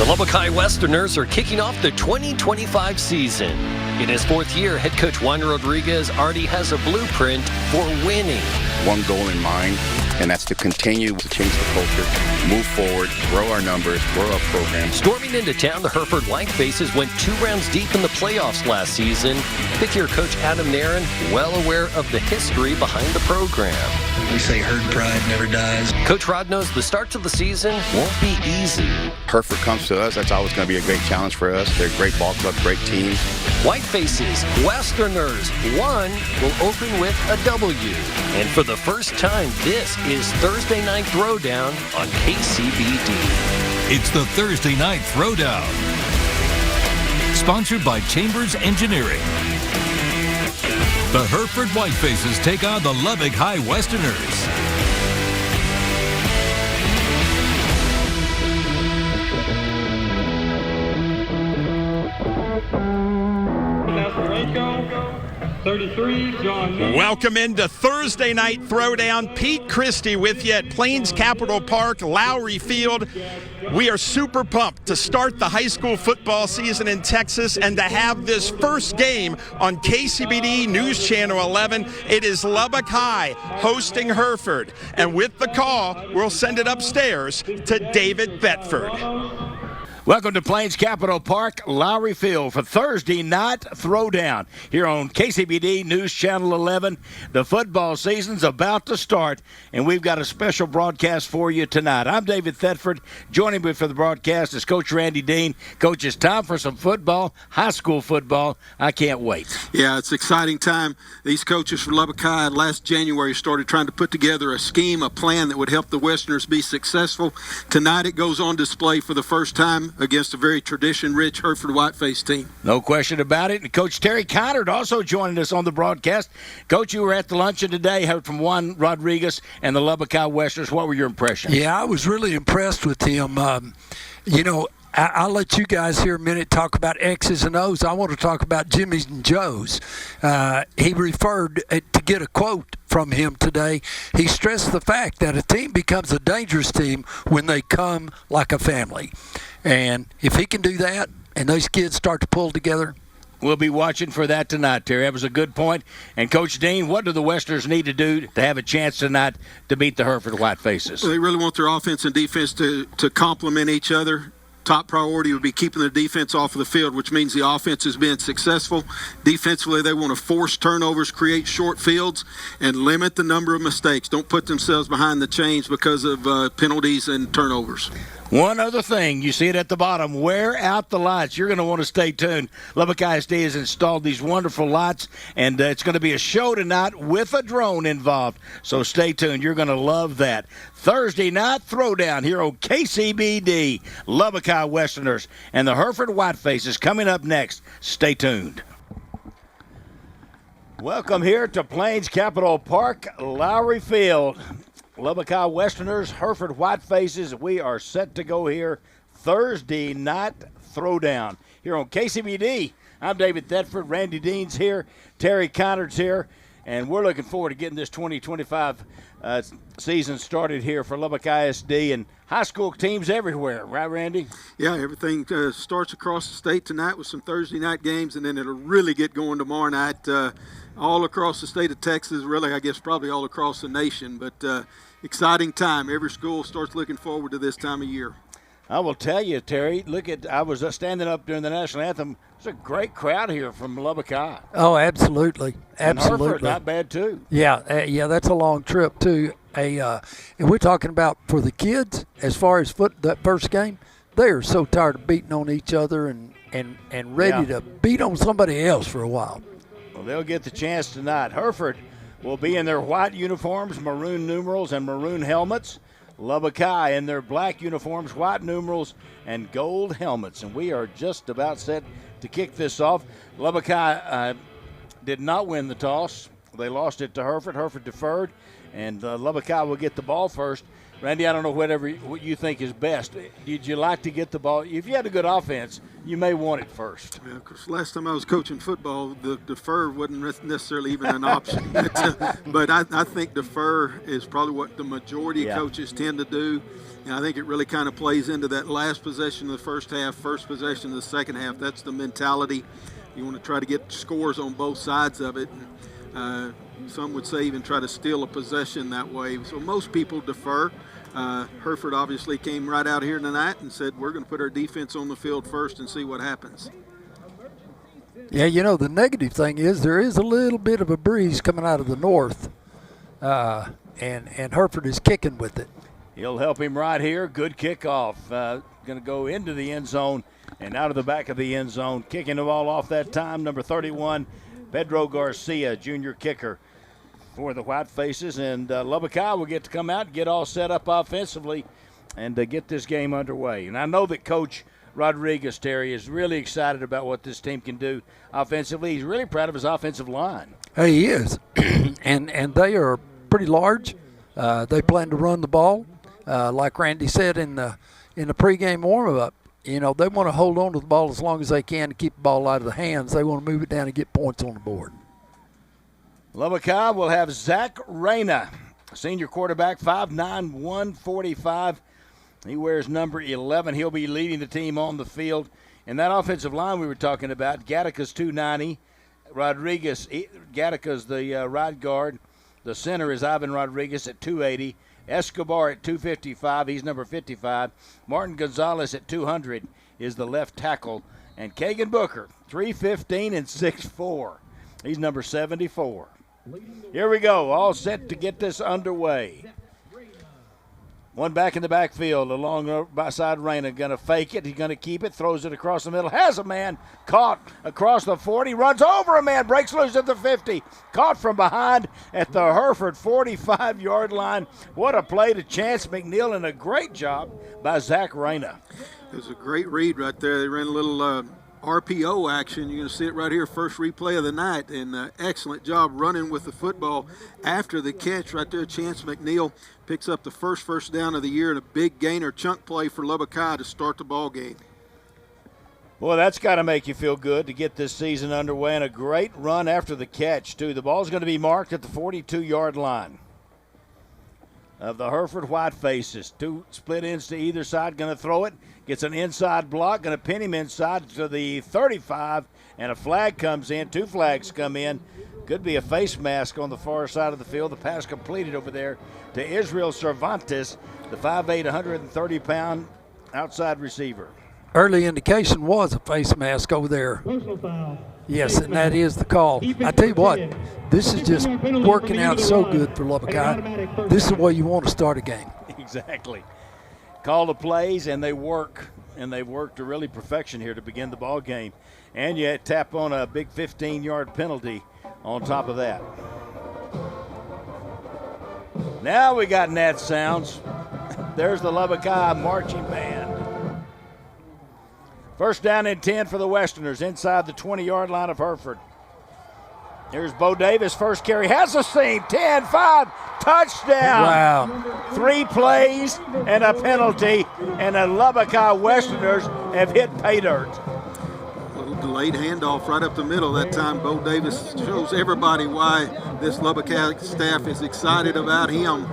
The Lubbock High Westerners are kicking off the 2025 season. In his fourth year, head coach Juan Rodriguez already has a blueprint for winning. One goal in mind, and that's to continue to change the culture, move forward, grow our numbers, grow our program. Storming into town, the Hereford Whitefaces went 2 rounds deep in the playoffs last season. Fifth-year coach Adam Nairn, well aware of the history behind the program. We say herd pride never dies. Coach Rod knows the start to the season won't be easy. Hereford comes to us. That's always going to be a great challenge for us. They're a great ball club, great team. Whitefaces, Westerners, one will open with a W. And for the first time, this is Thursday Night Throwdown on KCBD. It's the Thursday Night Throwdown. Sponsored by Chambers Engineering. The Hereford Whitefaces take on the Lubbock High Westerners. Welcome into Thursday Night Throwdown. Pete Christie with you at Plains Capital Park, Lowrey Field. We are super pumped to start the high school football season in Texas and to have this first game on KCBD News Channel 11. It is Lubbock High hosting Hereford. And with the call, we'll send it upstairs to David Thetford. Welcome to Plains Capital Park, Lowrey Field for Thursday Night Throwdown here on KCBD News Channel 11. The football season's about to start, and we've got a special broadcast for you tonight. I'm David Thetford. Joining me for the broadcast is Coach Randy Dean. Coach, it's time for some football, high school football. I can't wait. Yeah, it's an exciting time. These coaches from Lubbock High last January started trying to put together a scheme, a plan that would help the Westerners be successful. Tonight it goes on display for the first time against a very tradition-rich Hereford Whiteface team. No question about it. And Coach Terry Connard also joining us on the broadcast. Coach, you were at the luncheon today, heard from Juan Rodriguez and the Lubbock High Westerners. What were your impressions? Yeah, I was really impressed with him. I'll let you guys here a minute talk about X's and O's. I want to talk about Jimmy's and Joe's. He referred to get a quote from him today. He stressed the fact that a team becomes a dangerous team when they come like a family. And if he can do that and those kids start to pull together, we'll be watching for that tonight, Terry. That was a good point. And, Coach Dean, what do the Westerners need to do to have a chance tonight to beat the Hereford Whitefaces? They really want their offense and defense to complement each other. Top priority would be keeping the defense off of the field, which means the offense is being successful. Defensively, they want to force turnovers, create short fields, and limit the number of mistakes. Don't put themselves behind the chains because of penalties and turnovers. One other thing, you see it at the bottom, wear out the lights. You're going to want to stay tuned. Lubbock ISD has installed these wonderful lights, and it's going to be a show tonight with a drone involved. So stay tuned. You're going to love that. Thursday Night Throwdown here on KCBD, Lubbock High Westerners, and the Hereford Whitefaces coming up next. Stay tuned. Welcome here to Plains Capital Park, Lowrey Field. Lubbock High Westerners, Hereford Whitefaces. We are set to go here Thursday Night Throwdown here on KCBD. I'm David Thetford. Randy Dean's here. Terry Connard's here. And we're looking forward to getting this 2025 season started here for Lubbock ISD and high school teams everywhere. Right, Randy? Yeah, everything starts across the state tonight with some Thursday night games, and then it'll really get going tomorrow night all across the state of Texas, really, I guess probably all across the nation. But exciting time. Every school starts looking forward to this time of year. I will tell you, Terry, I was standing up during the national anthem. There's a great crowd here from Lubbock High. Oh, absolutely. Absolutely. And Hereford, not bad, too. Yeah, that's a long trip, too. And we're talking about for the kids, as far as that first game, they are so tired of beating on each other and ready to beat on somebody else for a while. Well, they'll get the chance tonight. Hereford will be in their white uniforms, maroon numerals, and maroon helmets. Lubbock High in their black uniforms, white numerals, and gold helmets. And we are just about set to kick this off. Lubbock High did not win the toss. They lost it to Hereford. Hereford deferred, and Lubbock High will get the ball first. Randy, I don't know what you think is best. Did you like to get the ball? If you had a good offense, you may want it first. Yeah, 'cause last time I was coaching football, the defer wasn't necessarily even an option. But I think defer is probably what the majority of coaches tend to do. And I think it really kind of plays into that last possession of the first half, first possession of the second half. That's the mentality. You want to try to get scores on both sides of it. Some would say even try to steal a possession that way. So most people defer. Hereford obviously came right out here tonight and said, we're going to put our defense on the field first and see what happens. Yeah, you know, the negative thing is there is a little bit of a breeze coming out of the north, and Hereford is kicking with it. He'll help him right here. Good kickoff. Going to go into the end zone and out of the back of the end zone. Kicking the ball off that time, number 31, Pedro Garcia, junior kicker for the Whitefaces. And Lubbock High will get to come out and get all set up offensively and get this game underway. And I know that Coach Rodriguez, Terry, is really excited about what this team can do offensively. He's really proud of his offensive line. Hey, he is. and they are pretty large. They plan to run the ball. Like Randy said in the pregame warm-up, you know, they want to hold on to the ball as long as they can to keep the ball out of the hands. They want to move it down and get points on the board. Lubbock High will have Zach Reyna, senior quarterback, 5'9", 145. He wears number 11. He'll be leading the team on the field. And that offensive line we were talking about, Gattaca's 290. Gattaca's the right guard. The center is Ivan Rodriguez at 280. Escobar at 255. He's number 55. Martin Gonzalez at 200 is the left tackle. And Kagan Booker, 315 and 6'4". He's number 74. Here we go, all set to get this underway. One back in the backfield along side Reyna. Going to fake it. He's going to keep it. Throws it across the middle. Has a man caught across the 40. Runs over a man. Breaks loose at the 50. Caught from behind at the Hereford 45-yard line. What a play to Chance McNeil, and a great job by Zach Reyna. It was a great read right there. They ran a little RPO action. You're going to see it right here, first replay of the night, and excellent job running with the football after the catch right there. Chance McNeil picks up the first down of the year and a big gainer chunk play for Lubbock High to start the ball game. Well, that's got to make you feel good to get this season underway, and a great run after the catch, too. The ball's going to be marked at the 42-yard line of the Hereford Whitefaces. Two split ends to either side, going to throw it. Gets an inside block, going to pin him inside to the 35, and a flag comes in. Two flags come in. Could be a face mask on the far side of the field. The pass completed over there to Israel Cervantes, the 5'8", 130-pound outside receiver. Early indication was a face mask over there. Yes, and that is the call. I tell you what, this is just working out so good for Lubbock High. This is the way you want to start a game. Exactly. Call the plays, and they work. And they've worked to really perfection here to begin the ball game. And you tap on a big 15-yard penalty on top of that. Now we got net sounds. There's the Lubbock High marching band. First down and 10 for the Westerners inside the 20-yard line of Hereford. Here's Bo Davis, first carry, has a seam, 10-5, touchdown. Wow. 3 plays and a penalty, and the Lubbock High Westerners have hit pay dirt. A little delayed handoff right up the middle that time. Bo Davis shows everybody why this Lubbock High staff is excited about him.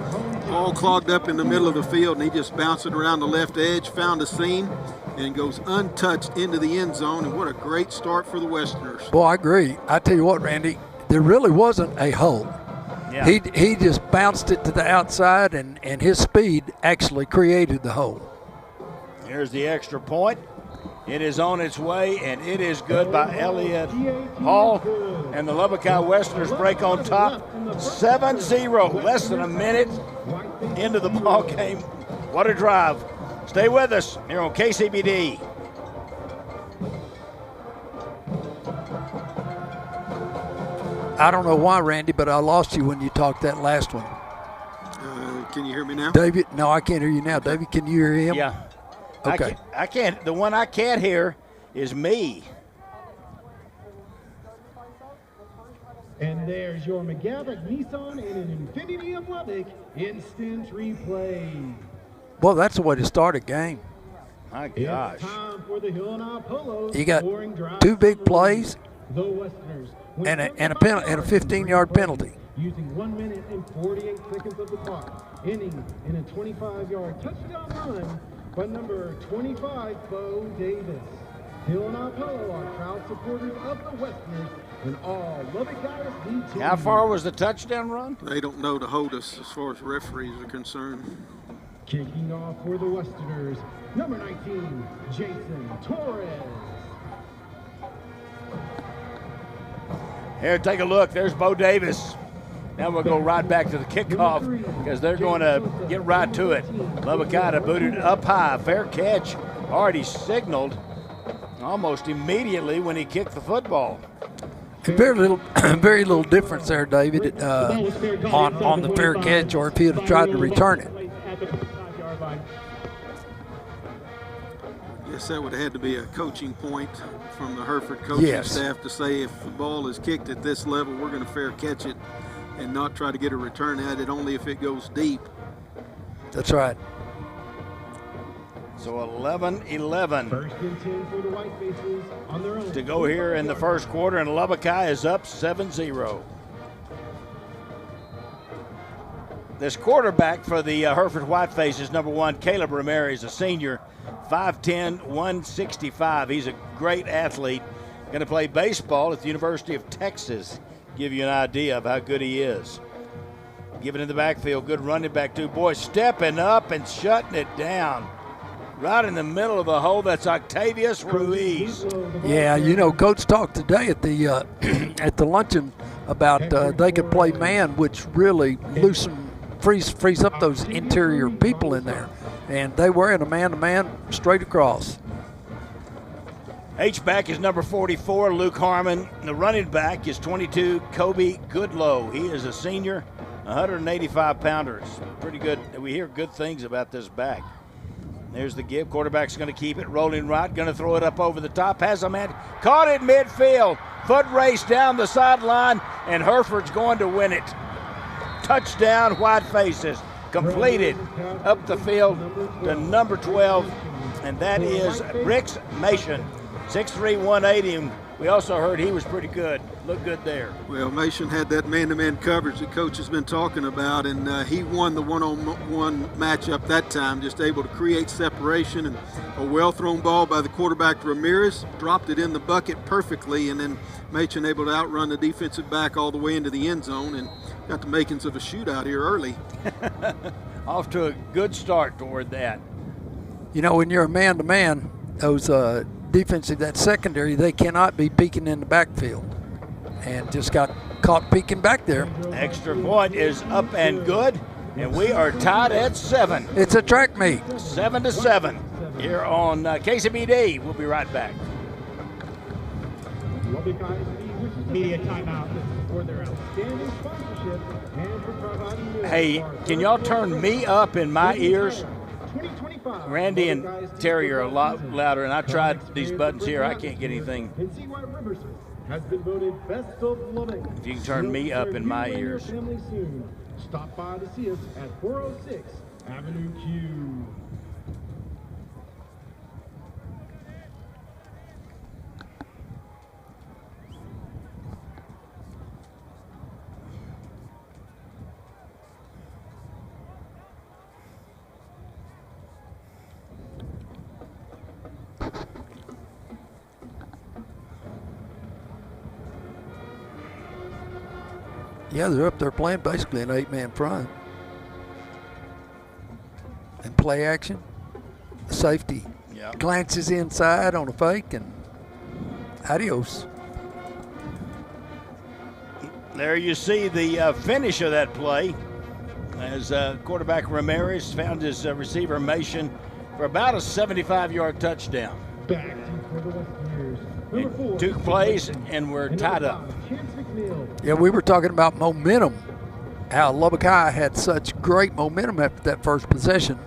All clogged up in the middle of the field, and he just bounced it around the left edge, found a seam, and goes untouched into the end zone. And what a great start for the Westerners. Boy, I agree. I tell you what, Randy, there really wasn't a hole. Yeah. He just bounced it to the outside, and his speed actually created the hole. Here's the extra point. It is on its way, and it is good by Elliott Hall. And the Lubbock High Westerners break on top 7-0. Less than a minute into the ball game. What a drive. Stay with us here on KCBD. I don't know why, Randy, but I lost you when you talked that last one. Can you hear me now? David, no, I can't hear you now. David, can you hear him? Yeah. Okay. I can't. The one I can't hear is me. And there's your McGavick Nissan in an Infinity of Lubbock instant replay. Well, that's the way to start a game. My gosh. You got 2 big plays and a 15-yard penalty. Using 1 minute and 48 seconds of the clock, ending in a 25-yard touchdown run by number 25, Bo Davis. Hill and Apollo are proud supporters of the Westerners and all Lubbock ISD. How far was the touchdown run? They don't know to hold us as far as referees are concerned. Kicking off for the Westerners, number 19, Jason Torres. Here, take a look. There's Bo Davis. Now we'll go right back to the kickoff because they're going to get right to it. Lubbock High booted up high. Fair catch. Already signaled almost immediately when he kicked the football. Very little difference there, David, on the fair catch, or if he had tried to return it. Yes, that would have had to be a coaching point from the Hereford coaching staff to say if the ball is kicked at this level, we're going to fair catch it and not try to get a return at it, only if it goes deep. That's right. So 11-11 First and 10 for the Whitefaces on their own. to go here in the first quarter, and Lubbock High is up 7-0. This quarterback for the Hereford Whitefaces, number 1, Caleb Ramirez, a senior, 5'10", 165. He's a great athlete. Going to play baseball at the University of Texas. Give you an idea of how good he is. Giving in the backfield, good running back too. Boy, stepping up and shutting it down. Right in the middle of the hole, that's Octavius Ruiz. Yeah, you know, Coach talked today at the at the luncheon about they could play man, which really frees up those interior people in there. And they were in a man-to-man straight across. H-back is number 44, Luke Harmon. The running back is 22, Kobe Goodlow. He is a senior, 185-pounder. Pretty good. We hear good things about this back. There's the give. Quarterback's going to keep it rolling right. Going to throw it up over the top. Has a man caught it midfield. Foot race down the sideline, and Hereford's going to win it. Touchdown, Whitefaces. Completed up the field to number 12, and that is Bricks Mason. 6'3", 180, and we also heard he was pretty good. Looked good there. Well, Mason had that man-to-man coverage that Coach has been talking about, and he won the one-on-one matchup that time, just able to create separation, and a well-thrown ball by the quarterback Ramirez, dropped it in the bucket perfectly, and then Mason able to outrun the defensive back all the way into the end zone, and got the makings of a shootout here early. Off to a good start toward that. You know, when you're a man-to-man, those defensive, that secondary, they cannot be peeking in the backfield, and just got caught peeking back there. Extra point is up and good, and we are tied at 7. It's a track meet. 7-7 here on KCBD. We'll be right back. Media timeout for their outstanding sponsorship and for providing. Hey, can y'all turn me up in my ears? Randy and Terry are a lot louder, and I tried these buttons here. I can't get anything. Has been voted best of Lubbock. If you can turn me up in my ears. Stop by to see us at 406 Avenue Q. Yeah, they're up there playing basically an 8-man front. And play action, safety glances inside on a fake, and adios. There you see the finish of that play as quarterback Ramirez found his receiver Mason for about a 75-yard touchdown. Back for the Westerners. Number 4, 2 plays, and we're tied up. Yeah, we were talking about momentum, how Lubbock High had such great momentum after that first possession.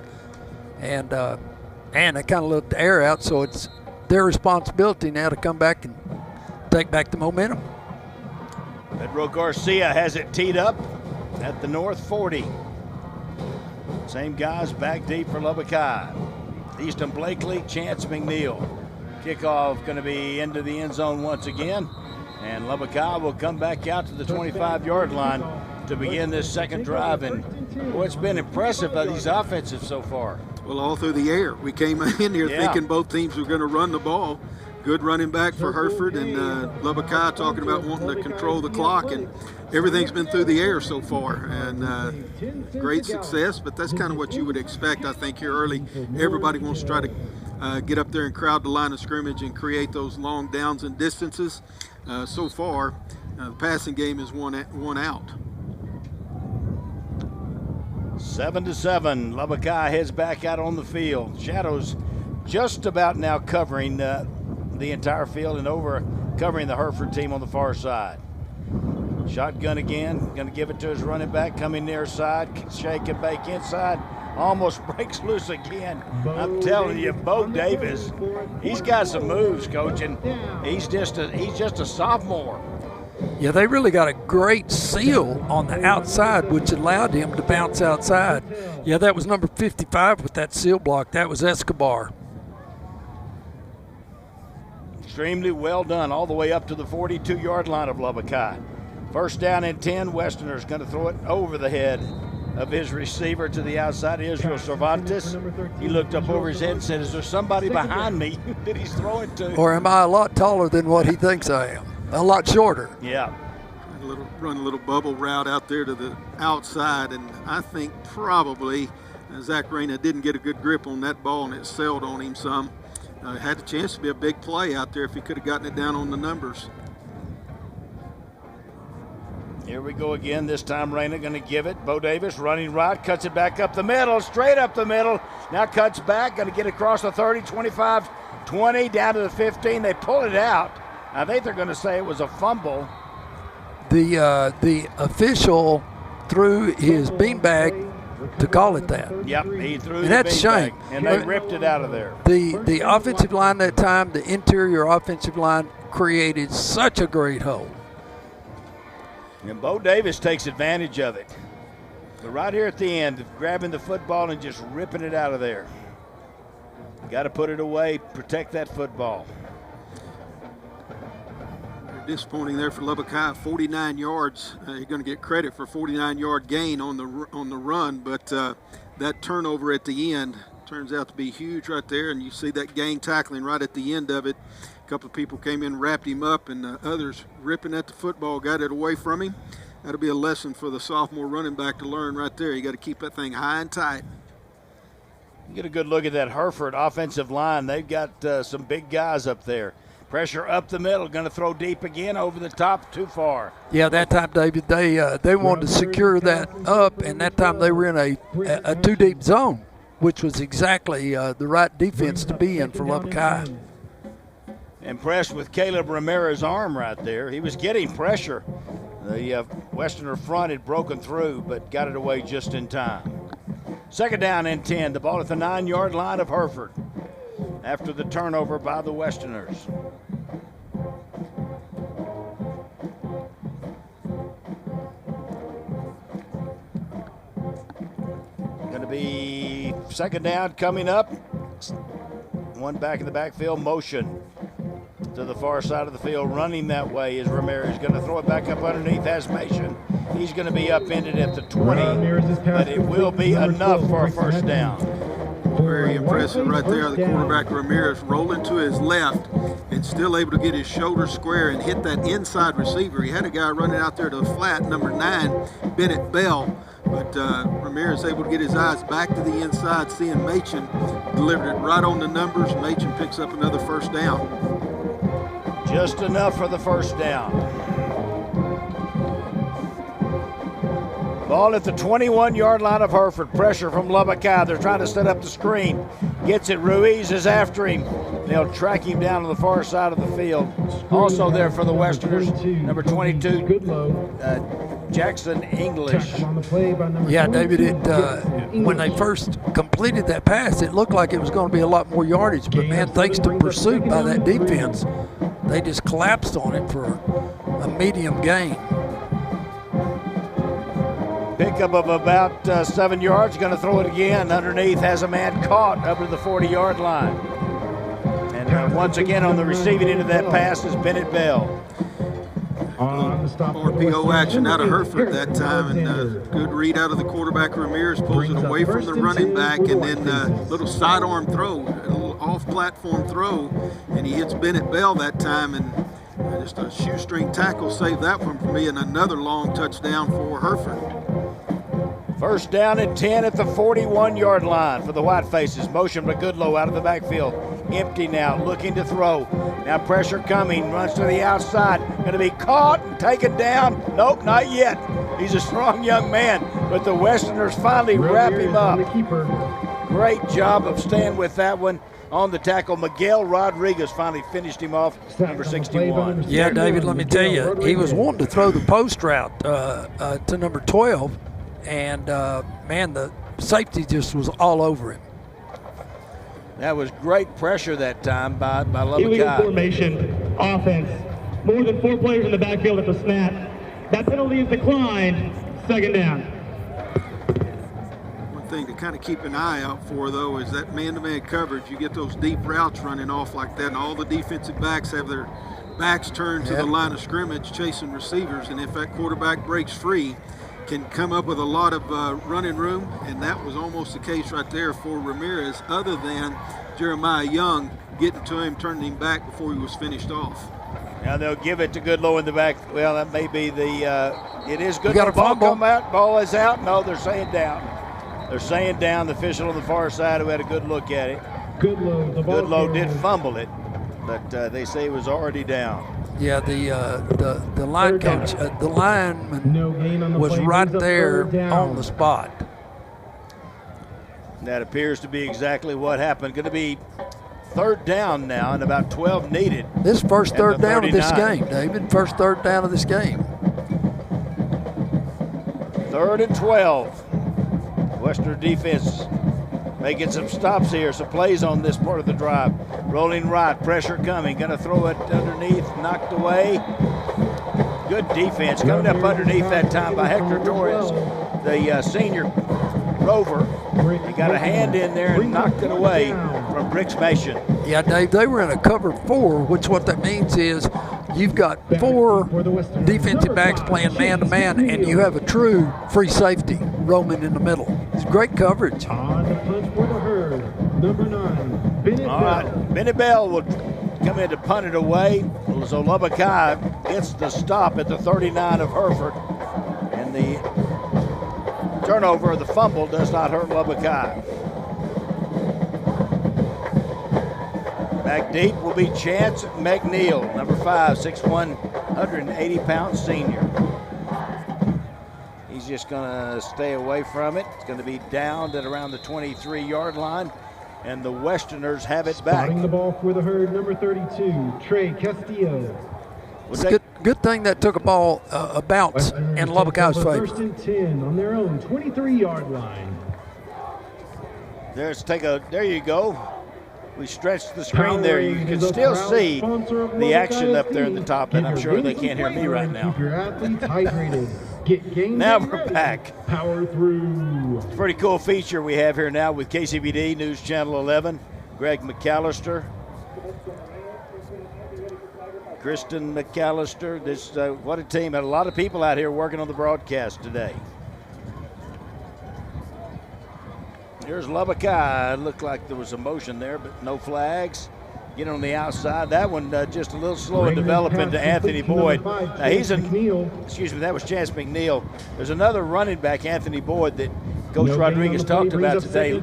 And they kind of let the air out, so it's their responsibility now to come back and take back the momentum. Pedro Garcia has it teed up at the North 40. Same guys back deep for Lubbock High. Easton Blakely, Chance McNeil. Kickoff going to be into the end zone once again. And Lubbock High will come back out to the 25-yard line to begin this second drive. And boy, it's been impressive by these offensives so far. Well, all through the air. We came in here thinking both teams were going to run the ball. Good running back for Hereford, and Lubbock High talking about wanting to control the clock, and everything's been through the air so far. And great success, but that's kind of what you would expect, I think, here early. Everybody wants to try to get up there and crowd the line of scrimmage and create those long downs and distances. So far, the passing game is one out. 7-7. Lubbock High heads back out on the field. Shadows just about now covering the entire field and over covering the Hereford team on the far side. Shotgun again, going to give it to his running back, coming near side, shake and bake inside, almost breaks loose again. I'm telling you, Bo Davis, he's got some moves, Coach, and he's just a sophomore. Yeah, they really got a great seal on the outside, which allowed him to bounce outside. Yeah, that was number 55 with that seal block. That was Escobar. Extremely well done all the way up to the 42-yard line of Lubbock High. First down and 10. Westerners going to throw it over the head of his receiver to the outside, Israel Cervantes. He looked up over his head and said, is there somebody behind me that he's throwing to? Or am I a lot taller than what he thinks I am? A lot shorter. Yeah. Run a little bubble route out there to the outside, and I think probably Zach Reyna didn't get a good grip on that ball, and it sailed on him some. Had a chance to be a big play out there if he could have gotten it down on the numbers. Here we go again. This time Reyna going to give it. Bo Davis running right, cuts it back up the middle, straight up the middle. Now cuts back, going to get across the 30, 25, 20, down to the 15. They pull it out. I think they're going to say it was a fumble. The official threw his beanbag to call it that. Yep, he threw and the that's a shame. And they ripped it out of there. The offensive line that time, the interior offensive line, created such a great hole. And Bo Davis takes advantage of it. But right here at the end, grabbing the football and just ripping it out of there. Got to put it away, protect that football. Disappointing there for Lubbock High. 49 yards. You're going to get credit for 49-yard gain on the run, but that turnover at the end turns out to be huge right there, and you see that gang tackling right at the end of it. A couple of people came in, wrapped him up, and others ripping at the football, got it away from him. That'll be a lesson for the sophomore running back to learn right there. You got to keep that thing high and tight. You get a good look at that Hereford offensive line. They've got some big guys up there. Pressure up the middle, going to throw deep again, over the top, too far. Yeah, that time, David, they wanted to secure that up, and that time they were in a too-deep zone, which was exactly the right defense to be in for Lubbock High. Impressed with Caleb Ramirez's arm right there. He was getting pressure. The Westerner front had broken through, but got it away just in time. Second down and 10. The ball at the 9-yard line of Hereford after the turnover by the Westerners. Going to be second down coming up. One back in the backfield, motion to the far side of the field. Running that way is Ramirez. Going to throw it back up underneath Asmation. He's going to be upended at the 20, but it will be enough for a first down. Very impressive right there. The quarterback Ramirez rolling to his left and still able to get his shoulder square and hit that inside receiver. He had a guy running out there to the flat, number 9, Bennett Bell. But Ramirez able to get his eyes back to the inside, seeing Machen, delivered it right on the numbers. Machen picks up another first down. Just enough for the first down. Ball at the 21-yard line of Hereford. Pressure from Lubbock High. They're trying to set up the screen. Gets it. Ruiz is after him. They'll track him down to the far side of the field. Also there for the Westerners, number 22, Jackson English. Yeah, David, when they first completed that pass, it looked like it was going to be a lot more yardage. But, man, thanks to pursuit by that defense, they just collapsed on it for a medium gain. Pickup of about 7 yards. Going to throw it again. Underneath has a man caught up to the 40-yard line. And once again on the receiving end of that pass is Bennett Bell. RPO action out of Hereford that time, and good read out of the quarterback. Ramirez pulls it away from the running back, and then a little sidearm throw, a little off-platform throw, and he hits Bennett Bell that time, and just a shoestring tackle saved that one for me, and another long touchdown for Hereford. First down and 10 at the 41-yard line for the Whitefaces. Motion by Goodlow out of the backfield. Empty now, looking to throw. Now pressure coming, runs to the outside. Going to be caught and taken down. Nope, not yet. He's a strong young man, but the Westerners finally wrap him up. Great job of staying with that one. On the tackle, Miguel Rodriguez finally finished him off, number 61. Yeah, David, let me tell you, he was wanting to throw the post route to number 12, and, man, the safety just was all over him. That was great pressure that time by Lubbock Illegal High. formation, offense. More than 4 players in the backfield at the snap. That penalty is declined. Second down. One thing to kind of keep an eye out for, though, is that man-to-man coverage. You get those deep routes running off like that, and all the defensive backs have their backs turned to the line of scrimmage chasing receivers, and if that quarterback breaks free, can come up with a lot of running room, and that was almost the case right there for Ramirez, other than Jeremiah Young getting to him, turning him back before he was finished off. Now they'll give it to Goodlow in the back. Well, that may be the it is good. Got a ball fumble. come out. Ball is out. No, they're saying down. They're saying down. The official on the far side who had a good look at it. Goodlow did fumble it, but they say it was already down. Yeah, the line coach, the lineman was right there on the spot. That appears to be exactly what happened. Going to be third down now, and about 12 needed. This first third down of this 39. game, David. First third down of this game. 3rd and 12. Western defense making some stops here, some plays on this part of the drive. Rolling right, pressure coming. Going to throw it underneath, knocked away. Good defense coming up underneath that time by Hector Torres, the senior Rover. He got a hand in there and knocked it away from Bricks Mason. Yeah, Dave, they were in a cover 4, which what that means is you've got 4 defensive backs playing man-to-man, and you have a true free safety roaming in the middle. It's great coverage. On the punch for the Herd, number 9, Bennett Bell. All right, Bennett Bell will come in to punt it away. So Lubbock High gets the stop at the 39 of Hereford, and the turnover of the fumble does not hurt Lubbock High. Back deep will be Chance McNeil, number 5, 6'1", 180-pound senior. He's just going to stay away from it. It's going to be downed at around the 23-yard line, and the Westerners have it back. Spotting the ball for the Herd, number 32, Trey Castillo. It's good thing that took a ball, a bounce in Lubbock High's favor. First and 10 on their own 23-yard line. There you go. We stretched the screen there. You can still see the action up there in the top, and I'm sure they can't hear me right now. Keep your athletes hydrated. Get game Now day we're ready. back. Power through. It's a pretty cool feature we have here now with KCBD News Channel 11. Greg McAllister, Kristen McAllister. This what a team. Had a lot of people out here working on the broadcast today. Here's Lubbock High. It looked like there was a motion there, but no flags. Get on the outside. That one just a little slow in development to Anthony Boyd. Now excuse me, that was Chance McNeil. There's another running back, Anthony Boyd, that Coach Rodriguez talked about today,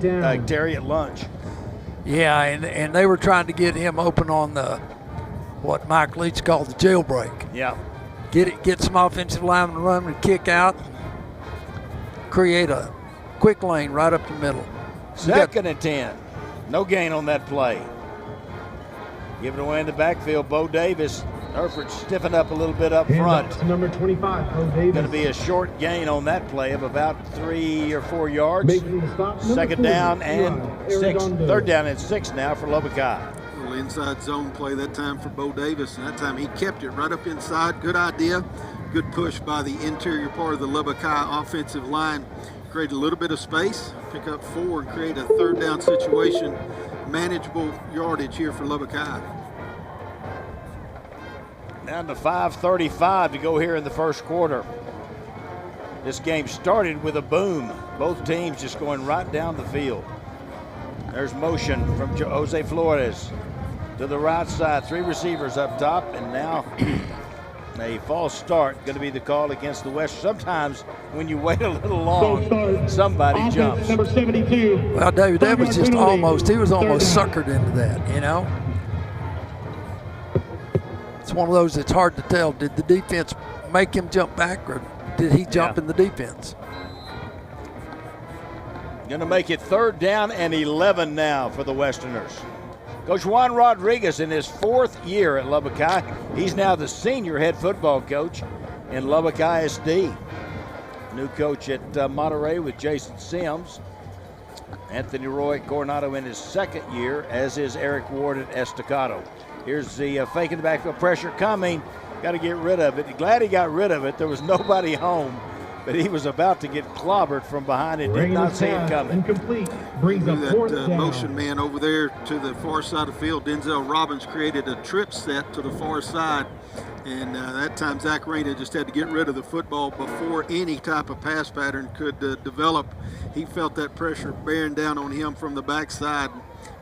Terry, at lunch. Yeah, and they were trying to get him open on the what Mike Leach called the jailbreak. Yeah. Get some offensive linemen run and kick out, create a quick lane right up the middle. Second and 10. No gain on that play. Give it away in the backfield. Bo Davis. Hereford stiffened up a little bit up front. To number 25, Bo Davis. Going to be a short gain on that play of about 3 or 4 yards. Making the stop, Second 40, down and Eli 6. Arredondo. Third down and 6 now for Lubbock High. Little inside zone play that time for Bo Davis, and that time he kept it right up inside. Good idea. Good push by the interior part of the Lubbock High offensive line. Create a little bit of space, pick up 4, and create a third down situation. Manageable yardage here for Lubbock High. Down to 5:35 to go here in the first quarter. This game started with a boom. Both teams just going right down the field. There's motion from Jose Flores to the right side. 3 receivers up top, and now a false start going to be the call against the West. Sometimes when you wait a little long, somebody jumps. Number 72. Well, David, that was just almost, he was almost suckered into that, you know? It's one of those that's hard to tell. Did the defense make him jump back, or did he jump in the defense? Going to make it 3rd down and 11 now for the Westerners. Coach Juan Rodriguez in his 4th year at Lubbock High. He's now the senior head football coach in Lubbock ISD. New coach at Monterey with Jason Sims. Anthony Roy Coronado in his 2nd year, as is Eric Ward at Estacado. Here's the fake in the backfield, pressure coming. Got to get rid of it. Glad he got rid of it. There was nobody home, but he was about to get clobbered from behind and did not see it coming. Incomplete. Brings up 4th down. Motion man over there to the far side of the field. Denzel Robbins created a trip set to the far side, and that time Zach Reyna just had to get rid of the football before any type of pass pattern could develop. He felt that pressure bearing down on him from the backside.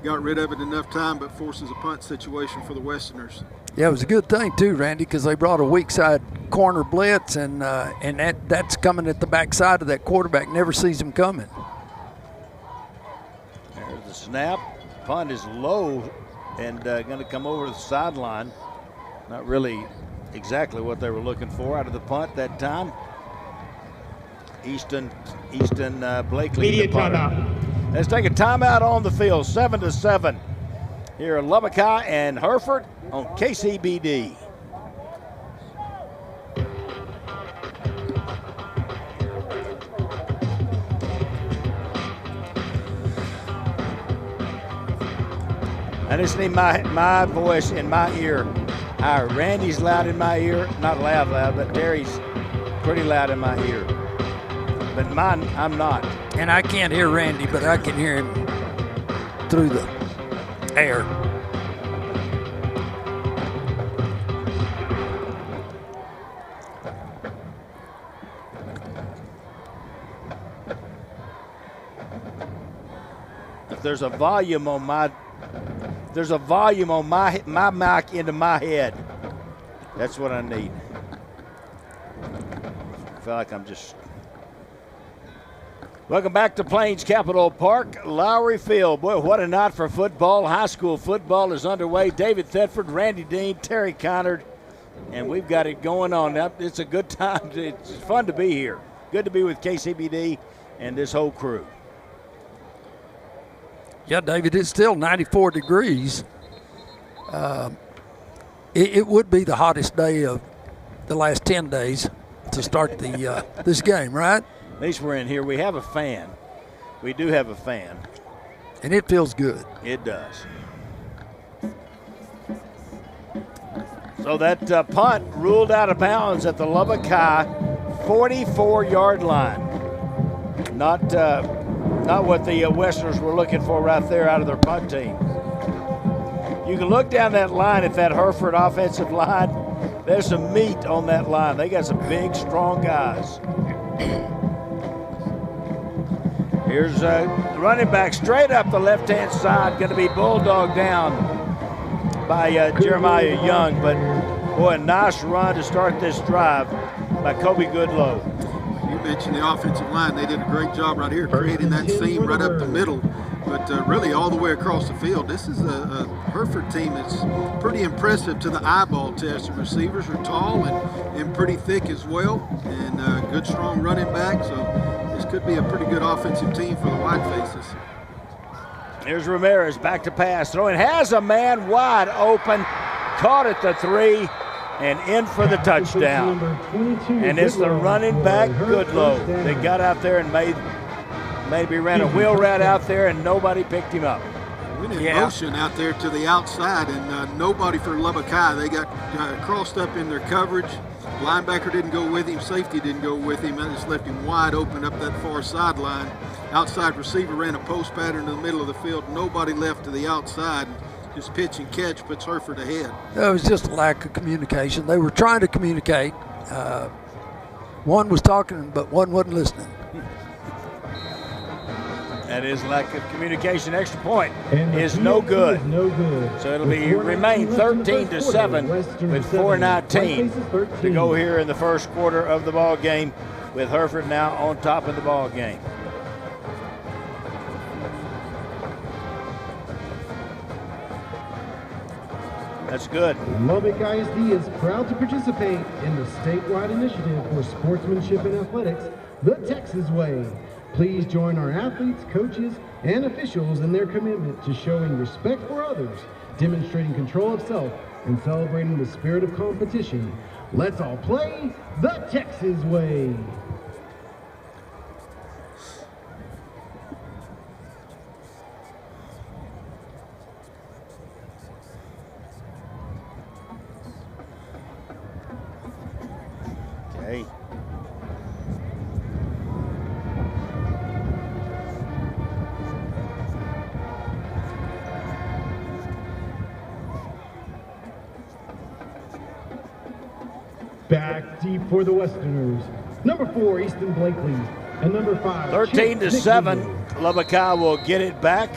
Got rid of it in enough time, but forces a punt situation for the Westerners. Yeah, it was a good thing too, Randy, because they brought a weak side corner blitz, and that's coming at the backside of that quarterback. Never sees him coming. There's the snap. Punt is low and going to come over the sideline. Not really exactly what they were looking for out of the punt that time. Easton Blakely. Media timeout. Let's take a timeout on the field. 7-7 here at Lubbock High and Hereford on KCBD. I just need my voice in my ear. Randy's loud in my ear. Not loud, but Terry's pretty loud in my ear. But mine, I'm not. And I can't hear Randy, but I can hear him through the air. If there's a volume on my mic into my head. That's what I need. I feel like I'm just. Welcome back to Plains Capital Park, Lowrey Field. Boy, what a night for football. High school football is underway. David Thetford, Randy Dean, Terry Connard, and we've got it going on. Now, it's a good time. It's fun to be here. Good to be with KCBD and this whole crew. Yeah, David, it's still 94 degrees. It would be the hottest day of the last 10 days to start the this game, right? At least we're in here. We have a fan. We do have a fan. And it feels good. It does. So that punt ruled out of bounds at the Lubbock High 44-yard line. Not what the Westerners were looking for right there out of their punt team. You can look down that line at that Hereford offensive line. There's some meat on that line. They got some big, strong guys. Here's a running back straight up the left-hand side. Going to be bulldog down by Jeremiah Young. But, boy, a nice run to start this drive by Kobe Goodlow. You mentioned the offensive line. They did a great job right here creating that seam right up the middle, but really all the way across the field. This is a Hereford team that's pretty impressive to the eyeball test. The receivers are tall and pretty thick as well, and good, strong running back. So this could be a pretty good offensive team for the Whitefaces. Here's Ramirez back to pass. Throwing, has a man wide open. Caught at the 3. And in for the touchdown. And it's the running back, Goodlow, that got out there and maybe ran a wheel route out there and nobody picked him up. Went in motion out there to the outside, and nobody for Lubbock High. They got crossed up in their coverage. Linebacker didn't go with him. Safety didn't go with him. That just left him wide open up that far sideline. Outside receiver ran a post pattern in the middle of the field. Nobody left to the outside. Just pitch and catch puts Hereford ahead. It was just a lack of communication. They were trying to communicate. One was talking, but one wasn't listening. That is lack of communication. Extra point is no good. So it'll remain 13-7 with 4:19 to go here in the first quarter of the ball game, with Hereford now on top of the ball game. That's good. Lubbock ISD is proud to participate in the statewide initiative for sportsmanship and athletics, the Texas Way. Please join our athletes, coaches, and officials in their commitment to showing respect for others, demonstrating control of self, and celebrating the spirit of competition. Let's all play the Texas Way. Okay. Back deep for the Westerners. Number 4, Easton Blakely. And number 5, 13-7. Lubbock High will get it back.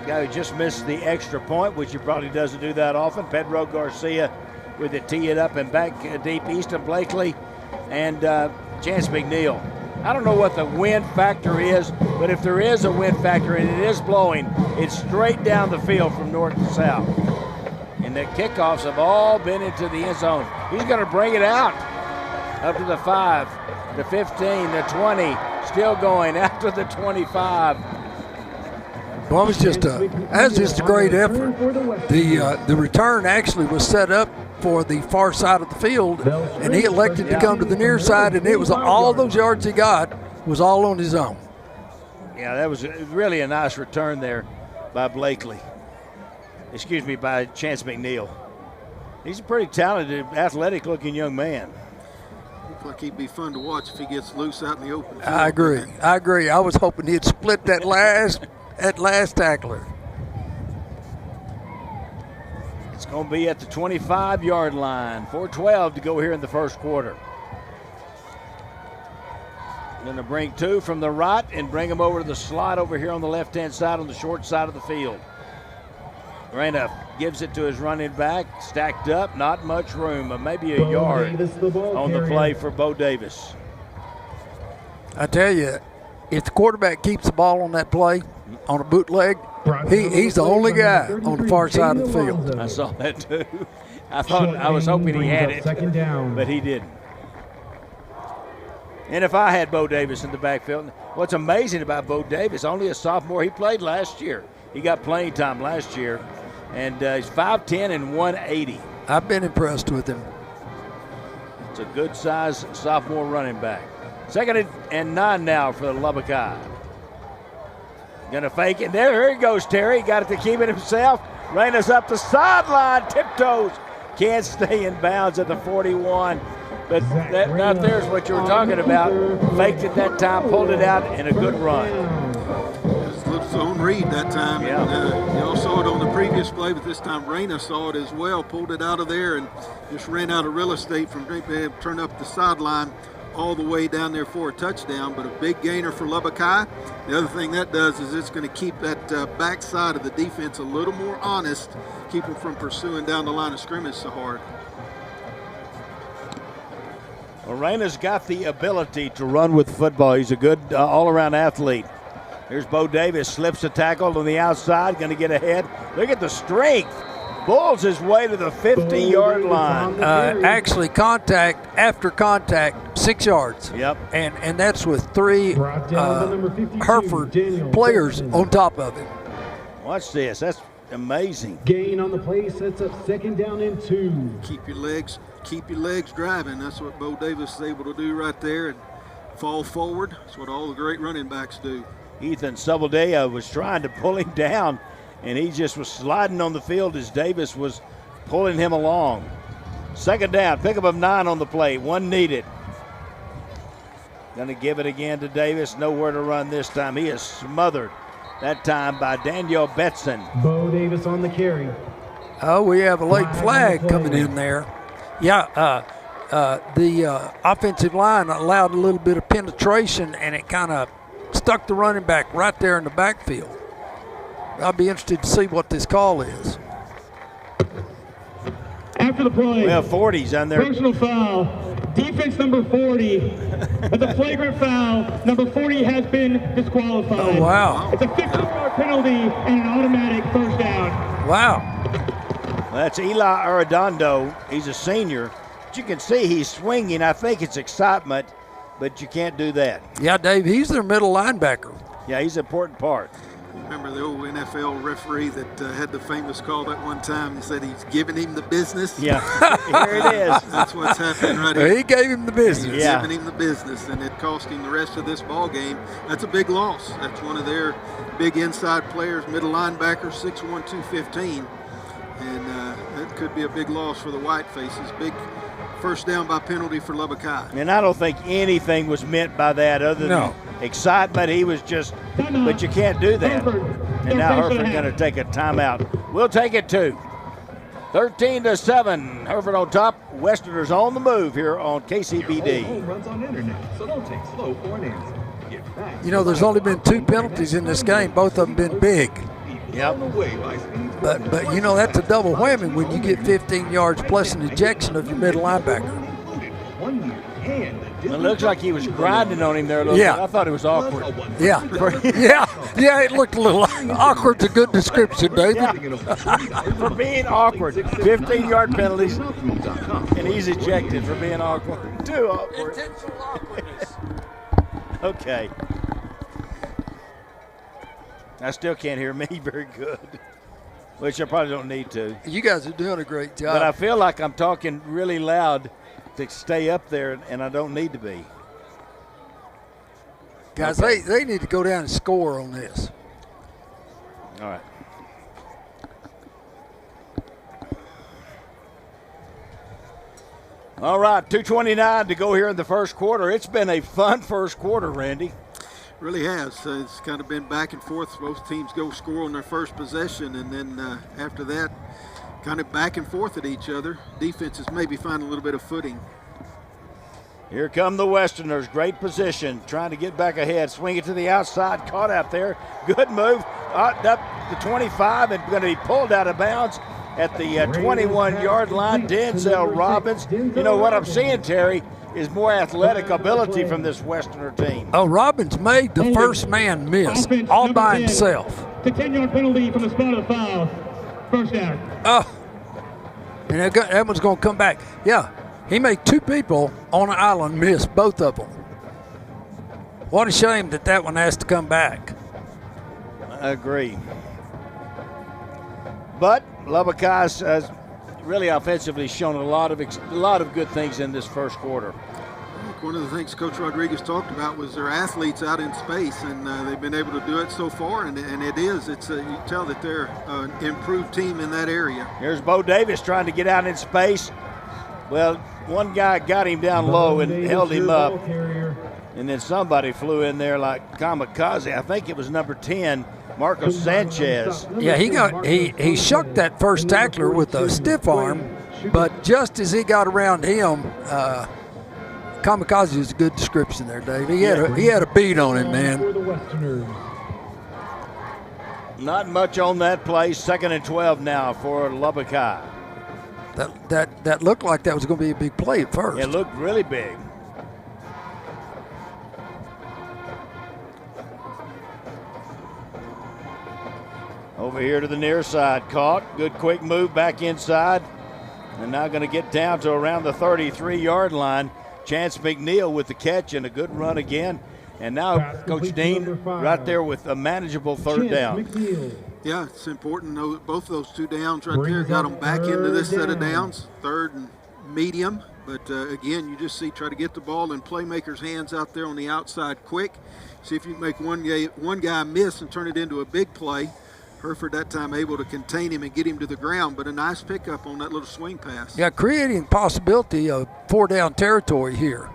Guy who just missed the extra point, which he probably doesn't do that often. Pedro Garcia with it, tee it up and back deep. Easton Blakely and Chance McNeil. I don't know what the wind factor is, but if there is a wind factor and it is blowing, it's straight down the field from north to south. And the kickoffs have all been into the end zone. He's going to bring it out up to the 5, the 15, the 20, still going out to the 25. Well, that's just a great effort. The return actually was set up for the far side of the field, and he elected to come to the near side, and it was all those yards he got was all on his own. Yeah, that was really a nice return there by Blakely. Excuse me, by Chance McNeil. He's a pretty talented, athletic-looking young man. Looks like he'd be fun to watch if he gets loose out in the open field. I agree. I was hoping he'd split that last tackler. It's going to be at the 25-yard line. 4:12 to go here in the first quarter. Going to bring 2 from the right and bring them over to the slot over here on the left-hand side on the short side of the field. Reyna gives it to his running back, stacked up, not much room, but maybe a yard on the play for Bo Davis. I tell you, if the quarterback keeps the ball on that play, on a bootleg, he's the only guy on the far side of the field. I saw that too. I was hoping he had it, but he didn't. And if I had Bo Davis in the backfield, what's amazing about Bo Davis, only a sophomore, he played last year. He got playing time last year, and he's 5'10" and 180. I've been impressed with him. It's a good-size sophomore running back. 2nd and 9 now for the Lubbock High. Gonna fake it. There he goes, Terry. Got it to keep it himself. Reyna's up the sideline, tiptoes. Can't stay in bounds at the 41. But that there's what you were talking about. Faked it that time, pulled it out, and a good run. Zone read that time. Yeah. You all saw it on the previous play, but this time Reyna saw it as well, pulled it out of there, and just ran out of real estate from turn up the sideline all the way down there for a touchdown. But a big gainer for Lubbock High. The other thing that does is it's going to keep that backside of the defense a little more honest, keep them from pursuing down the line of scrimmage so hard. Well, Reyna's got the ability to run with football. He's a good all-around athlete. Here's Bo Davis, slips a tackle on the outside, going to get ahead. Look at the strength. Bulls his way to the 50-yard line. Actually, contact after contact, 6 yards. Yep. And that's with 3 Hereford players on top of him. Watch this. That's amazing. Gain on the play sets up 2nd down and 2. Keep your legs driving. That's what Bo Davis is able to do right there, and fall forward. That's what all the great running backs do. Ethan Sabaldea was trying to pull him down, and he just was sliding on the field as Davis was pulling him along. Second down, pickup of 9 on the play, 1 needed. Going to give it again to Davis, nowhere to run this time. He is smothered that time by Daniel Betson. Bo Davis on the carry. Oh, we have a late flag coming in there. Yeah, the offensive line allowed a little bit of penetration, and it kind of stuck the running back right there in the backfield. I'll be interested to see what this call is. After the play, We have 40s on there. personal foul, defense number 40. As a flagrant foul, number 40 has been disqualified. Oh, wow. It's a 15-yard penalty and an automatic first down. Wow. That's Eli Arredondo. He's a senior. But you can see he's swinging. I think it's excitement, but you can't do that. Yeah, Dave, he's their middle linebacker. Yeah, he's an important part. Remember the old NFL referee that had the famous call that one time? He said he's giving him the business. Yeah, here it is. That's what's happening right here. He gave him the business. He's Yeah. giving him the business, and it cost him the rest of this ball game. That's a big loss. That's one of their big inside players, middle linebacker, 6'1", 215. And that could be a big loss for the Whitefaces. Big first down by penalty for Lubbock High. And I don't think anything was meant by that other than excitement. He was just, but you can't do that. And now Hereford going to take a timeout. We'll take it too. 13-7. Hereford on top. Westerners on the move here on KCBD. Runs on internet, so don't take slow for an answer. Get back. You know, there's only been 2 penalties in this game. Both of them been big. Yep. But you know, that's a double whammy when you get 15 yards plus an ejection of your middle linebacker. It looks like he was grinding on him there a little bit. I thought it was awkward. Yeah. Yeah, it looked a little awkward's a good description, David. For being awkward. 15-yard penalties, and he's ejected for being awkward. Too awkward. Intentional awkwardness. Okay. I still can't hear me very good, which I probably don't need to. You guys are doing a great job. But I feel like I'm talking really loud to stay up there, and I don't need to be. Guys, they need to go down and score on this. All right. All right, 2:29 to go here in the first quarter. It's been a fun first quarter, Randy. Really has. It's kind of been back and forth. Both teams go score on their first possession, and then after that, kind of back and forth at each other. Defenses maybe find a little bit of footing. Here come the Westerners. Great position. Trying to get back ahead. Swing it to the outside. Caught out there. Good move. Up the 25 and going to be pulled out of bounds at the 21-yard line. Denzel Robbins. You know what I'm seeing, Terry, is more athletic ability from this Westerner team. Oh, Robbins made the first man miss all by himself. The 10-yard penalty from the spot of the foul. First down. Oh, and that one's going to come back. Yeah, he made 2 people on an island miss, both of them. What a shame that one has to come back. I agree. But Lubbock High's really offensively shown a lot of good things in this first quarter. One of the things Coach Rodriguez talked about was their athletes out in space, and they've been able to do it so far, and you tell that they're an improved team in that area. Here's Bo Davis trying to get out in space. Well, one guy got him down low and held him up, and then somebody flew in there like kamikaze. I think it was number 10, Marcos Sanchez. Yeah, he shucked that first tackler with a stiff arm, but just as he got around him, kamikaze is a good description there, Dave. He had a beat on him, man. Not much on that play. 2nd and 12 now for Lubbock High. That looked like that was going to be a big play at first. It looked really big. Over here to the near side, caught. Good quick move back inside. And now going to get down to around the 33-yard line. Chance McNeil with the catch and a good run again. And now Coach Dean right there with a manageable third down. Yeah, it's important. Both of those 2 downs right there got them back into this set of downs, 3rd and medium. But again, you just try to get the ball in playmakers' hands out there on the outside quick. See if you can make one guy miss and turn it into a big play. Hereford that time able to contain him and get him to the ground, but a nice pickup on that little swing pass. Yeah, creating possibility of 4-down territory here.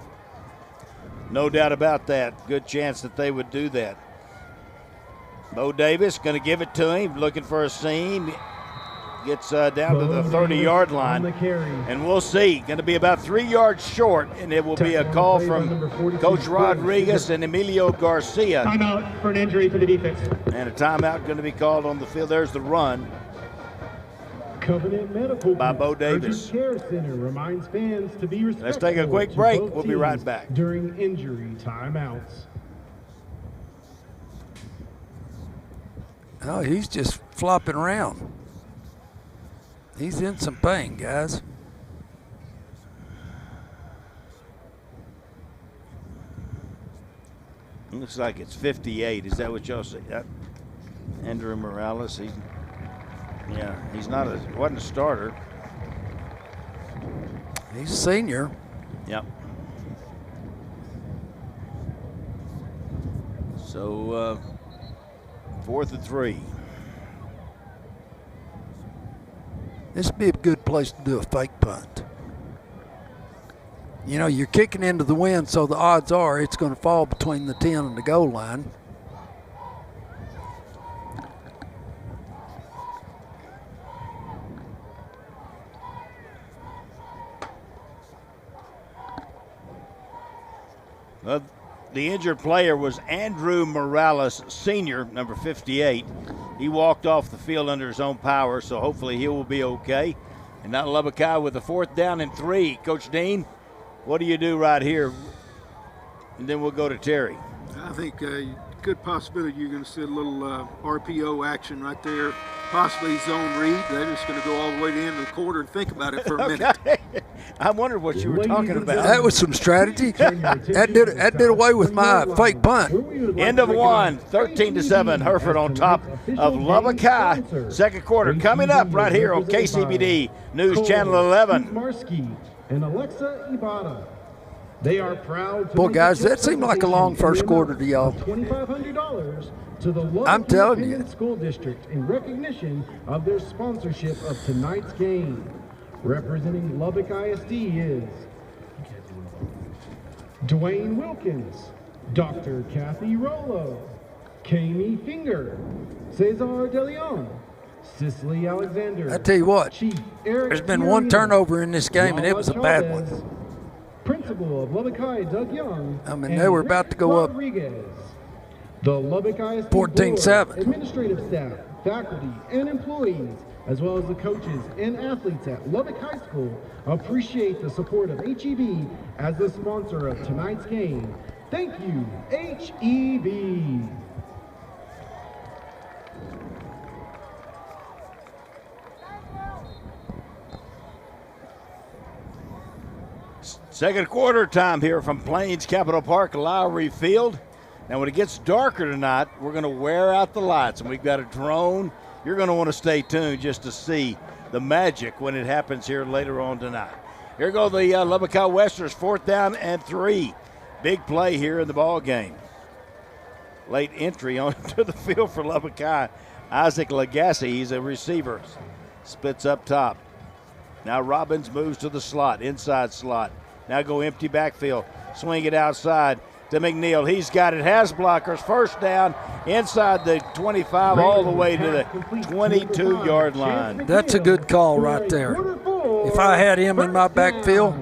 No doubt about that. Good chance that they would do that. Bo Davis going to give it to him, looking for a seam. Gets down to the 30-yard line, and we'll see. Going to be about 3 yards short, and it will be a call from Coach Rodriguez and Emilio Garcia. Timeout for an injury for the defense. And a timeout going to be called on the field. There's the run Covenant Medical by Bo Davis. Urgent Care Center reminds fans to be respectful. Let's take a quick break. We'll be right back. During injury timeouts. Oh, he's just flopping around. He's in some pain, guys. Looks like it's 58. Is that what y'all say? Andrew Morales. He's not wasn't a starter. He's a senior. Yep. So 4th and 3. This would be a good place to do a fake punt. You know, you're kicking into the wind, so the odds are it's going to fall between the 10 and the goal line. The injured player was Andrew Morales, senior, number 58. He walked off the field under his own power, so hopefully he will be okay. And now Lubbock High with a 4th down and 3. Coach Dean, what do you do right here? And then we'll go to Terry. I think good possibility you're going to see a little RPO action right there, possibly zone read. They're just going to go all the way to the end of the quarter and think about it for a minute. I wondered what you were talking about. That was some strategy. that did away with my fake punt. End of 1, 13-7. Hereford on top of Lubbock High. Second quarter coming up right here on KCBD News Channel 11. Marsky and Alexa Ibata. They are proud to Boy, guys, that seemed like a long first quarter to y'all. $2,500 to the Lubbock I'm telling you. Independent School District in recognition of their sponsorship of tonight's game. Representing Lubbock ISD is Dwayne Wilkins, Dr. Kathy Rollo, Kami Finger, Cesar DeLeon, Cicely Alexander. I tell you what, Chief Eric there's been one Siriano, turnover in this game, and it was a bad Chavez, one. Principal of Lubbock High, Doug Young. I mean, they were about to go up Rodriguez. The Lubbock ISD 14-7. Board, administrative staff, faculty, and employees, as well as the coaches and athletes at Lubbock High School, appreciate the support of HEB as the sponsor of tonight's game. Thank you, HEB. Second quarter time here from Plains Capital Park, Lowrey Field. Now when it gets darker tonight, we're going to wear out the lights, and we've got a drone. You're going to want to stay tuned just to see the magic when it happens here later on tonight. Here go the Lubbock High Westerners, 4th down and 3. Big play here in the ball game. Late entry onto the field for Lubbock High. Isaac Lagasse, he's a receiver, splits up top. Now Robbins moves to the slot, inside slot. Now go empty backfield, swing it outside to McNeil. He's got it, has blockers, first down inside the 25 all the way to the 22-yard line. That's a good call right there. If I had him in my backfield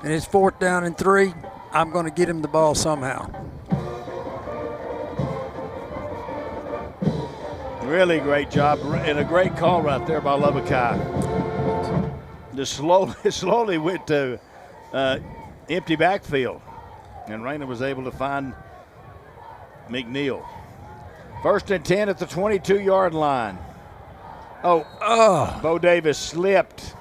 and it's 4th down and 3, I'm going to get him the ball somehow. Really great job and a great call right there by Lubbock High. Just slowly went to empty backfield, and Rayner was able to find McNeil. 1st and 10 at the 22-yard line. Bo Davis slipped.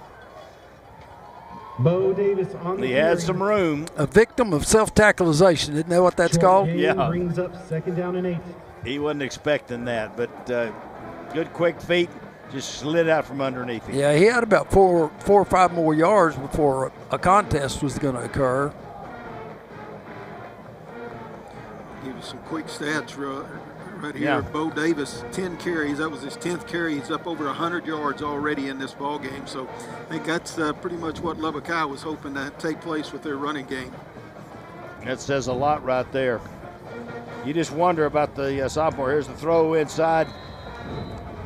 Bo Davis on the He had some room. A victim of self-tackleization, isn't that what that's called? Yeah. Brings up 2nd down and 8. He wasn't expecting that, but good quick feet. Just slid out from underneath him. Yeah, he had about four or five more yards before a contest was going to occur. Give you some quick stats Right here, Yeah. Bo Davis, 10 carries. That was his 10th carry. He's up over 100 yards already in this ball game. So I think that's pretty much what Lubbock High was hoping to take place with their running game. That says a lot right there. You just wonder about the sophomore. Here's the throw inside.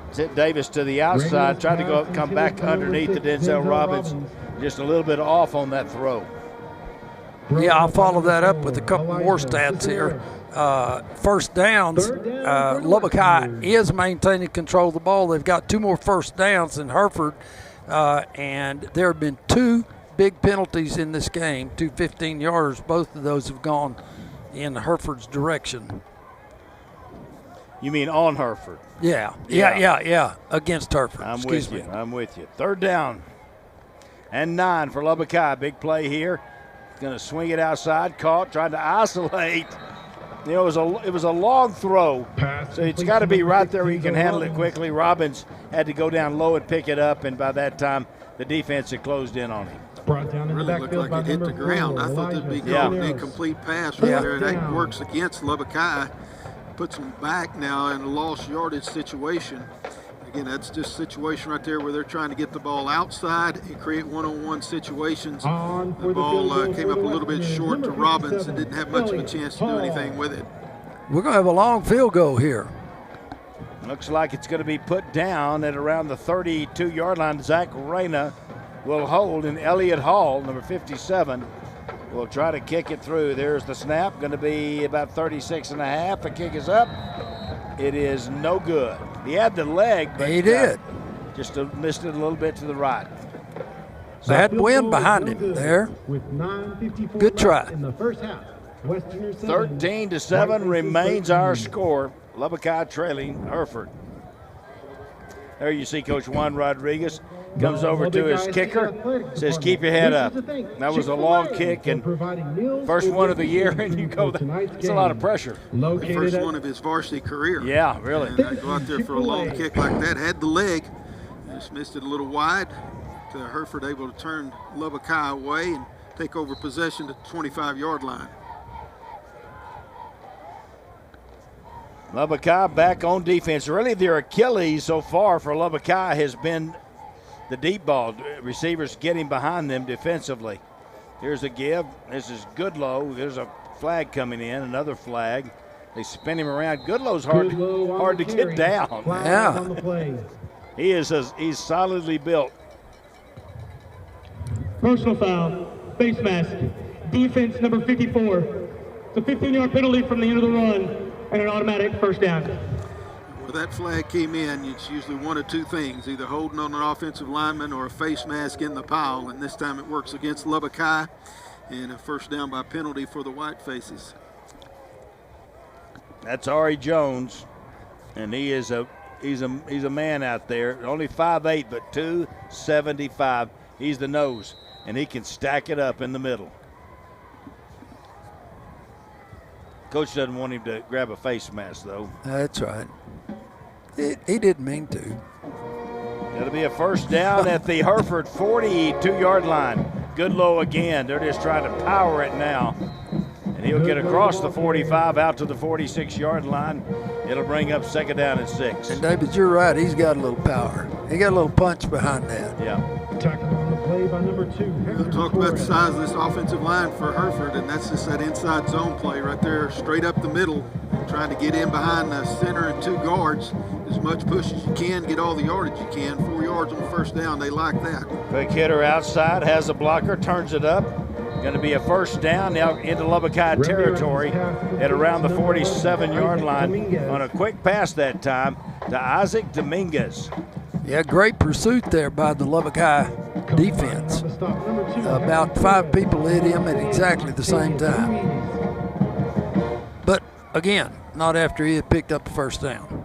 It's hit Davis to the outside, tried to come back underneath to Denzel Robbins. Just a little bit off on that throw. Yeah, I'll follow that up with a couple more stats here. First downs, Lubbock High is maintaining control of the ball. They've got 2 more first downs than Hereford, and there have been 2 big penalties in this game, 2 15-yarders. Both of those have gone in Hereford's direction. You mean on Hereford? Yeah, against Hereford. I'm with you. 3rd down and 9 for Lubbock High. Big play here. Going to swing it outside. Caught, trying to isolate. You know, it was a long throw, so it's got to be right there where you can handle it quickly. Robbins had to go down low and pick it up, and by that time, the defense had closed in on him. Really looked like it hit the ground. I thought that'd be called an incomplete pass right there. That works against Lubbock High. Puts them back now in a lost yardage situation. Again, that's just a situation right there where they're trying to get the ball outside and create one-on-one situations. The ball came up a little bit short to Robbins and didn't have much of a chance to do anything with it. We're going to have a long field goal here. Looks like it's going to be put down at around the 32-yard line. Zach Reyna will hold, and Elliott Hall, number 57, will try to kick it through. There's the snap, going to be about 36.5. The kick is up. It is no good. He had the leg, but he did. Just missed it a little bit to the right. Bad wind behind him there. Good try. In the first half, Westerners 13-7 remains our score. Lubbock High trailing Hereford. There you see Coach Juan Rodriguez comes over to his kicker, says, keep your head up. That was a long kick, and first one of the year, and you go, that's a lot of pressure. The first one of his varsity career. Yeah, really. And I go out there for a long kick like that, had the leg, just missed it a little wide. Hereford able to turn Lubbock High away and take over possession to the 25-yard line. Lubbock High back on defense. Really, their Achilles so far for Lubbock High has been the deep ball. Receivers getting behind them defensively. Here's a give. This is Goodlow. There's a flag coming in, another flag. They spin him around. Goodlow's hard to get down. Yeah. He's solidly built. Personal foul, face mask, defense number 54. It's a 15-yard penalty from the end of the run and an automatic first down. Where that flag came in, it's usually one of 2 things, either holding on an offensive lineman or a face mask in the pile, and this time it works against Lubbock High, and a first down by penalty for the Whitefaces. That's Ari Jones, and he's a man out there. Only 5'8", but 275. He's the nose, and he can stack it up in the middle. Coach doesn't want him to grab a face mask, though. That's right. He didn't mean to. It'll be a first down at the Hereford 42-yard line. Goodlow again. They're just trying to power it now. And he'll get across the 45 out to the 46-yard line. It'll bring up 2nd down and 6. And David, you're right. He's got a little power. He got a little punch behind that. Yeah. Tackling on the play by number 2. We'll talk about the size of this offensive line for Hereford, and that's just that inside zone play right there, straight up the middle, trying to get in behind the center and 2 guards. As much push as you can, get all the yardage you can. 4 yards on first down, they like that. Quick hitter outside, has a blocker, turns it up. Going to be a first down now into Lubbock High territory at around the 47-yard line on a quick pass that time to Isaac Dominguez. Yeah, great pursuit there by the Lubbock High defense. About 5 people hit him at exactly the same time. But again, not after he had picked up the first down.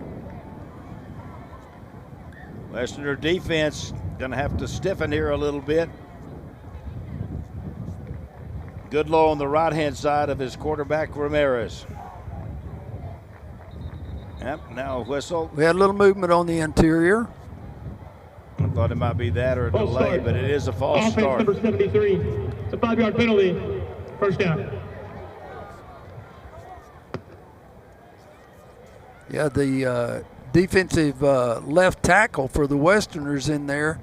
Westerner defense going to have to stiffen here a little bit. Goodlow on the right-hand side of his quarterback, Ramirez. Yep, now a whistle. We had a little movement on the interior. I thought it might be that or a delay, but it is a false start. Offense number 73. It's a 5-yard penalty. First down. Yeah, the defensive left tackle for the Westerners in there,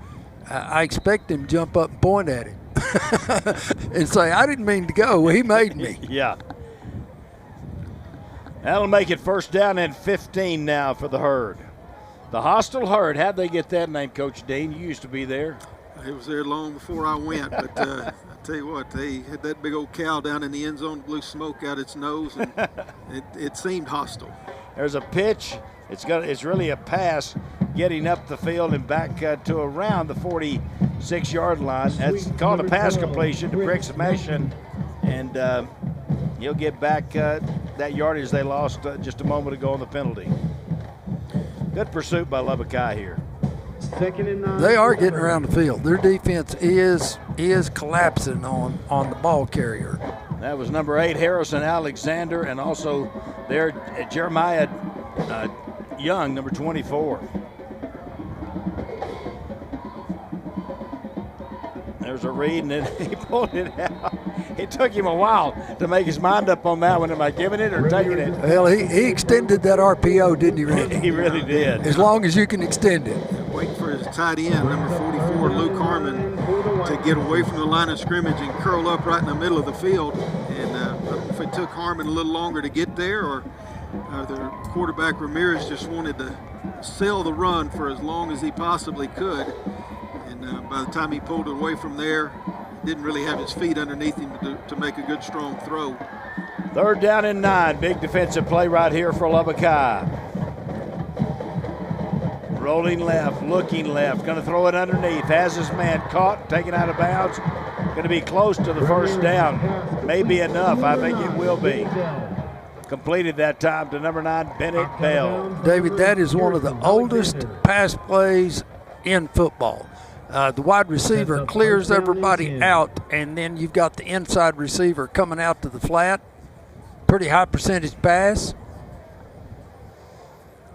I expect him to jump up and point at him and say, I didn't mean to go. He made me. Yeah. That'll make it first down and 15 now for the Herd. The hostile Herd. How'd they get that name, Coach Dean? You used to be there. It was there long before I went, but I tell you what, they had that big old cow down in the end zone, blew smoke out its nose, and it seemed hostile. There's a pitch. It's really a pass getting up the field and back to around the 46-yard line. That's called a pass completion to Bricks Meshin, and he'll get back that yardage they lost just a moment ago on the penalty. Good pursuit by Lubbock High here. Second and 9. They are getting around the field. Their defense is collapsing on the ball carrier. That was number 8, Harrison Alexander, and also there Jeremiah Young, number 24. There's a read, and then he pulled it out. It took him a while to make his mind up on that one. Am I giving it or taking it? Well, he extended that RPO, didn't he, Randy? He really did. As long as you can extend it. Waiting for his tight end, number 44, Luke Harmon, to get away from the line of scrimmage and curl up right in the middle of the field. And I don't know if it took Harmon a little longer to get there, or the quarterback Ramirez just wanted to sell the run for as long as he possibly could. And by the time he pulled it away from there, didn't really have his feet underneath him to make a good, strong throw. Third down and 9. Big defensive play right here for Lubbock High. Rolling left, looking left, going to throw it underneath. Has his man caught, taken out of bounds. Going to be close to the first down. Maybe enough. I think it will be. Completed that time to number 9, Bennett Bell. David, that is one of the oldest pass plays in football. The wide receiver clears everybody out, and then you've got the inside receiver coming out to the flat. Pretty high percentage pass.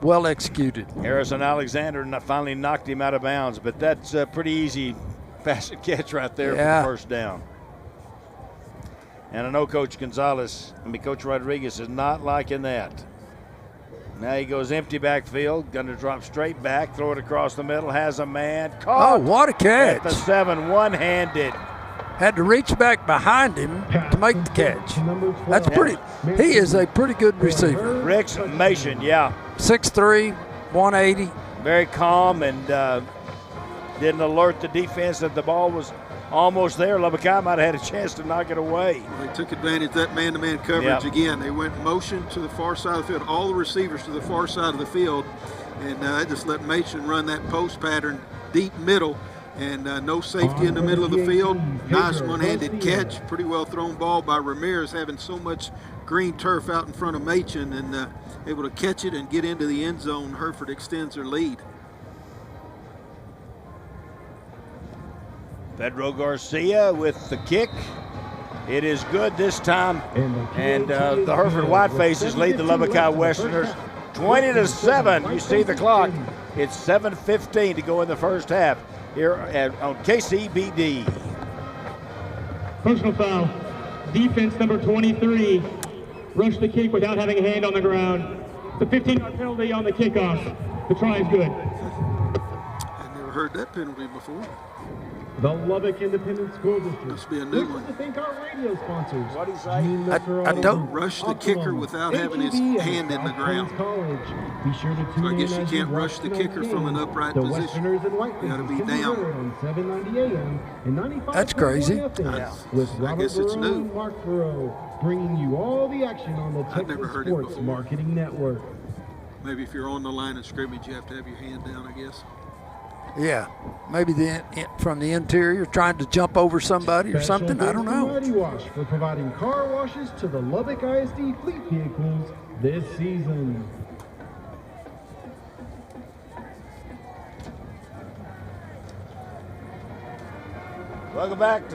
Well executed. Harrison Alexander finally knocked him out of bounds, but that's a pretty easy pass and catch right there for the first down. And I know Coach Rodriguez is not liking that. Now he goes empty backfield, going to drop straight back, throw it across the middle, has a man, caught. Oh, what a catch. At the 7, one-handed. Had to reach back behind him to make the catch. That's pretty. He is a pretty good receiver. Bricks Meshin, yeah. 6'3", 180. Very calm and didn't alert the defense that the ball was almost there. Lubbock High might have had a chance to knock it away. Well, they took advantage of that man-to-man coverage again. They went motion to the far side of the field, all the receivers to the far side of the field, and that just let Mason run that post pattern deep middle, and no safety in the middle of the field. Nice one-handed catch, pretty well thrown ball by Ramirez, having so much green turf out in front of Machen, and able to catch it and get into the end zone. Hereford extends their lead. Pedro Garcia with the kick. It is good this time, and the Hereford Whitefaces lead the Lubbock High Westerners 20-7. You see the clock. It's 7:15 to go in the first half here on KCBD. Personal foul. Defense number 23 rushed the kick without having a hand on the ground. The 15-yard penalty on the kickoff. The try is good. I never heard that penalty before. The Lubbock Independent School District. Must be a new We'd like one. to thank our radio sponsors. What do you say? I don't rush the kicker without having his hand in the ground. Be sure to tune So I guess in you as can't watch rush the tonight's kicker from game. an upright The position. Westerners and Whitefaces You gotta be can down. heard on 790 AM and 95. That's crazy. With I Robert guess it's Burrow new. and Mark Burrow, bringing you all the action on the I've never Texas heard it Sports before. Marketing Network. Maybe if you're on the line of scrimmage, you have to have your hand down, I guess. Yeah, maybe from the interior trying to jump over somebody or something. I don't know. Mighty Wash for providing car washes to the Lubbock ISD fleet vehicles this season. Welcome back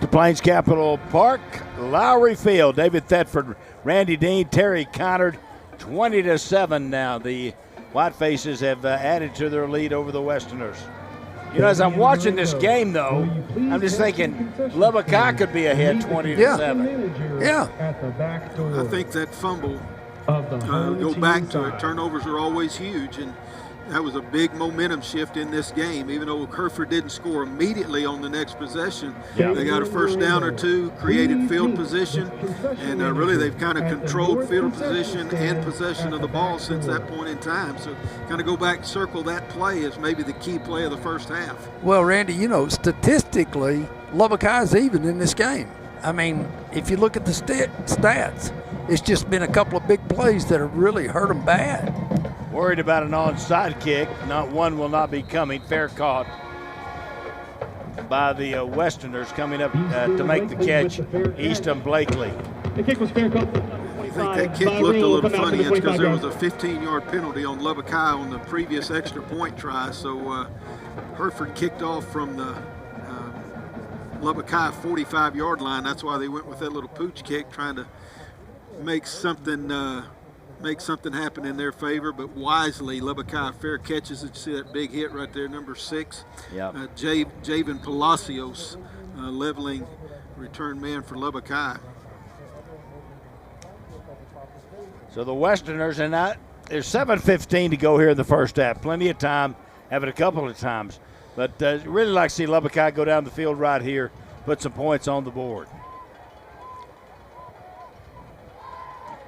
to Plains Capital Park, Lowrey Field. David Thetford, Randy Dean, Terry Connard, 20-7 now. The Whitefaces have added to their lead over the Westerners. You know, as I'm watching this game, though, I'm just thinking Lubbock High could be ahead 20-7. Yeah. At the back door. I think that fumble of the home Go team back to it. side. Turnovers are always huge, and that was a big momentum shift in this game. Even though Hereford didn't score immediately on the next possession, they got a first down or two, created field position, and really they've kind of controlled field position and possession of the ball since that point in time. So kind of go back, circle that play as maybe the key play of the first half. Well, Randy, statistically, Lubbock High is even in this game. I mean, if you look at the stats, it's just been a couple of big plays that have really hurt them bad. Worried about an onside kick. Not one will not be coming. Fair caught by the Westerners coming up to make the catch. Easton Blakely. The kick was fair caught. I think that kick looked a little funny. It's because there was a 15-yard penalty on Lubbock High on the previous extra point try. So Hereford kicked off from the Lubbock High 45-yard line. That's why they went with that little pooch kick, trying to make something happen in their favor. But wisely, Lubbock High fair catches. Did you see that big hit right there, number 6? Yeah. Javen Palacios leveling return man for Lubbock High. So the Westerners, and there's 7:15 to go here in the first half. Plenty of time, have it a couple of times. But really like to see Lubbock High go down the field right here, put some points on the board.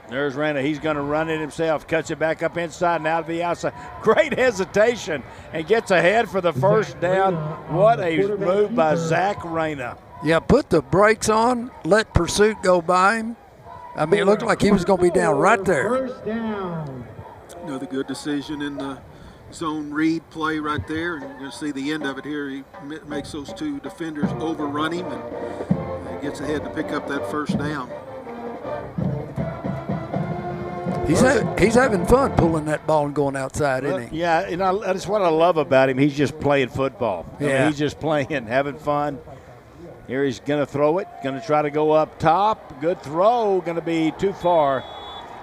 There's Rana. He's going to run it himself. Cuts it back up inside and out to the outside. Great hesitation and gets ahead for the first down. What a move by Zach Rana. Yeah, put the brakes on, let pursuit go by him. I mean, it looked like he was going to be down right there. First down. Another good decision in the zone read play right there. And you're going to see the end of it here. He makes those two defenders overrun him and gets ahead to pick up that first down. He's having fun pulling that ball and going outside, isn't he? Yeah, and that's what I love about him. He's just playing football. Yeah. I mean, he's just playing, having fun. Here he's going to throw it, going to try to go up top. Good throw, going to be too far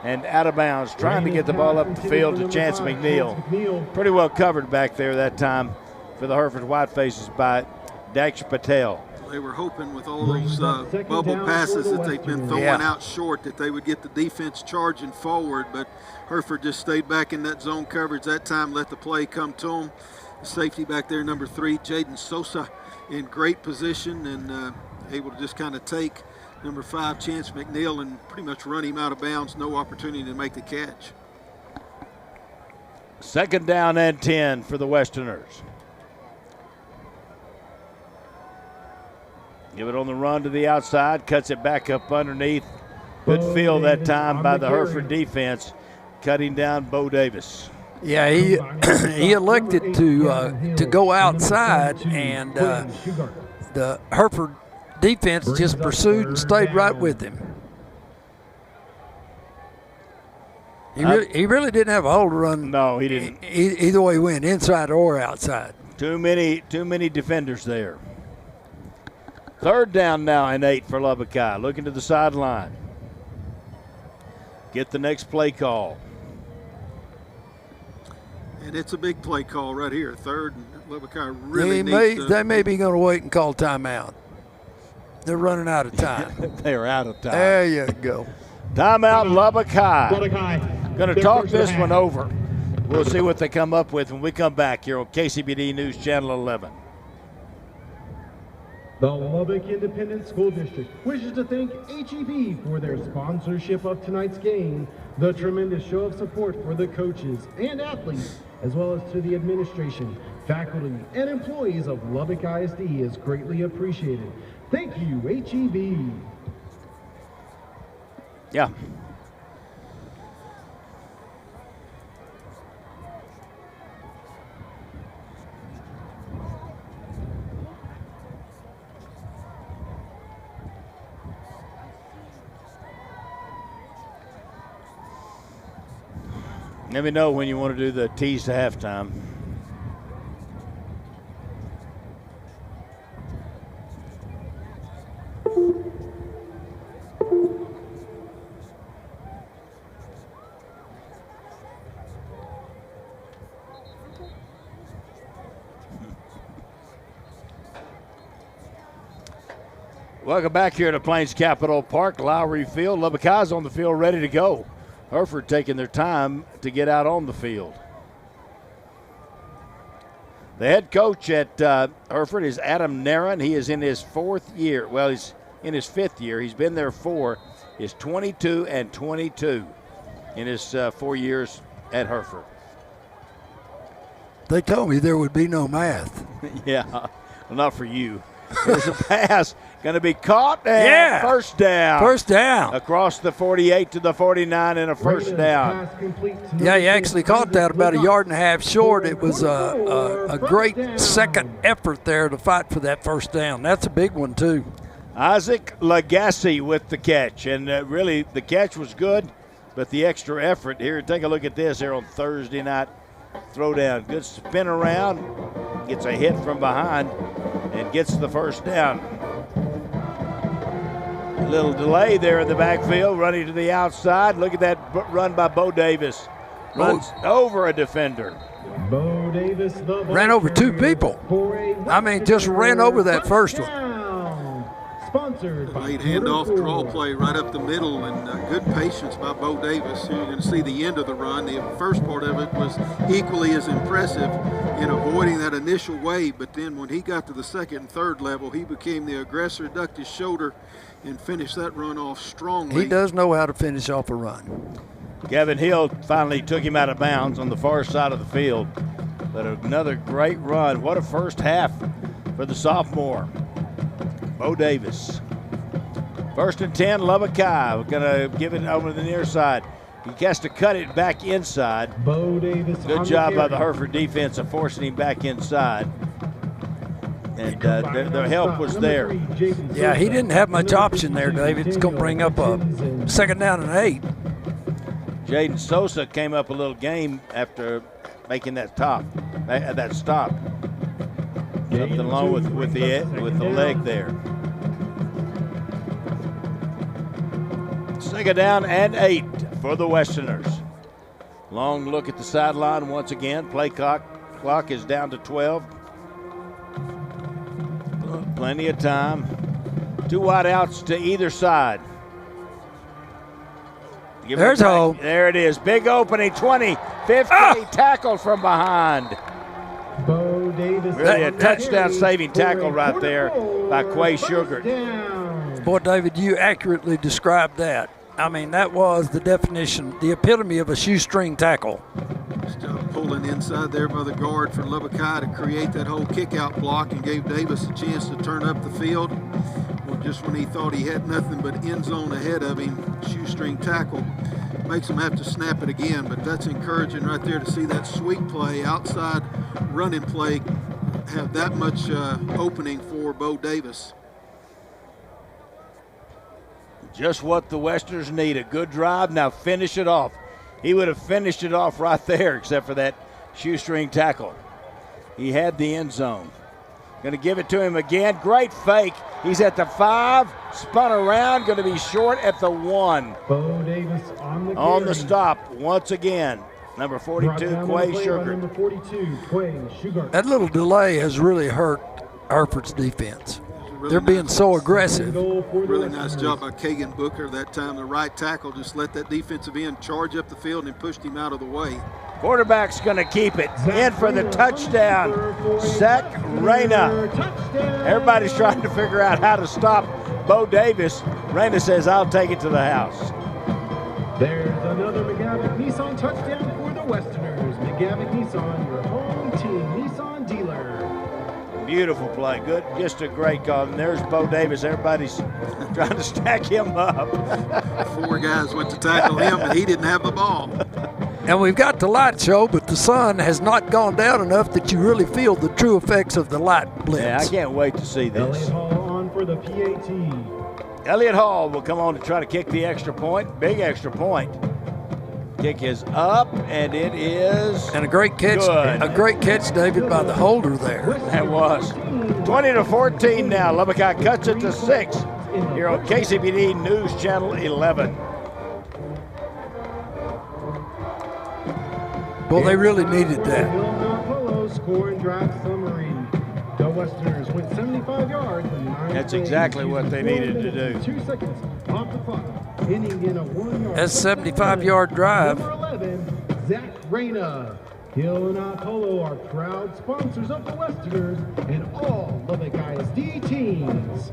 and out of bounds. Trying to get the ball up the field to Chance McNeil. Pretty well covered back there that time for the Hereford Whitefaces by Dax Patel. They were hoping with all those bubble passes that they've been throwing out short that they would get the defense charging forward, but Hereford just stayed back in that zone coverage that time, let the play come to them. The safety back there, number 3, Jaden Sosa, in great position and able to just kind of take number 5, Chance McNeil, and pretty much run him out of bounds. No opportunity to make the catch. Second down and 10 for the Westerners. Give it on the run to the outside, cuts it back up underneath. Good field that time by the Hereford defense, cutting down Bo Davis. Yeah, he elected to go outside, and the Hereford defense just pursued and stayed right with him. He really didn't have a hole to run. No, he didn't. Either way he went, inside or outside. Too many defenders there. Third down now and 8 for Lubbock High. Looking to the sideline. Get the next play call. And it's a big play call right here. Third, and Lubbock High really needs to. They may be going to wait and call timeout. They're running out of time. They're out of time. There you go. Timeout, Lubbock High. Lubbock High. Going to talk this one over. We'll see what they come up with when we come back here on KCBD News Channel 11. The Lubbock Independent School District wishes to thank HEB for their sponsorship of tonight's game. The tremendous show of support for the coaches and athletes, as well as to the administration, faculty, and employees of Lubbock ISD is greatly appreciated. Thank you, HEB. Yeah. Let me know when you want to do the tease to halftime. Welcome back here to Plains Capital Park, Lowrey Field. Lubbock High's on the field ready to go. Hereford taking their time to get out on the field. The head coach at Hereford is Adam Naran. He is in his 4th year. Well, he's in his 5th year. He's been there 4. He's 22-22 in his 4 years at Hereford. They told me there would be no math. Yeah, well, not for you. There's a pass going to be caught, and first down. First down. Across the 48 to the 49 and a first down. Yeah, he actually caught that about a yard and a half short. It was a great second effort there to fight for that first down. That's a big one, too. Isaac Lagasse with the catch, and really the catch was good, but the extra effort here. Take a look at this here on Thursday night throwdown. Good spin around, gets a hit from behind, and gets the first down. A little delay there in the backfield, running to the outside. Look at that run by Bo Davis. Runs over a defender. Bo Davis, ran over 2 people. I mean, just ran over that first one. Sponsored by late handoff draw play right up the middle, and good patience by Bo Davis. You're going to see the end of the run. The first part of it was equally as impressive in avoiding that initial wave, but then when he got to the second and third level, he became the aggressor, ducked his shoulder, and finished that run off strongly. He does know how to finish off a run. Gavin Hill finally took him out of bounds on the far side of the field, but another great run. What a first half for the sophomore. Bo Davis. 1st and 10, Lubbock High. We're going to give it over to the near side. He has to cut it back inside. Bo Davis. Good job by the Hereford defense of forcing him back inside. And their help was there. Yeah, he didn't have much option there, David. It's going to bring up a 2nd down and 8. Jaden Sosa came up a little game after making that stop. Something along with the leg there. 2nd down and 8 for the Westerners. Long look at the sideline once again. Play clock is down to 12. Plenty of time. 2 wide outs to either side. There's home. There it is. Big opening. 20, 50. Tackle from behind. Bo Davis. Really a touchdown-saving tackle right there by Quay Sugar. Boy, David, you accurately described that. I mean, that was the definition, the epitome of a shoestring tackle. Still pulling inside there by the guard for Lubbock High to create that whole kick-out block and gave Davis a chance to turn up the field. Well, just when he thought he had nothing but end zone ahead of him, shoestring tackle makes him have to snap it again. But that's encouraging right there to see that sweep play, outside running play, have that much opening for Bo Davis. Just what the Westerners need, a good drive. Now finish it off. He would have finished it off right there except for that shoestring tackle. He had the end zone. Going to give it to him again. Great fake. He's at the 5, spun around, going to be short at the 1. Bo Davis on the stop once again. Number 42, Quay Sugar. Number 42, Quay Sugar. That little delay has really hurt Hereford's defense. They're being so aggressive. Really nice job by Kagan Booker that time. The right tackle just let that defensive end charge up the field and pushed him out of the way. Quarterback's going to keep it. In for the touchdown. Zach Reyna. Everybody's trying to figure out how to stop Bo Davis. Reyna says, I'll take it to the house. There's another McGavick Nissan touchdown for the Westerners. McGavick Nissan, your home team Nissan dealer. Beautiful play. Good. Just a great call. And there's Bo Davis. Everybody's trying to stack him up. 4 guys went to tackle him, and he didn't have the ball. And we've got the light show, but the sun has not gone down enough that you really feel the true effects of the light blitz. Yeah, I can't wait to see this. Elliott Hall on for the PAT. Elliott Hall will come on to try to kick the extra point. Big extra point. Kick is up, and it is and a great catch. Good. A great catch, David, by the holder there. That was 20-14 now. Lubbock High cuts it to 6 here on KCBD News Channel 11. Well, they really needed that. Score and drive summary. The Westerners went 75 yards. That's exactly what they needed to do. 2 seconds off the clock. Ending in a 1-yard. That's a 75-yard drive. Number 11, Zach Reyna. Hill and Apollo are proud sponsors of the Westerners and all Lubbock ISD teams.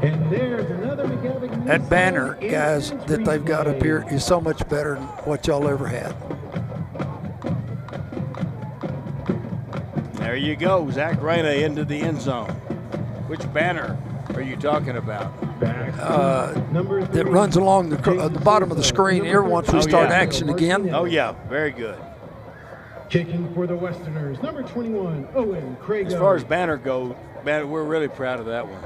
And there's another McGavick. That banner, guys, that they've got up here is so much better than what y'all ever had. There you go, Zach Reyna into the end zone. Which banner are you talking about? That runs along the bottom of the screen here once we start action again. Oh, yeah, very good. Kicking for the Westerners, number 21, Owen Craig. As far as banner goes, we're really proud of that one.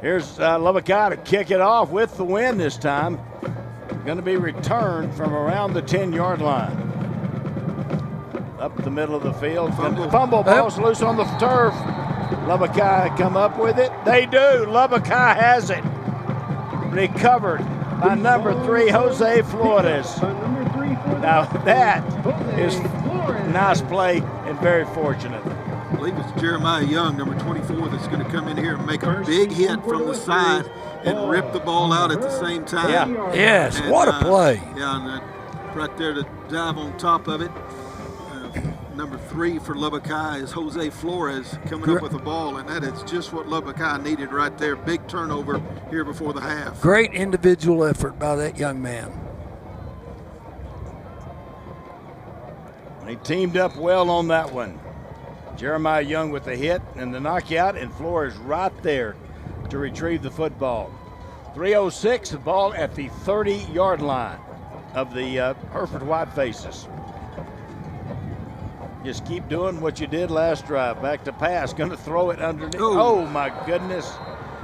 Here's Lubbock High to kick it off with the win this time. Going to be returned from around the 10-yard line. Up the middle of the field. Fumble ball's loose on the turf. Lubbock High come up with it. They do. Lubbock High has it. Recovered by number 3, Jose Flores. Now that is nice play and very fortunate. I believe it's Jeremiah Young, number 24, that's going to come in here and make a big hit from the side and rip the ball out at the same time. Yeah. Yes, and, what a play. Yeah, and right there to dive on top of it. Number 3 for Lubbock High is Jose Flores coming up with the ball, and that is just what Lubbock High needed right there. Big turnover here before the half. Great individual effort by that young man. They teamed up well on that one. Jeremiah Young with the hit and the knockout, and Flores right there to retrieve the football. 3:06, the ball at the 30-yard line of the Hereford Whitefaces. Just keep doing what you did last drive. Back to pass, going to throw it underneath. Oh my goodness.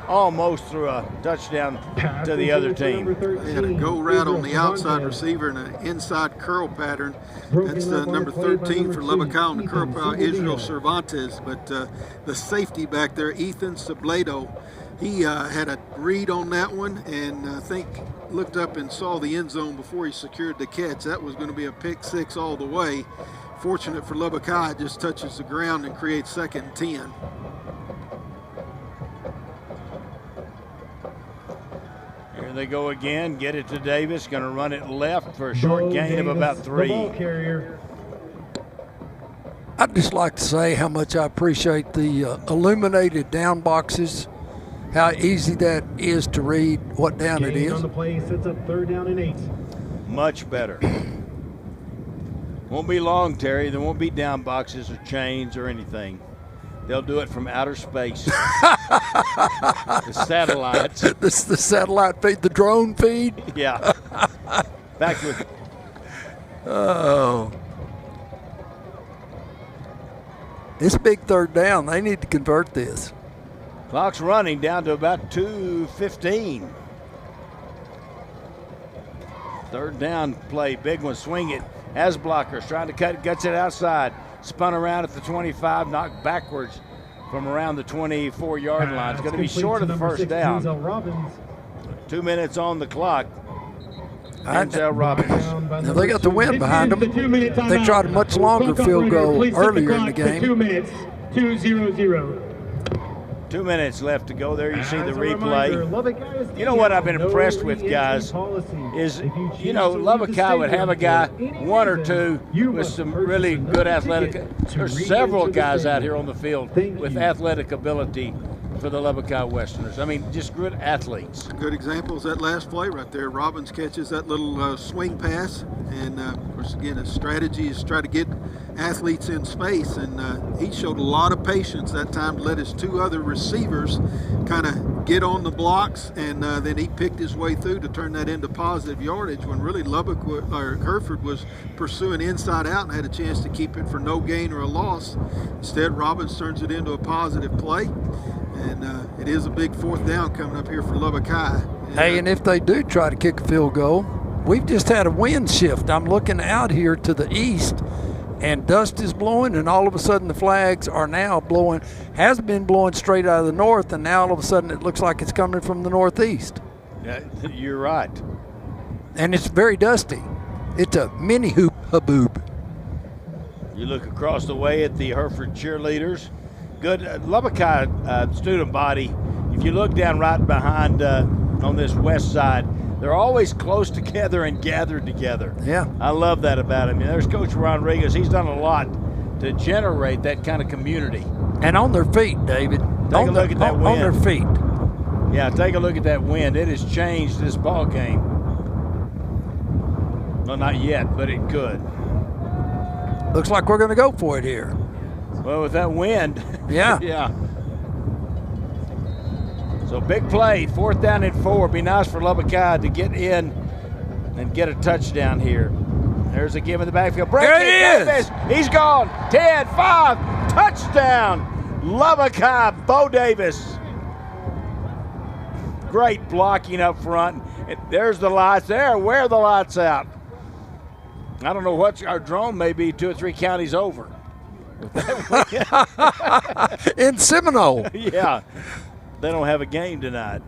Almost threw a touchdown to the other team. They had a go route on the outside receiver and an inside curl pattern. That's number 13 for Lubbock High on the curl pattern, Israel Cervantes. But the safety back there, Ethan Sabledo, he had a read on that one and I think looked up and saw the end zone before he secured the catch. That was going to be a pick 6 all the way. Fortunate for Lubbock High, it just touches the ground and creates 2nd and 10. Here they go again. Get it to Davis. Going to run it left for a short gain of about 3. I'd just like to say how much I appreciate the illuminated down boxes, how easy that is to read what down it is. On the play sets up 3rd down and 8. Much better. Won't be long, Terry. There won't be down boxes or chains or anything. They'll do it from outer space. The satellites. The satellite feed, the drone feed? Yeah. Back with it. Oh. It's big 3rd down. They need to convert this. Clock's running down to about 2:15. 3rd down play. Big one. Swing it. Has blockers. Trying to cut. Gets it outside. Spun around at the 25, knocked backwards from around the 24-yard line. It's going to be short of the 1st down. 2 minutes on the clock. Denzel Robbins. Now they got the wind behind them. They tried a much longer field goal earlier in the game. 2 minutes, 2:00. 2 minutes left to go. There you see the replay. You know what I've been impressed with, guys, is, Lubbock High would have a guy, 1 or 2, with some really good athletic. There's several guys out here on the field with athletic ability for the Lubbock High Westerners. I mean, just good athletes. A good example is that last play right there. Robbins catches that little swing pass. And, of course, again, his strategy is try to get athletes in space. And he showed a lot of patience that time to let his 2 other receivers kind of get on the blocks. And then he picked his way through to turn that into positive yardage when really Hereford was pursuing inside out and had a chance to keep it for no gain or a loss. Instead, Robbins turns it into a positive play. And it is a big 4th down coming up here for Lubbock High. Hey, and if they do try to kick a field goal, we've just had a wind shift. I'm looking out here to the east, and dust is blowing, and all of a sudden the flags are now blowing, has been blowing straight out of the north, and now all of a sudden it looks like it's coming from the northeast. Yeah, you're right. And it's very dusty. It's a mini haboob. You look across the way at the Hereford cheerleaders. Good Lubbock High student body. If you look down right behind on this west side, they're always close together and gathered together. Yeah. I love that about him. There's Coach Rodriguez. He's done a lot to generate that kind of community. And on their feet, David. Take a look at that wind. On their feet. Yeah, take a look at that wind. It has changed this ball game. Well, not yet, but it could. Looks like we're going to go for it here. Well, with that wind. Yeah. Yeah. So big play, 4th down and 4. Be nice for Lubbock High to get in and get a touchdown here. There's a give in the backfield. Break there it is. He's gone. 10, 5, touchdown. Lubbock High, Bo Davis. Great blocking up front. There's the lights there. Where are the lights out? I don't know what our drone may be 2 or 3 counties over. In Seminole. Yeah. They don't have a game tonight.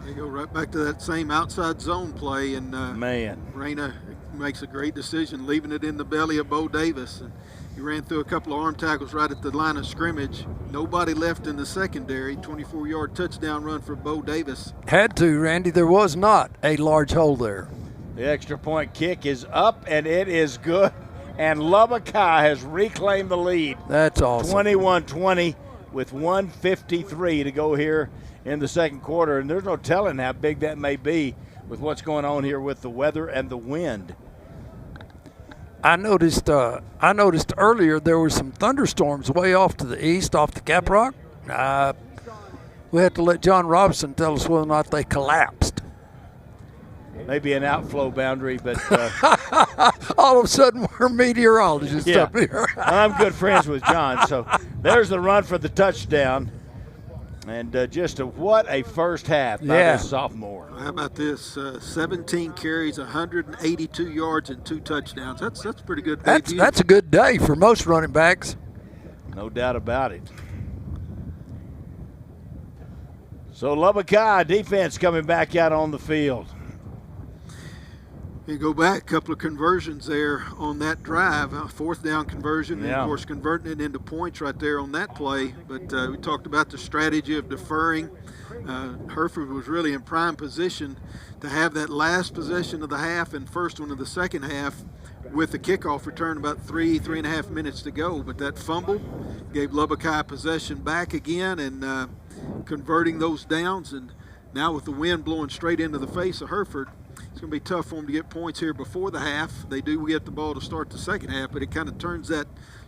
They go right back to that same outside zone play, and man, Reyna makes a great decision, leaving it in the belly of Bo Davis. And he ran through a couple of arm tackles right at the line of scrimmage. Nobody left in the secondary. 24-yard touchdown run for Bo Davis. Had to, Randy. There was not a large hole there. The extra point kick is up, and it is good. And Lubbock High has reclaimed the lead. That's awesome. 21-20 with 1:53 to go here in the second quarter. And there's no telling how big that may be with what's going on here with the weather and the wind. I noticed earlier there were some thunderstorms way off to the east, off the Cap Rock. We had to let John Robinson tell us whether or not they collapsed. Maybe an outflow boundary, but all of a sudden we're meteorologists up here. I'm good friends with John, so there's the run for the touchdown. And what a first half by this sophomore. How about this? 17 carries, 182 yards, and 2 touchdowns. That's pretty good. That's a good day for most running backs. No doubt about it. So Lubbock High defense coming back out on the field. You go back, a couple of conversions there on that drive, a 4th down conversion, and of course converting it into points right there on that play. But we talked about the strategy of deferring. Hereford was really in prime position to have that last possession of the half and first one of the second half with the kickoff return about 3.5 minutes to go. But that fumble gave Lubbock High possession back again and converting those downs. And now with the wind blowing straight into the face of Hereford, it's going to be tough for them to get points here before the half. They do get the ball to start the second half, but it kind of turns that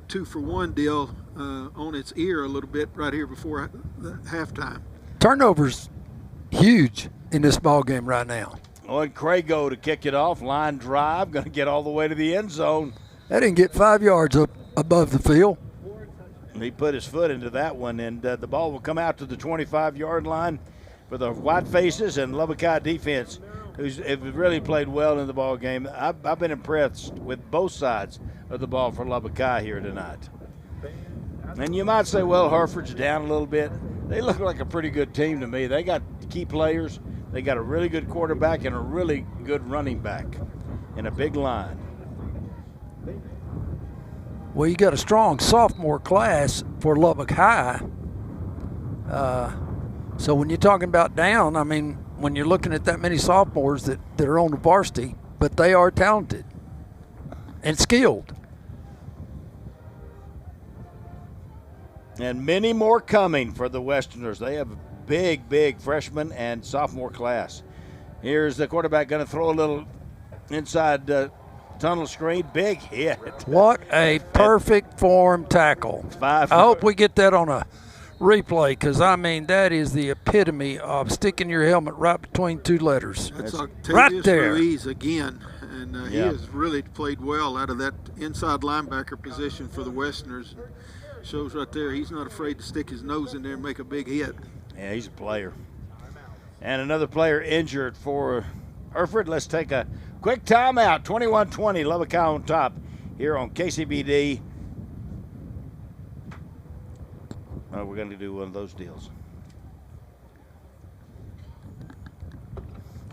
2-for-1 deal on its ear a little bit right here before the halftime. Turnovers huge in this ball game right now. Oh, and Crago to kick it off, line drive, going to get all the way to the end zone. That didn't get 5 yards up above the field. He put his foot into that one, and the ball will come out to the 25-yard line for the Whitefaces and Lubbock High defense, who's really played well in the ball game. I've been impressed with both sides of the ball for Lubbock High here tonight. And you might say, well, Hereford's down a little bit. They look like a pretty good team to me. They got key players. They got a really good quarterback and a really good running back and a big line. Well, you got a strong sophomore class for Lubbock High. So when you're talking about down, I mean, when you're looking at that many sophomores that are on the varsity, but they are talented and skilled. And many more coming for the Westerners. They have a big freshman and sophomore class. Here's the quarterback going to throw a little inside tunnel screen. Big hit. What a perfect form tackle. I hope we get that on a replay, because, I mean, that is the epitome of sticking your helmet right between 2 letters. That's right there. Ruiz again, and he has really played well out of that inside linebacker position for the Westerners. Shows right there he's not afraid to stick his nose in there and make a big hit. Yeah, he's a player. And another player injured for Hereford. Let's take a quick timeout. 21-20, Lubbock High on top here on KCBD. Oh, we're going to do one of those deals.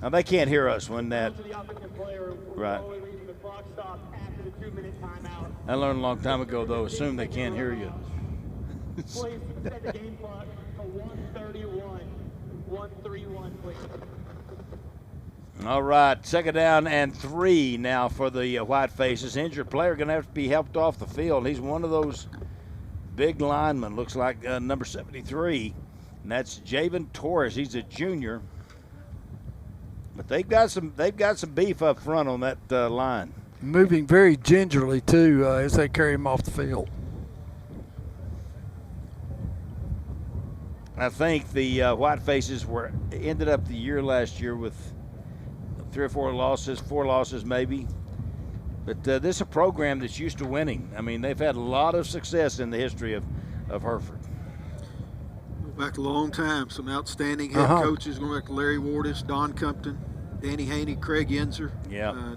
Now, they can't hear us when that. Right. I learned a long time ago, though, assume they can't hear you. Please set the game clock to 1:31. 1:31, please. All right, second down and 3 now for the Whitefaces. Injured player going to have to be helped off the field. He's one of those big linemen, looks like number 73, and that's Javen Torres. He's a junior, but they've got some beef up front on that line. Moving very gingerly, too, as they carry him off the field. I think the Whitefaces ended up the year last year with 3 or 4 losses, 4 losses maybe. But this is a program that's used to winning. I mean, they've had a lot of success in the history of Hereford. Go back a long time. Some outstanding head coaches going back to Larry Wardis, Don Compton, Danny Haney, Craig Yenzer,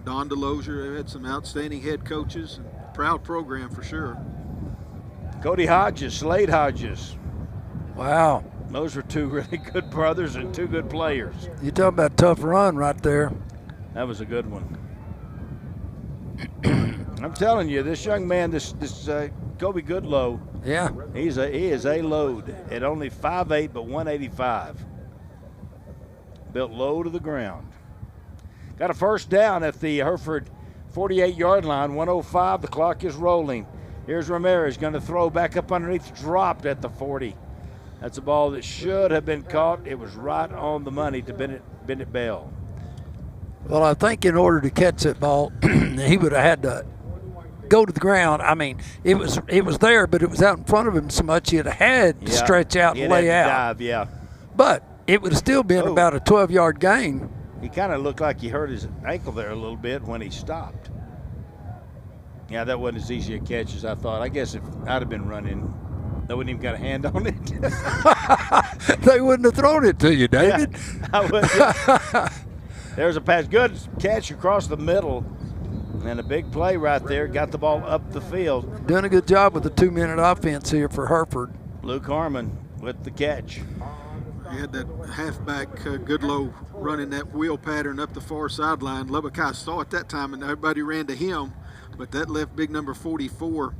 Don DeLozier. They've had some outstanding head coaches. Proud program for sure. Cody Hodges, Slade Hodges. Wow. Those were 2 really good brothers and 2 good players. You talk about a tough run right there. That was a good one. I'm telling you, this young man, this Kobe Goodlow, he is a load at only 5'8", but 185. Built low to the ground. Got a first down at the Hereford 48-yard line, 1:05. The clock is rolling. Here's Ramirez going to throw back up underneath, dropped at the 40. That's a ball that should have been caught. It was right on the money to Bennett Bell. Well, I think in order to catch that ball, he would have had to go to the ground. I mean, it was there, but it was out in front of him so much he'd had to stretch out and lay out. Dive, But it would have still been about a 12-yard gain. He kind of looked like he hurt his ankle there a little bit when he stopped. Yeah, that wasn't as easy a catch as I thought. I guess if I'd have been running, they wouldn't even got a hand on it. They wouldn't have thrown it to you, David. Yeah, there's a pass. Good catch across the middle. And a big play right there. Got the ball up the field. Doing a good job with the 2-minute offense here for Hereford. Luke Harmon with the catch. He had that halfback Goodlow running that wheel pattern up the far sideline. Lubbock High saw it that time, and everybody ran to him. But that left big number 44,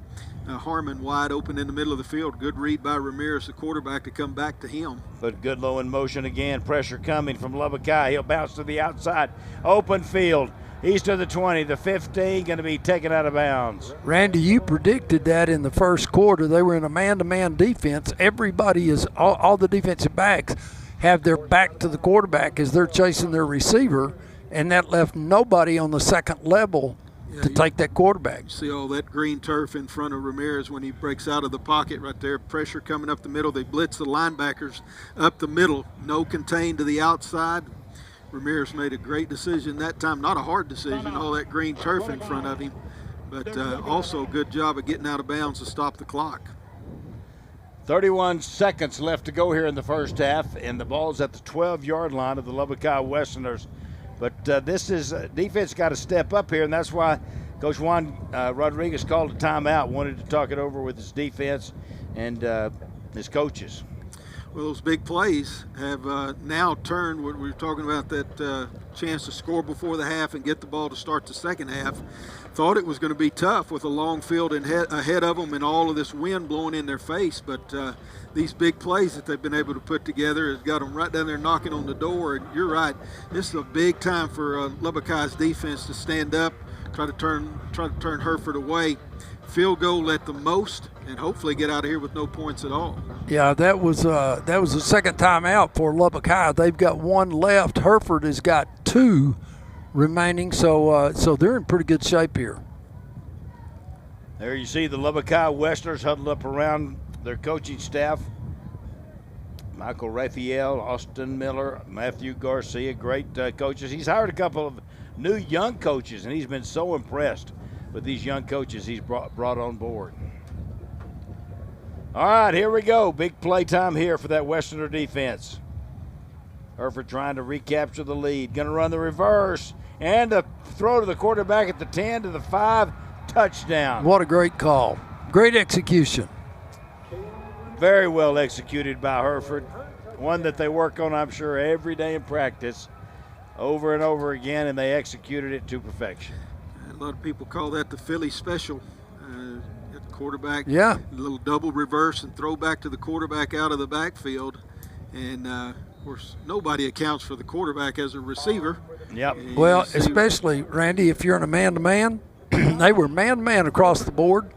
Harmon, wide open in the middle of the field. Good read by Ramirez, the quarterback, to come back to him. But Goodlow in motion again. Pressure coming from Lubbock High. He'll bounce to the outside. Open field. He's to the 20, the 15, going to be taken out of bounds. Randy, you predicted that in the first quarter. They were in a man-to-man defense. Everybody is, all the defensive backs have their back to the quarterback as they're chasing their receiver, and that left nobody on the second level to take that quarterback. See all that green turf in front of Ramirez when he breaks out of the pocket right there. Pressure coming up the middle. They blitz the linebackers up the middle. No contain to the outside. Ramirez made a great decision that time. Not a hard decision, all that green turf in front of him, but also a good job of getting out of bounds to stop the clock. 31 seconds left to go here in the first half, and the ball's at the 12-yard line of the Lubbock High Westerners. But this is defense got to step up here, and that's why Coach Juan Rodriguez called a timeout, wanted to talk it over with his defense and his coaches. Well, those big plays have now turned what we were talking about, that chance to score before the half and get the ball to start the second half. Thought it was going to be tough with a long field ahead of them and all of this wind blowing in their face, but these big plays that they've been able to put together has got them right down there knocking on the door. And you're right, this is a big time for Lubbock High's defense to stand up, try to turn Hereford away. Field goal at the most, and hopefully get out of here with no points at all. Yeah, that was the second time out for Lubbock High. They've got 1 left. Hereford has got 2 remaining, so they're in pretty good shape here. There you see the Lubbock High Westerners huddled up around their coaching staff. Michael Raphael, Austin Miller, Matthew Garcia, great coaches. He's hired a couple of new young coaches, and he's been so impressed with these young coaches he's brought on board. All right, here we go. Big play time here for that Westerner defense. Hereford trying to recapture the lead. Going to run the reverse and a throw to the quarterback at the 10 to the 5. Touchdown. What a great call. Great execution. Very well executed by Hereford. One that they work on, I'm sure, every day in practice, over and over again, and they executed it to perfection. A lot of people call that the Philly special. At the quarterback, yeah, a little double reverse and throw back to the quarterback out of the backfield. And, of course, nobody accounts for the quarterback as a receiver. Yep. Well, especially, Randy, if you're in a man-to-man, they were man-to-man across the board,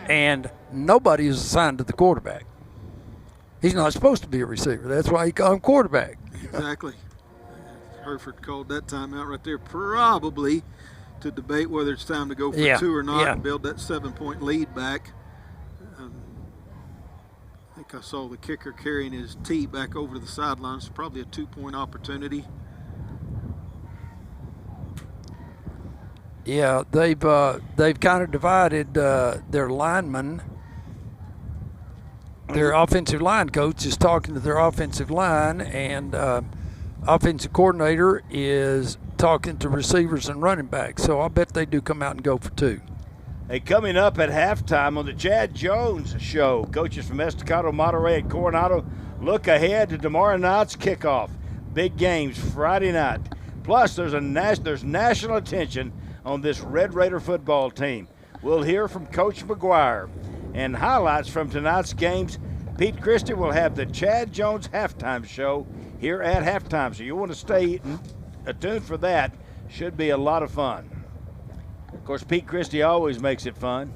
and nobody is assigned to the quarterback. He's not supposed to be a receiver. That's why he called him quarterback. Exactly. Hereford called that timeout right there, probably to debate whether it's time to go for two or not and build that 7-point lead back. I think I saw the kicker carrying his tee back over to the sidelines. Probably a 2-point opportunity. Yeah, they've kind of divided their linemen. Their offensive line coach is talking to their offensive line, and offensive coordinator is talking to receivers and running backs. So I bet they do come out and go for two. Hey, coming up at halftime on the Chad Jones Show, coaches from Estacado, Monterey, and Coronado look ahead to tomorrow night's kickoff. Big games Friday night. Plus, there's national attention on this Red Raider football team. We'll hear from Coach McGuire. And highlights from tonight's games, Pete Christie will have the Chad Jones halftime show here at halftime. So you want to stay attuned for that. Should be a lot of fun. Of course, Pete Christie always makes it fun.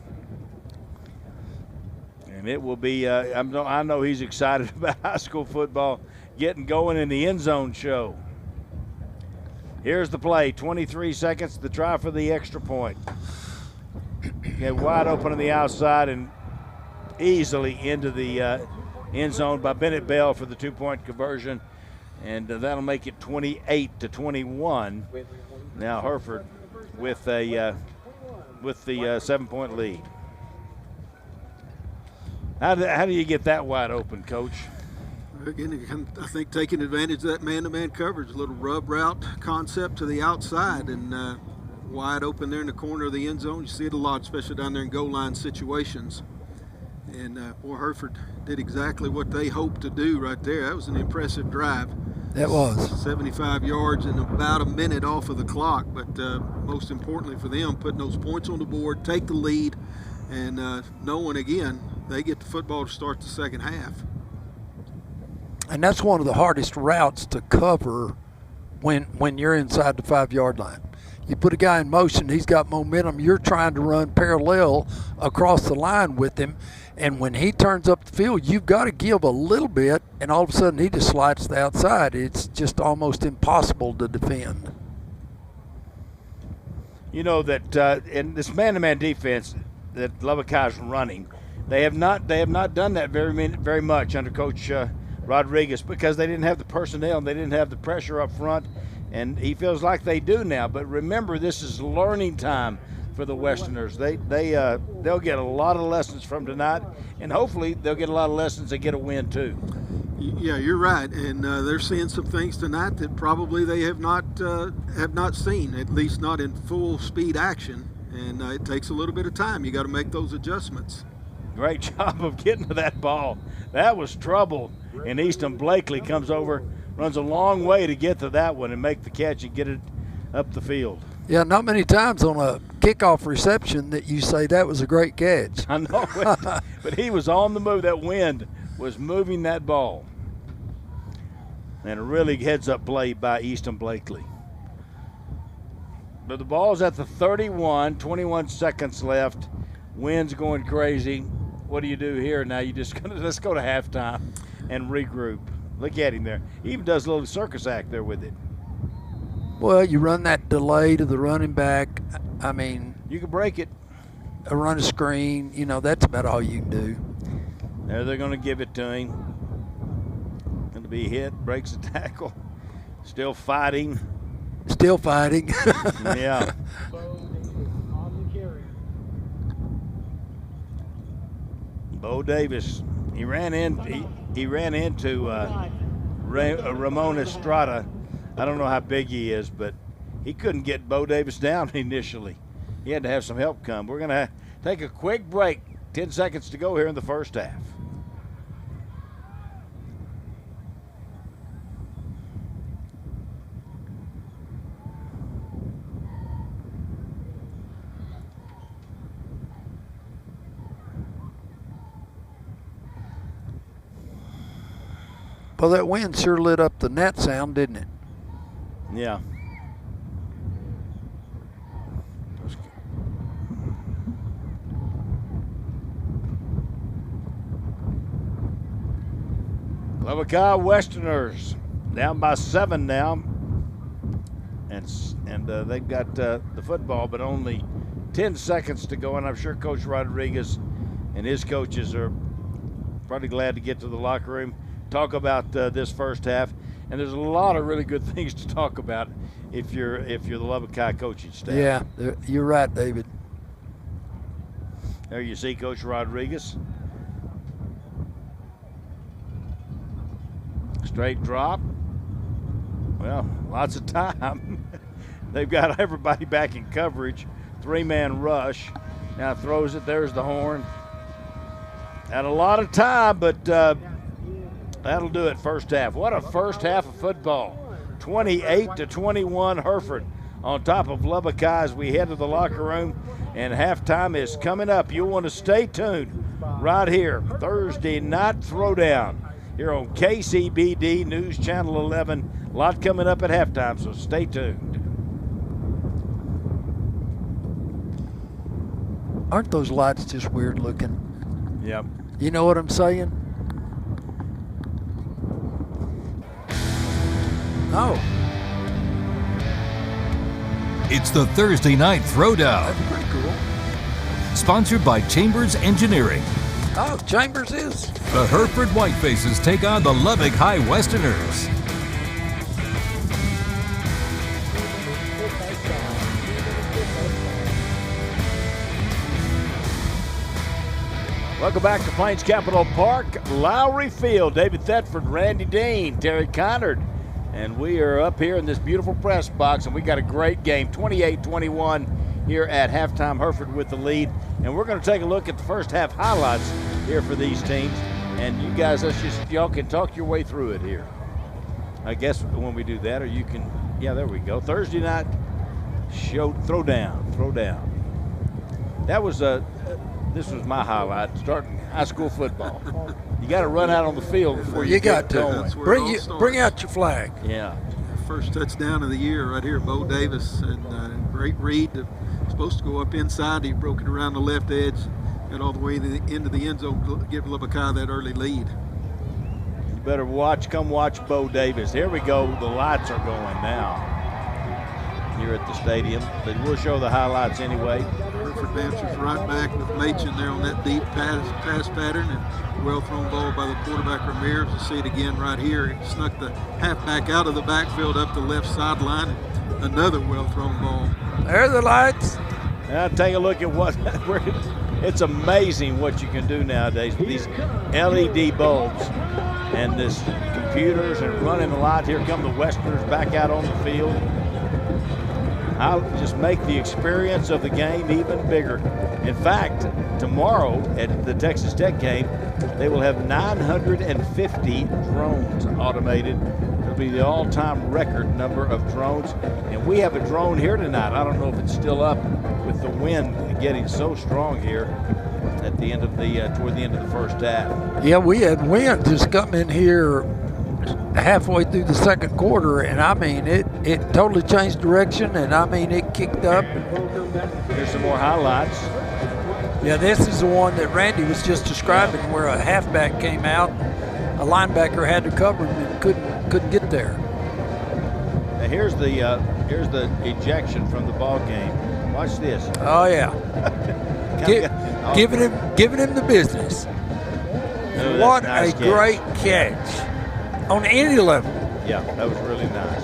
And it will be, I know he's excited about high school football getting going in the end zone show. Here's the play, 23 seconds, the try for the extra point. Get wide open on the outside and easily into the end zone by Bennett Bell for the 2-point conversion. And that'll make it 28-21. Now Hereford with the 7-point lead. How do you get that wide open, Coach? Again, I think taking advantage of that man-to-man coverage, a little rub route concept to the outside and wide open there in the corner of the end zone. You see it a lot, especially down there in goal line situations. And Hereford did exactly what they hoped to do right there. That was an impressive drive. That was. 75 yards and about a minute off of the clock. But most importantly for them, putting those points on the board, take the lead, and knowing, again, they get the football to start the second half. And that's one of the hardest routes to cover when you're inside the 5-yard line. You put a guy in motion, he's got momentum, you're trying to run parallel across the line with him, and when he turns up the field, you've got to give a little bit, and all of a sudden he just slides to the outside. It's just almost impossible to defend. You know that in this man-to-man defense that Lubbock High is running, they have not done that very much under Coach Rodriguez because they didn't have the personnel and they didn't have the pressure up front, and he feels like they do now. But remember, this is learning time for the Westerners. They'll get a lot of lessons from tonight, and hopefully they'll get a lot of lessons and get a win too. Yeah, you're right, and they're seeing some things tonight that probably they have not seen, at least not in full speed action, and it takes a little bit of time. You got to make those adjustments. Great job of getting to that ball. That was trouble. And Easton Blakely comes over, runs a long way to get to that one and make the catch and get it up the field. Yeah, not many times on a kickoff reception that you say that was a great catch. I know it, but he was on the move. That wind was moving that ball. And a really heads-up play by Easton Blakely. But the ball's at the 31, 21 seconds left. Wind's going crazy. What do you do here now? Let's go to halftime and regroup. Look at him there. He even does a little circus act there with it. Well, you run that delay to the running back. I mean, you can break it. Run a screen. That's about all you can do. There, they're going to give it to him. Going to be hit, breaks the tackle. Still fighting. Yeah. Bo Davis, he ran into Ramon Estrada. I don't know how big he is, but he couldn't get Bo Davis down initially. He had to have some help come. We're going to take a quick break. 10 seconds to go here in the first half. Well, that wind sure lit up the net sound, didn't it? Yeah. Lubbock High Westerners down by 7 now, and they've got the football, but only 10 seconds to go. And I'm sure Coach Rodriguez and his coaches are probably glad to get to the locker room, talk about this first half. And there's a lot of really good things to talk about if you're the Lubbock High coaching staff. Yeah, you're right, David. There you see Coach Rodriguez. Straight drop. Well, lots of time. They've got everybody back in coverage. 3-man rush. Now throws it. There's the horn. Had a lot of time, but that'll do it first half. What a first half of football. 28-21 Hereford on top of Lubbock High as we head to the locker room. And halftime is coming up. You'll want to stay tuned right here. Thursday night throwdown here on KCBD News Channel 11. A lot coming up at halftime, so stay tuned. Aren't those lights just weird looking? Yep. You know what I'm saying? Oh. It's the Thursday Night Throwdown. That's pretty cool. Sponsored by Chambers Engineering. Oh, Chambers is. The Hereford Whitefaces take on the Lubbock High Westerners. Welcome back to Plains Capital Park, Lowrey Field. David Thetford, Randy Dean, Terry Connard. And we are up here in this beautiful press box, and we got a great game, 28-21 here at halftime. Hereford with the lead. And we're going to take a look at the first half highlights here for these teams. And you guys, y'all can talk your way through it here. I guess when we do that, or you can, yeah, there we go. Thursday night show, throwdown. That was this was my highlight, starting high school football. You got to run out on the field before you get going. Bring out your flag. Yeah. First touchdown of the year right here, Bo Davis, and great read. Supposed to go up inside. He broke it around the left edge, got all the way into the end zone to give Lubbock High that early lead. You better come watch Bo Davis. Here we go. The lights are going now here at the stadium. But we'll show the highlights anyway. Hereford Dancers right back with Machen there on that deep pass pattern, and well thrown ball by the quarterback Ramirez. You see it again right here. He snuck the halfback out of the backfield up the left sideline. Another well thrown ball. There are the lights. Now take a look at what it's amazing what you can do nowadays with these LED bulbs and this computers and running the light. Here come the Westerners back out on the field. I'll just make the experience of the game even bigger. In fact, tomorrow at the Texas Tech game, they will have 950 drones automated. It'll be the all-time record number of drones. And we have a drone here tonight. I don't know if it's still up with the wind getting so strong here at the end of toward the end of the first half. Yeah, we had wind just coming in here halfway through the second quarter, and I mean it totally changed direction, and I mean it kicked up. Here's some more highlights. Yeah, this is the one that Randy was just describing, where a halfback came out, a linebacker had to cover him and couldn't get there. Now here's the ejection from the ball game. Watch this. Oh yeah, giving him the business. Oh, what nice a great catch on any level. Yeah, that was really nice.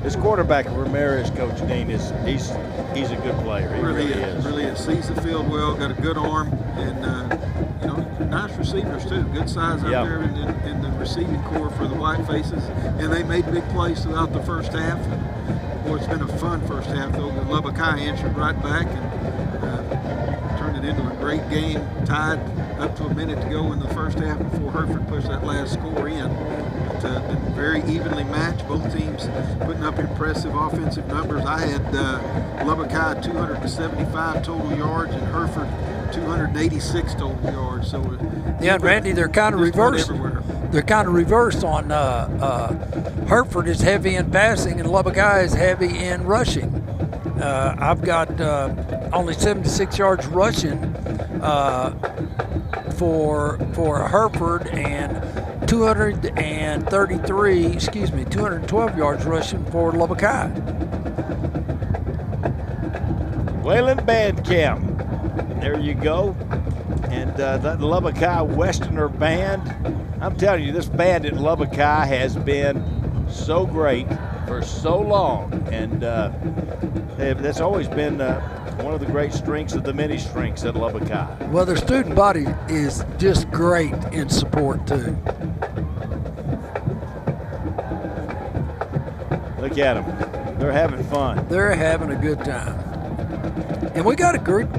This quarterback, Ramirez, Coach Dean, he's a good player. He really is. Really is. Sees the field well, got a good arm, and nice receivers too. Good size out there in the receiving core for the Whitefaces, and they made big plays throughout the first half. And, boy, it's been a fun first half though. The Lubbock High answered right back and turned it into a great game. Tied up to a minute to go in the first half before Hereford pushed that last score in. But, been very evenly matched. Both teams putting up impressive offensive numbers. I had Lubbock High 275 total yards and Hereford 286 total yards. So yeah, Randy, they're kind of reversed. They're kind of reversed on Hereford is heavy in passing and Lubbock High is heavy in rushing. I've got only 76 yards rushing for Hereford and 212 yards rushing for Lubbock High. Wayland Band Camp. There you go. And that Lubbock High Westerner band, I'm telling you, this band at Lubbock High has been so great for so long. And that's always been one of the great strengths of the many strengths at Lubbock High. Well, their student body is just great in support, too. Look at them. They're having fun. They're having a good time. And we got a good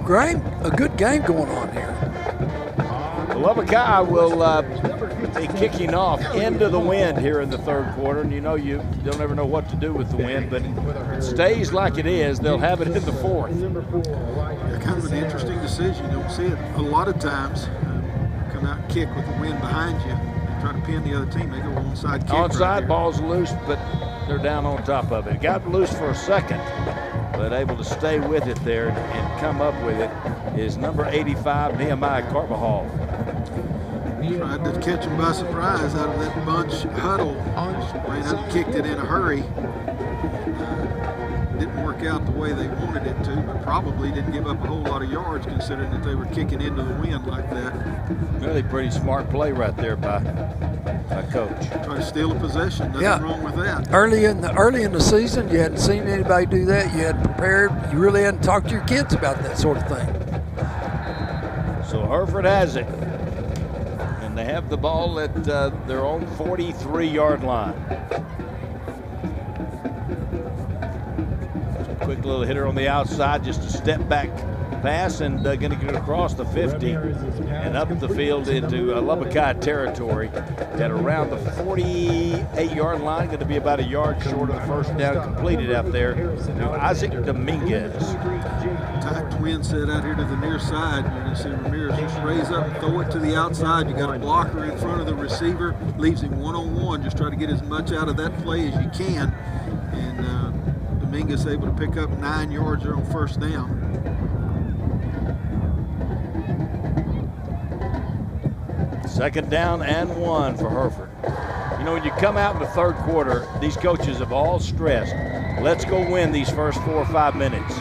game going on here. Lubbock High will be kicking off into the wind here in the third quarter. And you don't ever know what to do with the wind, but it stays like it is. They'll have it in the fourth. Yeah, kind of an interesting decision. You don't see it a lot of times. Come out and kick with the wind behind you and try to pin the other team. They go onside kick. Onside ball's loose, but they're down on top of it. Got loose for a second, but able to stay with it there and come up with it is number 85, Nehemiah Carbajal. Tried to catch him by surprise out of that bunch huddle. Ran up and kicked it in a hurry. Didn't work out the way they wanted it to, but probably didn't give up a whole lot of yards considering that they were kicking into the wind like that. Really pretty smart play right there by coach. Try to steal a possession. Nothing wrong with that. Early in the season, you hadn't seen anybody do that. You hadn't prepared. You really hadn't talked to your kids about that sort of thing. So Hereford has it. They have the ball at their own 43-yard line. Quick little hitter on the outside, just a step back pass, and going to get across the 50 and up the field into Lubbock High territory at around the 48-yard line. Going to be about a yard short of the first down completed out there to Isaac Dominguez. Tight twin set out here to the near side. You're going to see Ramirez just raise up and throw it to the outside. You got a blocker in front of the receiver, leaves him one-on-one. Just try to get as much out of that play as you can. And Dominguez able to pick up 9 yards there on first down. Second down and 1 for Hereford. You know, when you come out in the third quarter, these coaches have all stressed, let's go win these first 4 or 5 minutes.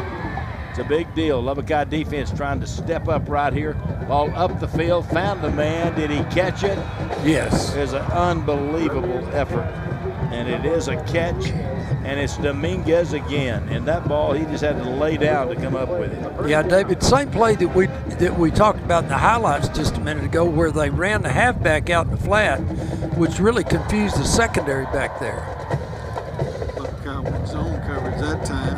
It's a big deal. Lubbock High defense trying to step up right here. Ball up the field, found the man. Did he catch it? Yes. It's an unbelievable effort. And it is a catch, and it's Dominguez again. And that ball, he just had to lay down to come up with it. Yeah, David, same play that we talked about in the highlights just a minute ago, where they ran the halfback out in the flat, which really confused the secondary back there. Lubbock High went zone coverage that time.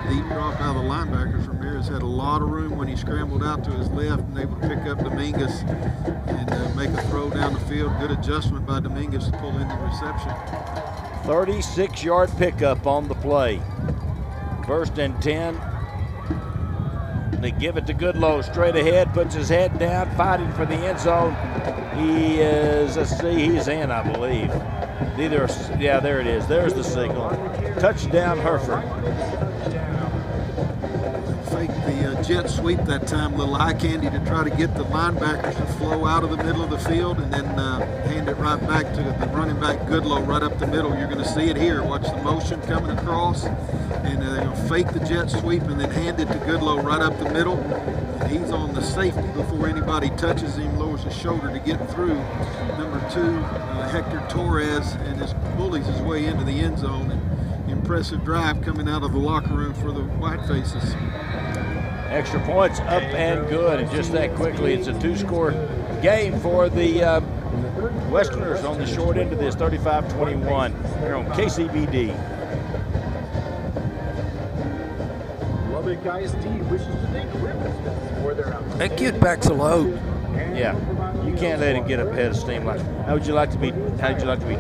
Deep drop out of the linebackers. Ramirez had a lot of room when he scrambled out to his left and able to pick up Dominguez and make a throw down the field. Good adjustment by Dominguez to pull in the reception. 36-yard pickup on the play. First and 10. They give it to Goodlow straight ahead, puts his head down, fighting for the end zone. He is, he's in, I believe. There it is. There's the signal. Touchdown, Hereford. Fake the jet sweep that time, little eye candy to try to get the linebackers to flow out of the middle of the field and then hand it right back to the running back Goodlow right up the middle. You're going to see it here. Watch the motion coming across, and they're going to fake the jet sweep and then hand it to Goodlow right up the middle. And he's on the safety before anybody touches him, lowers his shoulder to get through. Number 2, Hector Torres, and just bullies his way into the end zone. And impressive drive coming out of the locker room for the Whitefaces. Extra points up and good, and just that quickly, it's a 2-score game for the Westerners on the short end of this, 35-21 here on KCBD. Lubbock ISD wishes to thank Riversmiths for their That kid packs a load. Yeah, you can't let him get up ahead of steam. Like, how would you like to be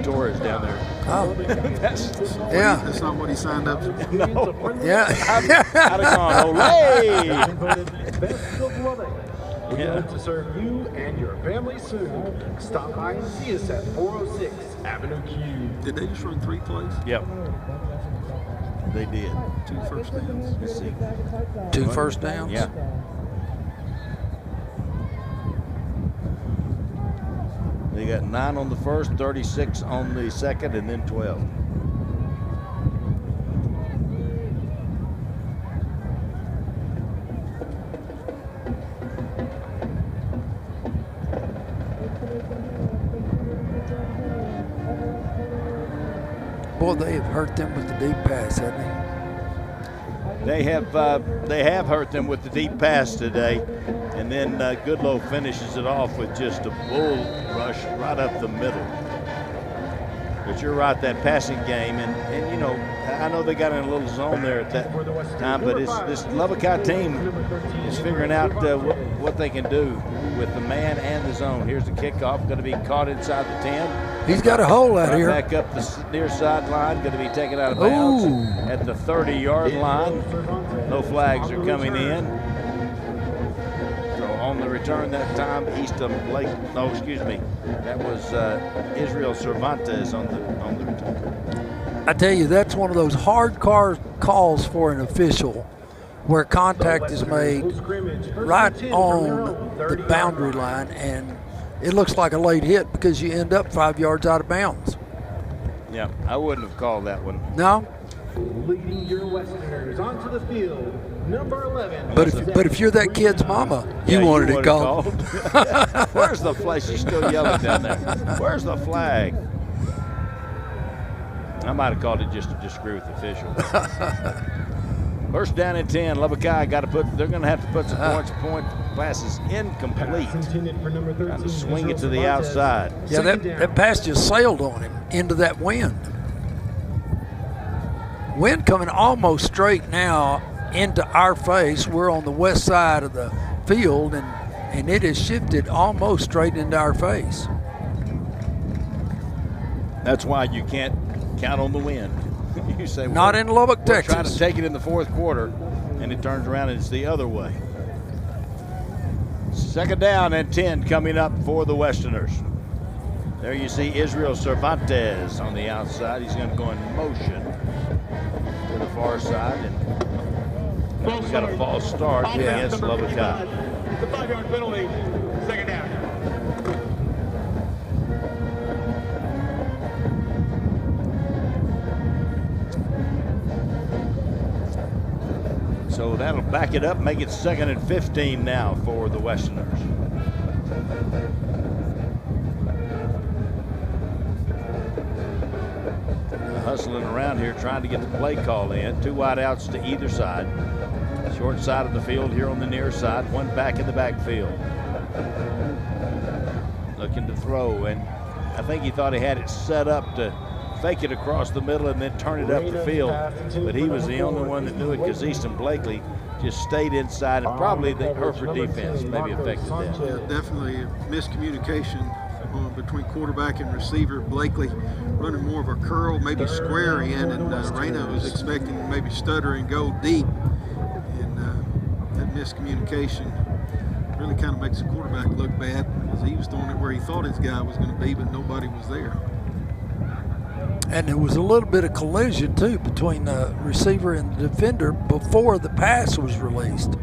Torres down there? Oh, Yeah. That's not what he signed up for. No. Yeah. I'd have gone, Olay! We'd like to serve you and your family soon. Stop by and see us at 406 Avenue Q. Did they just run 3 plays? Yep. They did. 2 first downs. Let's see. 2 first downs? Yeah. They got 9 on the first, 36 on the second, and then 12. Boy, they have hurt them with the deep pass, haven't they? They have hurt them with the deep pass today, and then Goodlow finishes it off with just a bull rush right up the middle. But you're right, that passing game, and you know, I know they got in a little zone there at that time, but this Lubbock High team is figuring out what they can do with the man and the zone. Here's the kickoff, going to be caught inside the 10. He's got a hole out here. Back up the near sideline, going to be taken out of bounds at the 30-yard line. No flags are coming in. So on the return that time, that was Israel Cervantes on the return. I tell you, that's one of those hard calls for an official where contact is made right on the boundary line, and it looks like a late hit because you end up 5 yards out of bounds. Yeah, I wouldn't have called that one. No. Leading your Westerners onto the field, number 11. But if you're that kid's mama, you wanted it called. Where's the flag? She's still yelling down there. Where's the flag? I might have called it just to disagree with the official. First down and 10. Lubbock High they're going to have to put some point passes incomplete. Trying to swing it to the outside. Yeah, that pass just sailed on him into that wind. Wind coming almost straight now into our face. We're on the west side of the field, and it has shifted almost straight into our face. That's why you can't count on the wind. You say, not in Lubbock, Texas. Trying to take it in the fourth quarter, and it turns around and it's the other way. Second down and 10 coming up for the Westerners. There you see Israel Cervantes on the outside. He's going to go in motion to the far side, and we got a false start against Lubbock High. The 5-yard penalty, second down. So that'll back it up, make it 2nd and 15 now for the Westerners. Hustling around here, trying to get the play call in. 2 wide outs to either side. Short side of the field here on the near side, 1 back in the backfield. Looking to throw, and I think he thought he had it set up to fake it across the middle and then turn it up the field, but he was the only one that knew it because Easton Blakely just stayed inside, and probably the Hereford defense maybe affected that. Yeah, definitely miscommunication between quarterback and receiver. Blakely running more of a curl, maybe square in, and Reyna was expecting to maybe stutter and go deep, and that miscommunication really kind of makes the quarterback look bad because he was throwing it where he thought his guy was going to be, but nobody was there. And there was a little bit of collision, too, between the receiver and the defender before the pass was released.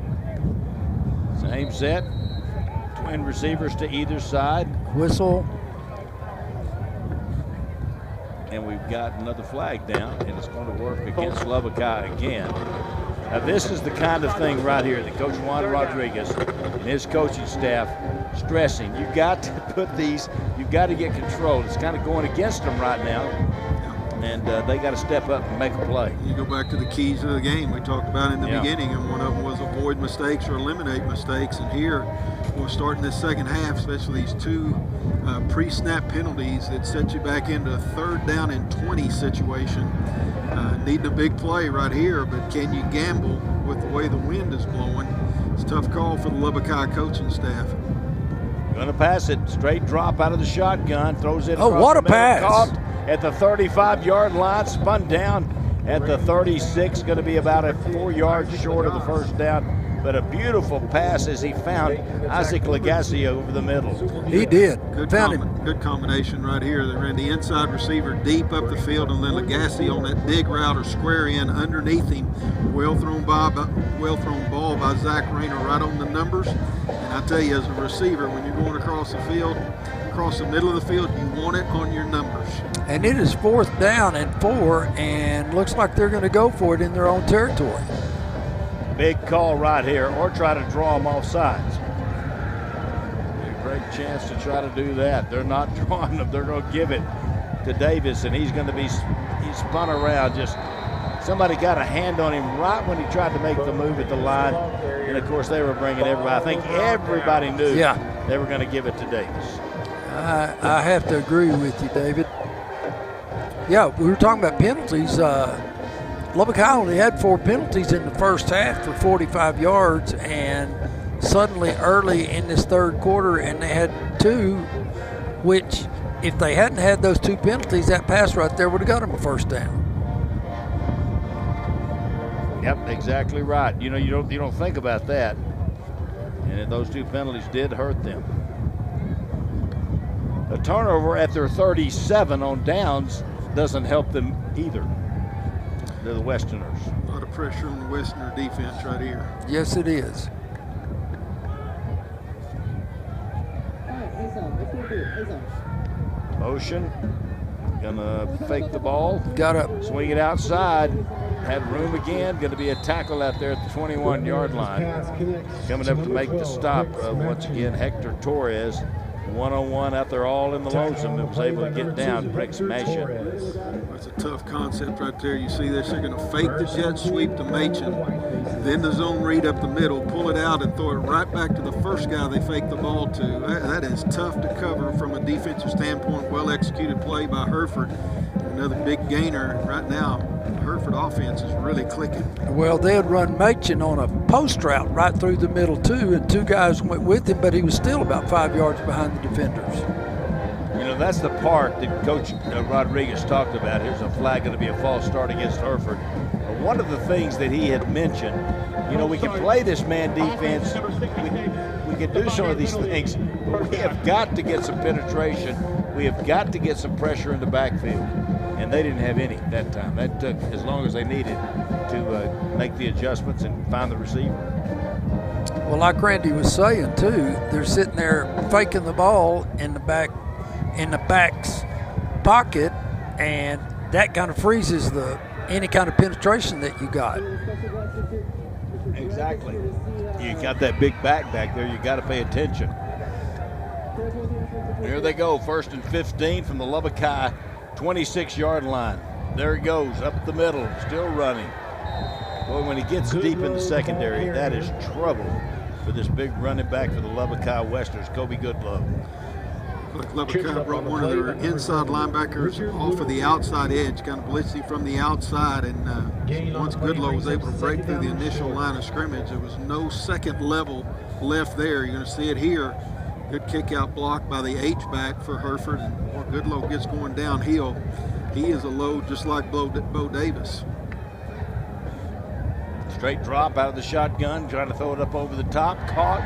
Same set. Twin receivers to either side. Whistle. And we've got another flag down, and it's going to work against Lubbock High again. Now, this is the kind of thing right here that Coach Juan Rodriguez and his coaching staff stressing. You've got to put these, you've got to get control. It's kind of going against them right now, and they got to step up and make a play. You go back to the keys of the game we talked about in the beginning, and one of them was avoid mistakes or eliminate mistakes. And here, we're starting this second half, especially these 2 pre-snap penalties that set you back into a 3rd down and 20 situation. Needing a big play right here, but can you gamble with the way the wind is blowing? It's a tough call for the Lubbock High coaching staff. Going to pass it. Straight drop out of the shotgun. Throws it. Oh, what a pass. Caught at the 35-yard line. Spun down at the 36. Going to be about 4 yards short of the first down. But a beautiful pass as he found Isaac Lagasse over the middle. He did. Good combination right here. They ran the inside receiver deep up the field, and then Lagasse on that dig route or square in underneath him. Well thrown ball by Zach Rayner right on the numbers. And I tell you, as a receiver, when you're going across the field, across the middle of the field, you want it on your numbers. And it is 4th down and 4, and looks like they're going to go for it in their own territory. Big call right here, or try to draw them off sides. A great chance to try to do that. They're not drawing them. They're going to give it to Davis, and he's spun around. Just somebody got a hand on him right when he tried to make the move at the line. And, of course, they were bringing everybody. I think everybody knew they were going to give it to Davis. I have to agree with you, David. Yeah, we were talking about penalties. Lubbock High only had 4 penalties in the first half for 45 yards, and suddenly early in this third quarter, and they had 2, which if they hadn't had those 2 penalties, that pass right there would have got them a first down. Yep, exactly right. You know, you don't think about that, and those 2 penalties did hurt them. A turnover at their 37 on downs doesn't help them either. They're the Westerners. A lot of pressure on the Westerner defense right here. Yes, it is. Motion. Gonna fake the ball. Got up. Swing it outside. Had room again. Going to be a tackle out there at the 21-yard line. Coming up to make the stop. Once again, Hector Torres. One-on-one out there all in the lonesome and was able to get down. Break smash it. That's a tough concept right there. You see this, they're going to fake the jet sweep to Machen, then the zone read up the middle, pull it out and throw it right back to the first guy they faked the ball to. That is tough to cover from a defensive standpoint. Well executed play by Hereford. Another big gainer right now. Hereford offense is really clicking. Well, they had run Machen on a post route right through the middle too, and 2 guys went with him, but he was still about 5 yards behind the defenders. You know, that's the part that Coach Rodriguez talked about. Here's a flag, going to be a false start against Hereford. But one of the things that he had mentioned, you know, we can play this man defense. We can do some of these things, but we have got to get some penetration. We have got to get some pressure in the backfield. And they didn't have any that time. That took as long as they needed to make the adjustments and find the receiver. Well, like Randy was saying too, they're sitting there faking the ball in the back's pocket, and that kind of freezes any kind of penetration that you got. Exactly. You got that big back there. You got to pay attention. Here they go, 1st and 15 from the Lubbock High 26-yard line. There he goes, up the middle, still running. Boy, when he gets deep in the secondary, that is trouble for this big running back for the Lubbock High Westerners, Kobe Goodlow. Like Lubbock High brought one of their inside linebackers off of the outside edge, kind of blitzing from the outside, and once Goodlow was able to break through the initial line of scrimmage, there was no second level left there. You're going to see it here. Good kick out block by the H-back for Hereford. And Goodlow gets going downhill. He is a load just like Bo Davis. Straight drop out of the shotgun, trying to throw it up over the top. Caught,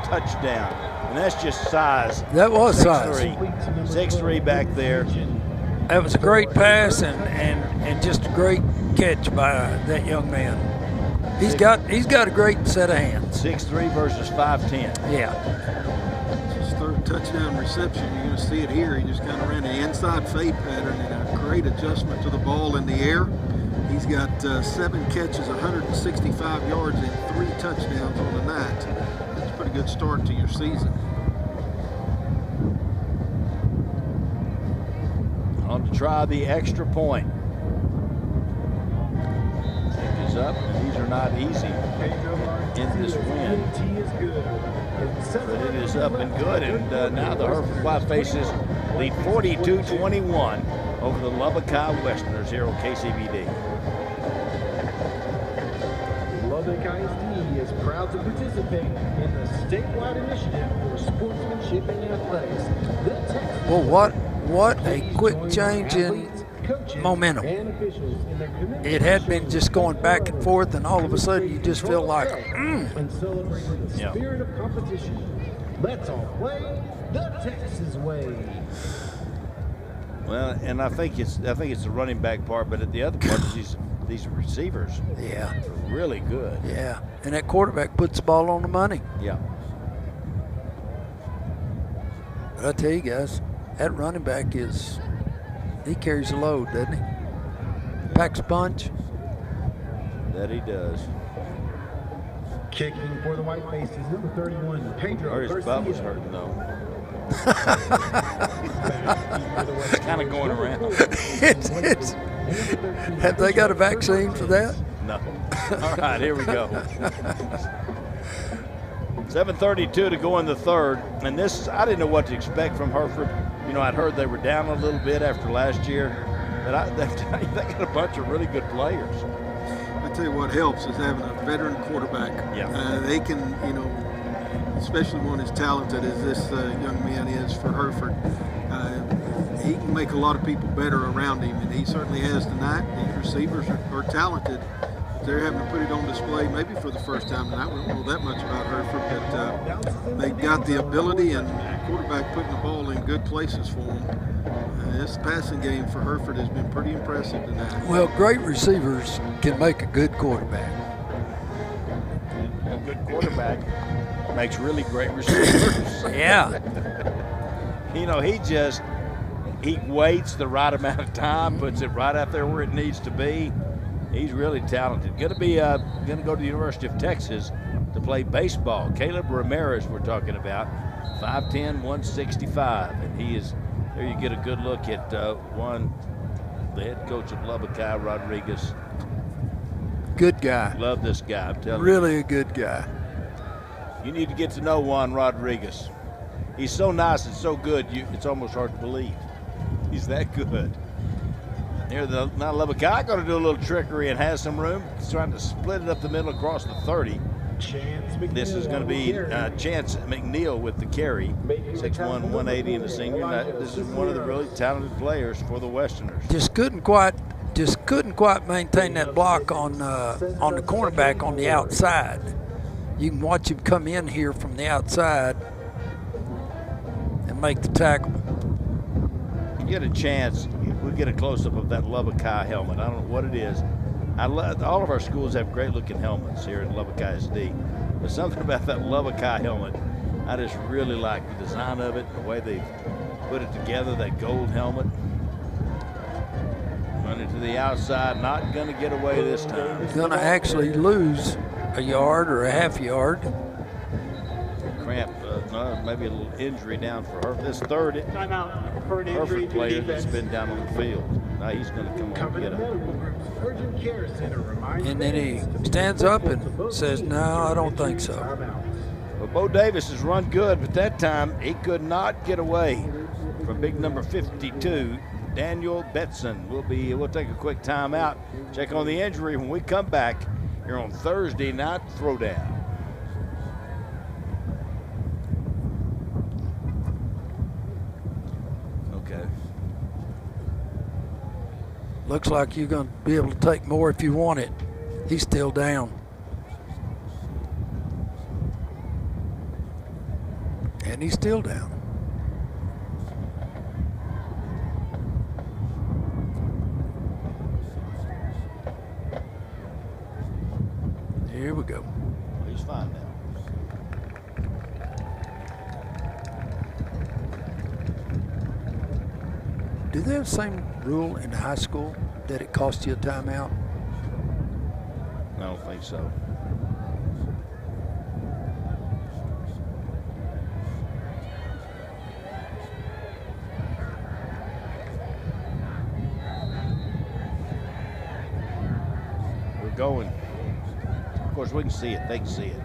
touchdown. And that's just size. That was 6'3". 6'3" back there. That was a great pass and just a great catch by that young man. He's got a great set of hands. 6'3" versus 5'10". Yeah. Third touchdown reception. You're going to see it here. He just kind of ran an inside fade pattern and a great adjustment to the ball in the air. He's got 7 catches, 165 yards, and 3 touchdowns on the night. That's a pretty good start to your season. On to try the extra point. Kick is up. These are not easy in this win. But it is up and good, and now the Hereford Whitefaces lead 42-21 over the Lubbock High Westerners here on KCBD. Lubbock ISD is proud to participate in the statewide initiative for sportsmanship and athletics. The Texas Well, what a quick change in momentum. It had been just going back and forth, and all of a sudden you just feel like, and celebrating the spirit of competition. Let's all play the Texas way. Well, and I think it's the running back part, but at the other part is these receivers. Yeah. Are really good. Yeah, and that quarterback puts the ball on the money. Yeah. But I tell you guys, that running back he carries a load, doesn't he? Packs a punch. That he does. Kicking for the Whitefaces, number 31, Pedro Or his Garcia. butt was hurting, though. It's kind of going around. Have they got a vaccine for that? No. All right, here we go. 7:32 to go in the third, and this, I didn't know what to expect from Hereford. You know, I'd heard they were down a little bit after last year, but they got a bunch of really good players. I tell you what helps is having a veteran quarterback. Yeah. They can, you know, especially one as talented as this young man is for Hereford. He can make a lot of people better around him, and he certainly has tonight. These receivers are talented. They're having to put it on display maybe for the first time tonight. We don't know that much about Hereford, but they got the ability and quarterback putting the ball in good places for them. This passing game for Hereford has been pretty impressive tonight. Well, great receivers can make a good quarterback. A good quarterback makes really great receivers. Yeah. You know, he waits the right amount of time, puts it right out there where it needs to be. He's really talented. Going to go to the University of Texas to play baseball. Caleb Ramirez, we're talking about, 5'10", 165, and he is. There you get a good look at the head coach of Lubbock High, Rodriguez. Good guy. Love this guy. I'm telling you. Really a good guy. You need to get to know Juan Rodriguez. He's so nice and so good, it's almost hard to believe. He's that good. Here, now Lubbock High going to do a little trickery and has some room. He's trying to split it up the middle across the 30. This is going to be Chance McNeil with the carry, 6'1", 180 in the senior. This is one of the really talented players for the Westerners. Just couldn't quite maintain that block on the cornerback on the outside. You can watch him come in here from the outside and make the tackle. You get a chance, we'll get a close-up of that Lubbock High helmet. I don't know what it is. All of our schools have great-looking helmets here in Lubbock ISD, but something about that Lubbock High helmet, I just really like the design of it, the way they put it together, that gold helmet. Running to the outside, not going to get away this time. Going to actually lose a yard or a half yard. Cramp, maybe a little injury down for her. This third Hereford player that's been down on the field. Now he's going to come on and get him. And then he stands up and says, no, I don't think so. Well, Bo Davis has run good, but that time he could not get away from big number 52, Daniel Betson. We'll take a quick timeout, check on the injury when we come back here on Thursday Night Throwdown. Okay. Looks like you're going to be able to take more if you want it. He's still down. And he's still down. Here we go. He's fine now. Do they have the same rule in high school that it costs you a timeout? I don't think so. We're going. Of course, we can see it. They can see it.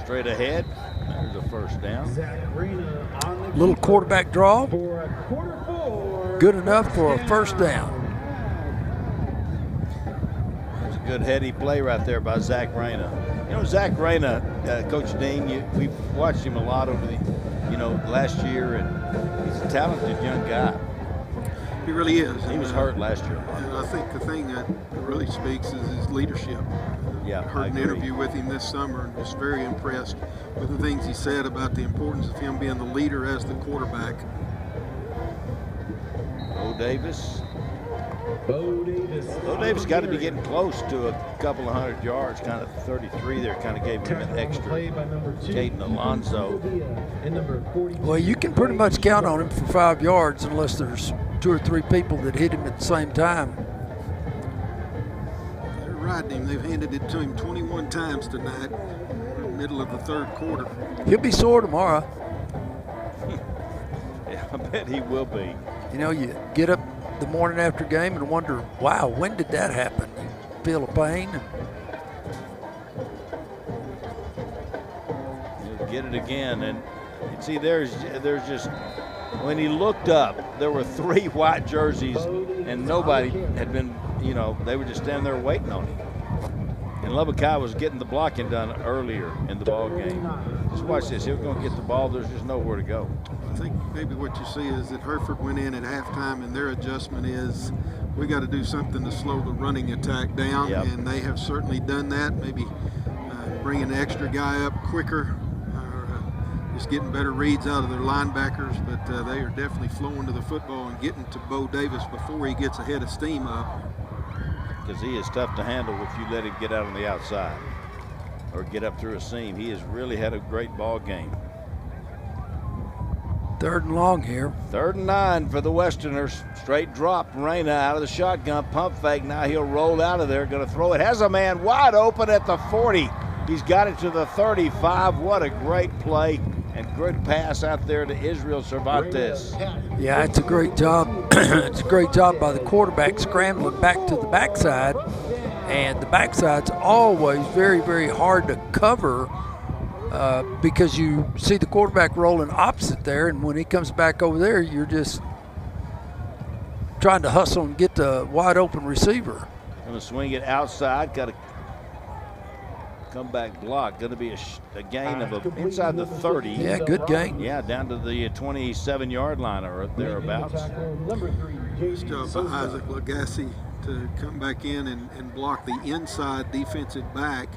Straight ahead. There's a first down. Little quarterback draw. Good enough for a first down. There's a good heady play right there by Zach Reyna. You know, Zach Reyna, Coach Dean, we've watched him a lot over the, last year, and he's a talented young guy. He really is. He was hurt last year. And I think the thing that really speaks is his leadership. Yeah, I heard an interview with him this summer and was very impressed with the things he said about the importance of him being the leader as the quarterback. Bo Davis. Bo Davis got to be getting close to a couple of 100 yards, kind of 33 there, kind of gave him an extra. Caden Alonzo. Well, you can pretty much count on him for 5 yards unless there's 2 or 3 people that hit him at the same time. They're riding him. They've handed it to him 21 times tonight, middle of the third quarter. He'll be sore tomorrow. Yeah, I bet he will be. You know, you get up the morning after game and wonder, wow, when did that happen? You feel a pain. He'll get it again, and see, there's just, when he looked up, there were 3 white jerseys, and nobody had been, they were just standing there waiting on him. And Lubbock High was getting the blocking done earlier in the ball game. Just watch this. He's going to get the ball. There's just nowhere to go. I think maybe what you see is that Hereford went in at halftime, and their adjustment is we got to do something to slow the running attack down, and they have certainly done that. Maybe bringing an extra guy up quicker, just getting better reads out of their linebackers, but they are definitely flowing to the football and getting to Bo Davis before he gets a head of steam up. Because he is tough to handle if you let him get out on the outside or get up through a seam. He has really had a great ball game. 3rd and long here. 3rd and 9 for the Westerners. Straight drop. Reyna out of the shotgun. Pump fake. Now he'll roll out of there. Going to throw it. Has a man wide open at the 40. He's got it to the 35. What a great play and good pass out there to Israel Cervantes. Yeah, it's a great job. It's a great job by the quarterback scrambling back to the backside. And the backside's always very, very hard to cover because you see the quarterback rolling opposite there, and when he comes back over there, you're just trying to hustle and get the wide open receiver. Going to swing it outside. Got to comeback block. Going to be a gain of inside the 30. Yeah, good gain. Yeah, down to the 27-yard line or thereabouts. Nice job by Isaac Lagasse to come back in and block the inside defensive back.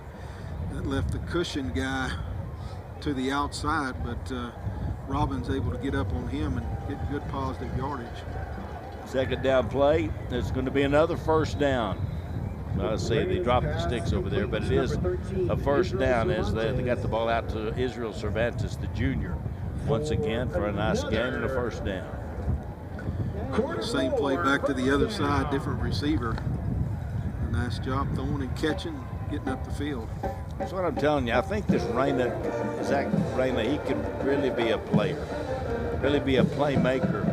That left the cushion guy to the outside, but Robbins able to get up on him and get good positive yardage. 2nd down play. There's going to be another 1st down. I say they dropped the sticks over there, but it is a 1st down as they got the ball out to Israel Cervantes, the junior, once again for a nice gain and a 1st down. Same play back to the other side, different receiver. A nice job throwing and catching, getting up the field. That's what I'm telling you. I think this Zach Reyna, he can really be a player, really be a playmaker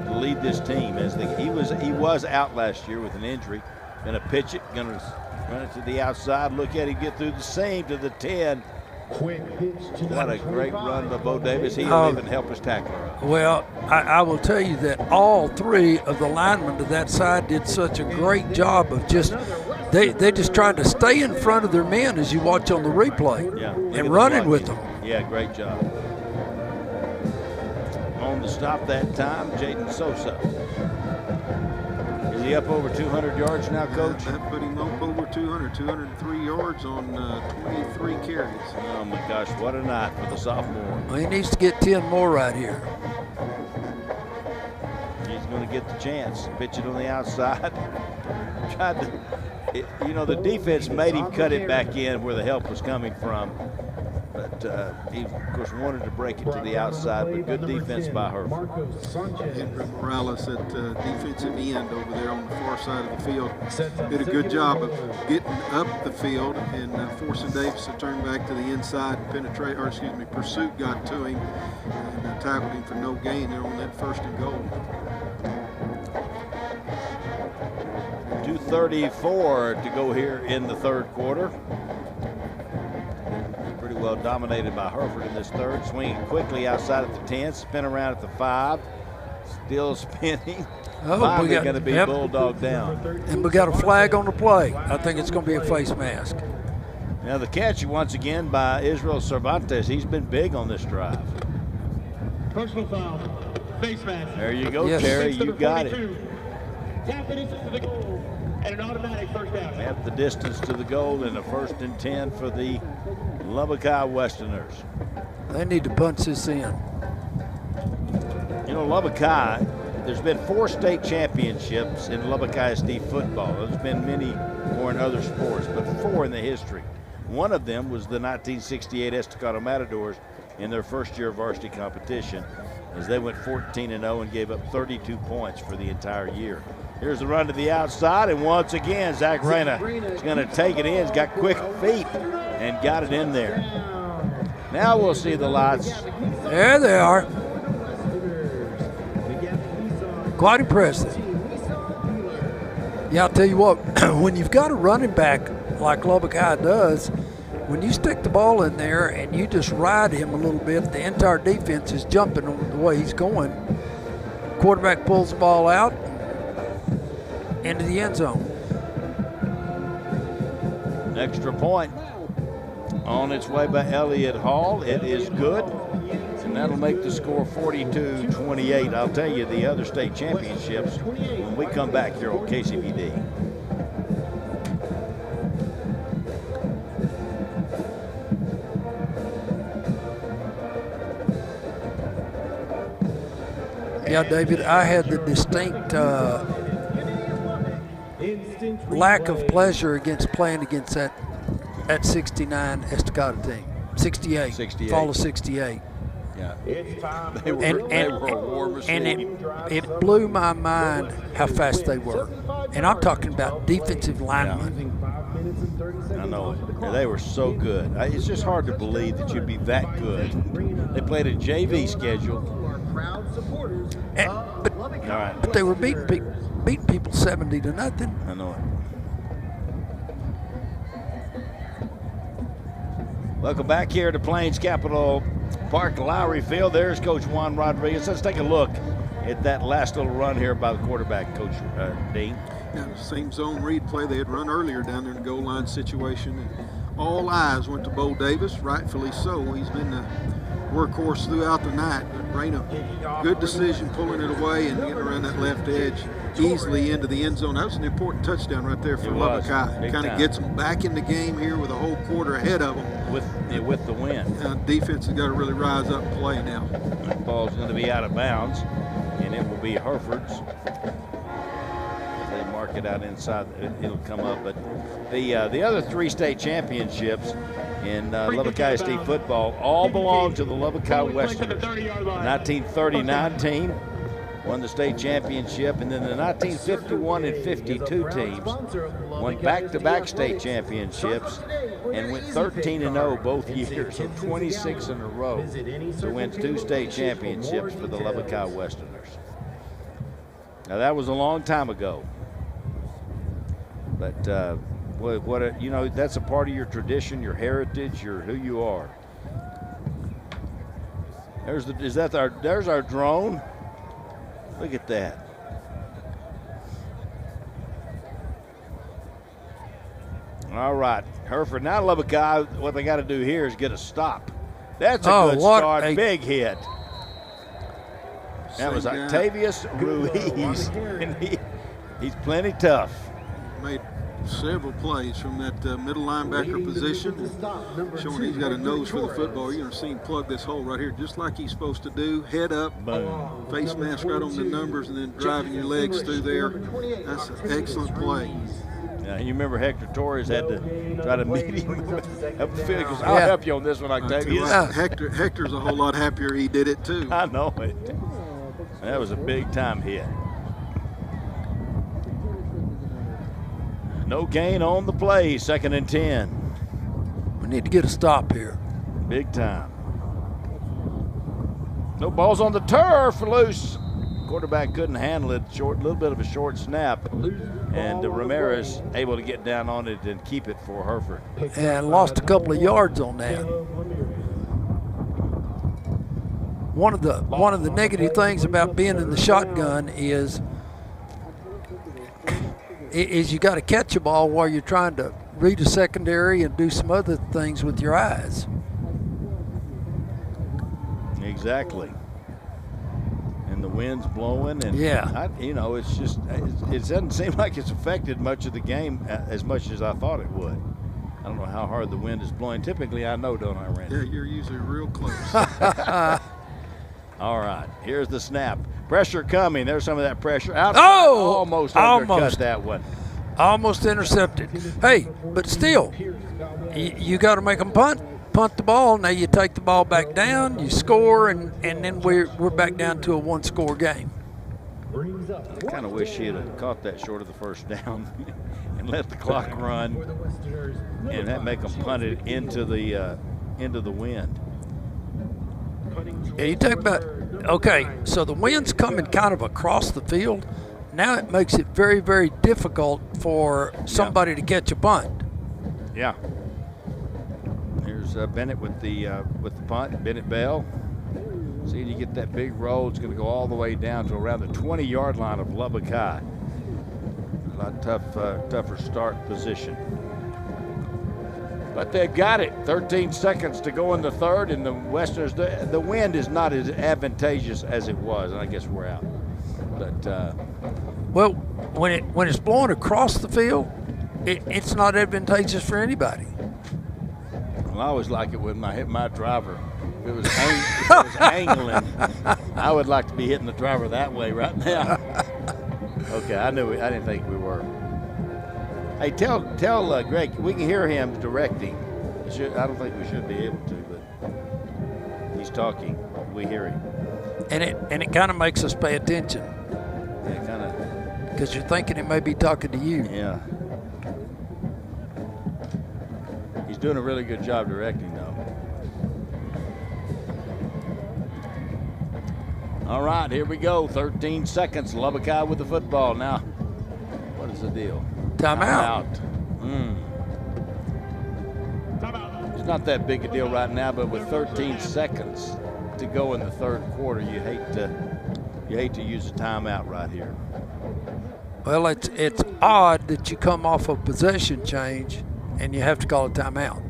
to lead this team. He was out last year with an injury. Going to pitch it, going to run it to the outside, look at him, get through the seam to the 10. What a great run by Bo Davis. He'll even help his tackler. Well, I will tell you that all 3 of the linemen to that side did such a great job of just they just tried to stay in front of their men as you watch on the replay and running with them. Yeah, great job. On the stop that time, Jaden Sosa. Is he up over 200 yards now, Coach? That put him up over 203 yards on 23 carries. Oh my gosh, what a night for the sophomore. Well, he needs to get 10 more right here. He's going to get the chance. Pitch it on the outside. Tried to, the defense made him cut it back in where the help was coming from. But he, of course, wanted to break it to the outside, but good defense by Hereford. Morales at defensive end over there on the far side of the field did a good job of getting up the field and forcing Davis to turn back to the inside and pursuit got to him and tackled him for no gain there on that 1st and goal. 2:34 to go here in the 3rd quarter. Pretty well dominated by Hereford in this 3rd. Swinging quickly outside at the 10, spin around at the 5. Still spinning. Oh, Finally going to be bulldog down. And we got a flag on the play. I think it's going to be a face mask. Now the catch once again by Israel Cervantes. He's been big on this drive. Personal foul. Face mask. There you go, Terry. You got it. Half the distance to the goal and an automatic first down. Half the distance to the goal and a 1st and 10 for the Lubbock High Westerners. They need to punch this in. You know, Lubbock High, there's been 4 state championships in Lubbock ISD football. There's been many more in other sports, but 4 in the history. One of them was the 1968 Estacado Matadors in their first year of varsity competition, as they went 14-0 and gave up 32 points for the entire year. Here's the run to the outside, and once again, Zach Reyna is going to take it in. He's got quick feet and got it in there. Now we'll see the lights. There they are. Quite impressive. Yeah, I'll tell you what, when you've got a running back like Lubbock High does, when you stick the ball in there and you just ride him a little bit, the entire defense is jumping the way he's going. Quarterback pulls the ball out into the end zone. Extra point on its way by Elliott Hall. It is good, and that'll make the score 42-28. I'll tell you the other state championships when we come back here on KCBD. Yeah, David, I had the distinct lack of pleasure against playing against that 69 Estacado team. 68. Fall of 68. Yeah. They were a war machine. And it blew my mind how fast they were. And I'm talking about defensive linemen. Yeah. I know it. Yeah, they were so good. It's just hard to believe that you'd be that good. They played a JV schedule. But they were beating people 70-0. I know it. Welcome back here to Plains Capital Park, Lowrey Field. There's Coach Juan Rodriguez. Let's take a look at that last little run here by the quarterback, Coach Dean. Yeah, same zone read play they had run earlier down there in the goal line situation. And all eyes went to Bo Davis, rightfully so. He's been the workhorse throughout the night. But Reyna, good decision pulling it away and getting around that left edge easily into the end zone. That was an important touchdown right there for Lubbock High. Kind of gets them back in the game here with a whole quarter ahead of them. With the win. Defense has got to really rise up and play now. The ball's going to be out of bounds, and it will be Hereford's. If they mark it out inside, it'll come up. But the other 3 state championships in Lubbock ISD football all belong to the Lubbock High Westerners. 1939 team won the state championship, and then the 1951 and 52 teams won back-to-back state championships and went 13-0 both years, so 26 in a row to win 2 state championships for the Lubbock High Westerners. Now that was a long time ago, but you know, that's a part of your tradition, your heritage, who you are. There's our drone. Look at that. All right, Hereford. Now Lubbock High, what they got to do here is get a stop. That's a good start. Big hit. That was Octavius Ruiz, and he's plenty tough. Made several plays from that middle linebacker position, showing he's got a nose for the football. You're going to see him plug this hole right here just like he's supposed to do. Head up, boom, face mask right on the numbers, and then driving your legs through there. That's an excellent play. Yeah, you remember Hector Torres had to try to meet him up the field, because I'll help you on this one, Octavius. Hector's a whole lot happier he did it too. I know it. That was a big time hit. No gain on the play, 2nd and 10. We need to get a stop here. Big time. No balls on the turf, loose. Quarterback couldn't handle it. Little bit of a short snap, and Ramirez able to get down on it and keep it for Hereford. And lost a couple of yards on that. one of the negative things about being in the shotgun is you got to catch a ball while you're trying to read a secondary and do some other things with your eyes. Exactly. And the wind's blowing, and it's just it doesn't seem like it's affected much of the game as much as I thought it would. I don't know how hard the wind is blowing. Typically, I know, don't I, Randy? Yeah, you're usually real close. All right, here's the snap. Pressure coming. There's some of that pressure. Outside, almost undercut that one. Almost intercepted. Hey, but still, you got to make them punt the ball. Now you take the ball back down, you score, and then we're back down to a one-score game. I kind of wish he had caught that short of the first down and let the clock run, and that make them punt it into the wind. Yeah, you talk about, okay, so the wind's coming kind of across the field. Now it makes it very, very difficult for somebody to catch a punt. Yeah. Here's Bennett with the punt. Bennett Bell. See, you get that big roll. It's going to go all the way down to around the 20-yard line of Lubbock High. A lot tougher start position. But they've got it. 13 seconds to go in the third, and the Westerners, the wind is not as advantageous as it was, and I guess we're out. But well, when it's blowing across the field, it's not advantageous for anybody. Well, I always like it when I hit my driver. If it was angling, I would like to be hitting the driver that way right now. Okay, I didn't think we were. Hey, tell Greg, we can hear him directing. I don't think we should be able to, but he's talking. We hear him. And it kind of makes us pay attention. Yeah, kind of. Because you're thinking it may be talking to you. Yeah. He's doing a really good job directing, though. All right, here we go. 13 seconds. Lubbock High with the football. Now, what is the deal? Timeout. It's not that big a deal right now, but with 13 seconds to go in the third quarter, you hate to use a timeout right here. Well, it's odd that you come off a possession change and you have to call a timeout.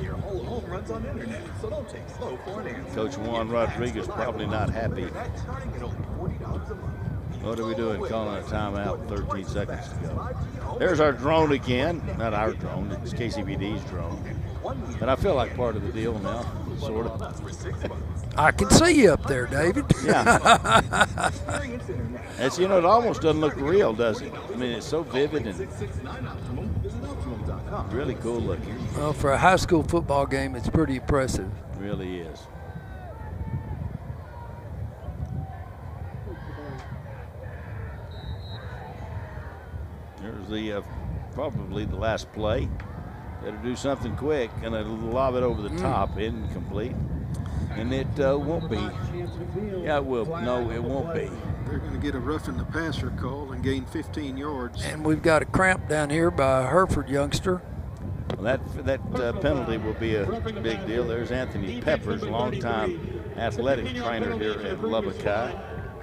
Your whole home runs on internet, so don't take slow for an answer. Coach Juan Rodriguez probably not happy. Starting at only $40 a month. What are we doing calling a timeout with 13 seconds to go? There's our drone again. Not our drone, it's KCBD's drone. And I feel like part of the deal now, sort of. I can see you up there, David. Yeah. It's, it almost doesn't look real, does it? I mean, it's so vivid and really cool looking. Well, for a high school football game, it's pretty impressive. It really is. There's the probably the last play. Better do something quick, and it'll lob it over the top, incomplete. And it won't be. Yeah, it will. No, it won't be. They're going to get a roughing the passer call and gain 15 yards. And we've got a cramp down here by a Hereford youngster. Well, that penalty will be a big deal. There's Anthony Peppers, longtime athletic trainer here at Lubbock High.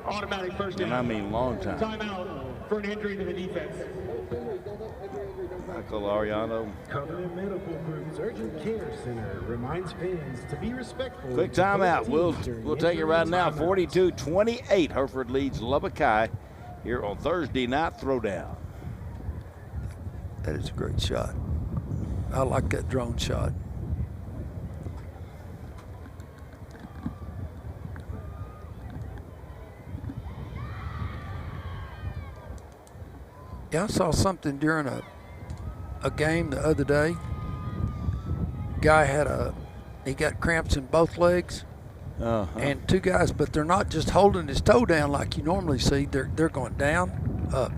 Automatic first down. And I mean long time. Timeout for an injury to the defense. Michael Ariano. Covenant Medical Group's Urgent Care Center reminds fans to be respectful. Quick timeout. We'll take it right now. 42-28. Hereford leads Lubbock High here on Thursday night Throwdown. That is a great shot. I like that drone shot. Yeah, I saw something during a game the other day. Guy he got cramps in both legs. And two guys, but they're not just holding his toe down like you normally see. They're going down, up,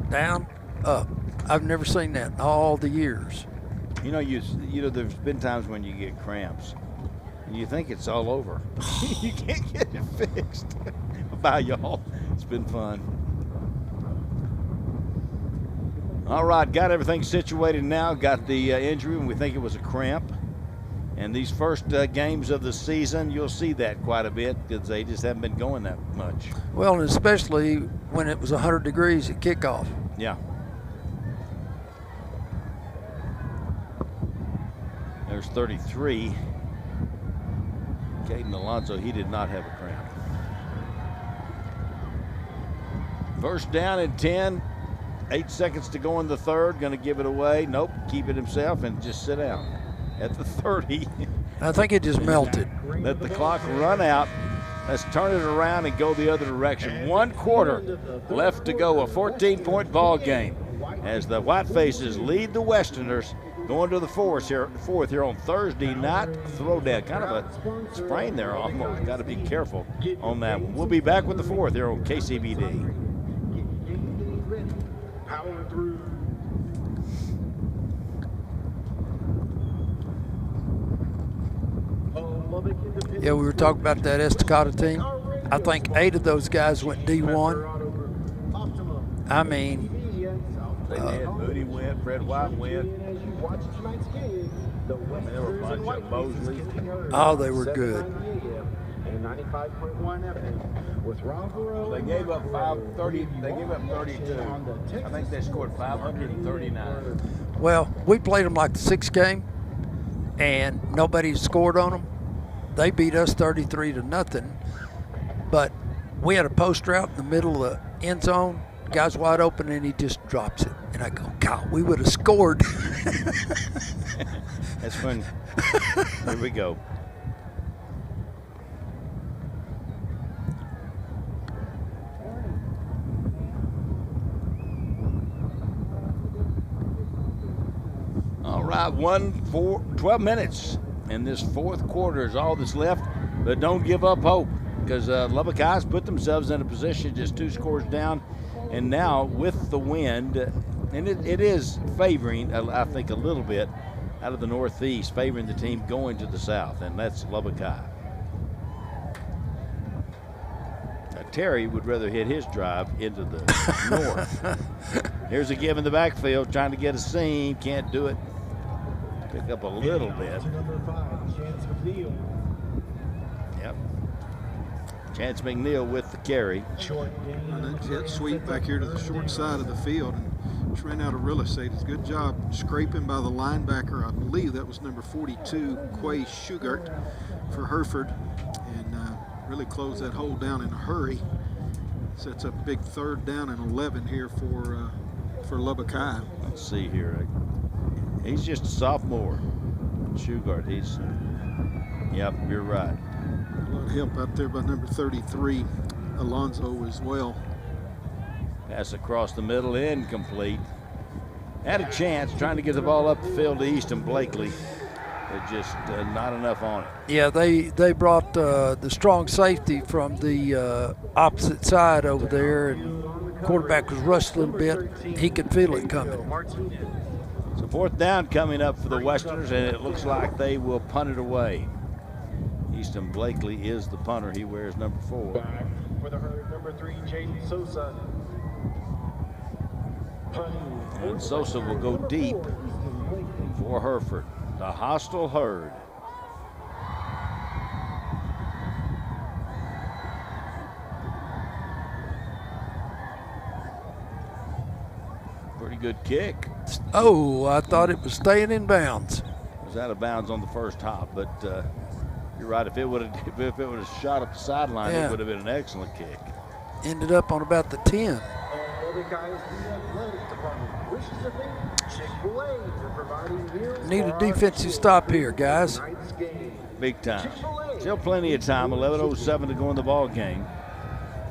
down, up. I've never seen that in all the years. You know, there's been times when you get cramps and you think it's all over. You can't get it fixed. Bye, y'all. It's been fun. All right, got everything situated now. Got the injury, and we think it was a cramp. And these first games of the season, you'll see that quite a bit because they just haven't been going that much. Well, and especially when it was 100 degrees at kickoff. Yeah. There's 33. Caden Alonso, he did not have a cramp. First down and 10. 8 seconds to go in the third. Going to give it away. Nope. Keep it himself and just sit down at the 30. I think it just melted. Let the clock run out. Let's turn it around and go the other direction. 1 quarter left to go. A 14-point ball game as the Whitefaces lead the Westerners going to the fourth here on Thursday night throwdown. Kind of a sprain there almost. Got to be careful on that one. We'll be back with the fourth here on KCBD. Power through. Yeah, we were talking about that Estacada team. I think 8 of those guys went D1. I mean, They had Moody went, Fred White went. There were a bunch of Mosley. Oh, they were good. And 95.1 FM with Rob. They gave up 530. They gave up 32. I think they scored 539. Well, we played them like the 6th game, and nobody scored on them. They beat us 33-0, but we had a poster out in the middle of the end zone. Guy's wide open, and he just drops it. And I go, God, we would have scored. That's when. Here we go. All right, 12 minutes. And this fourth quarter is all that's left. But don't give up hope because Lubbock High's put themselves in a position just 2 scores down. And now with the wind, and it is favoring, I think, a little bit out of the northeast, favoring the team going to the south, and that's Lubbock High. Now, Terry would rather hit his drive into the north. Here's a give in the backfield, trying to get a seam, can't do it. Pick up a little bit. Yep. Chance McNeil with the carry. And that jet sweep back here to the short side of the field and just ran out of real estate. It's a good job scraping by the linebacker. I believe that was number 42, Quay Shugart for Hereford, and really closed that hole down in a hurry. Sets up a big 3rd down and 11 here for Lubbock High. Let's see here. He's just a sophomore. Shugart, yep, you're right. A lot of help out there by number 33, Alonso, as well. Pass across the middle, incomplete. Had a chance trying to get the ball up the field to Easton Blakely. But just not enough on it. Yeah, they brought the strong safety from the opposite side over there, and quarterback was rushed a little bit. He could feel it coming. So 4th down coming up for the Westerners, and it looks like they will punt it away. Easton Blakely is the punter. He wears number 4. Back for the herd, number 3, Jaden Sosa. And Sosa will go deep for Hereford. The hostile herd. Pretty good kick. Oh, I thought it was staying in bounds. It was out of bounds on the first hop, but you're right. If it would have shot up the sideline, Yeah. It would have been an excellent kick. Ended up on about the 10. Need a defensive stop here, guys. Big time. Still plenty of time. 11:07 to go in the ball game.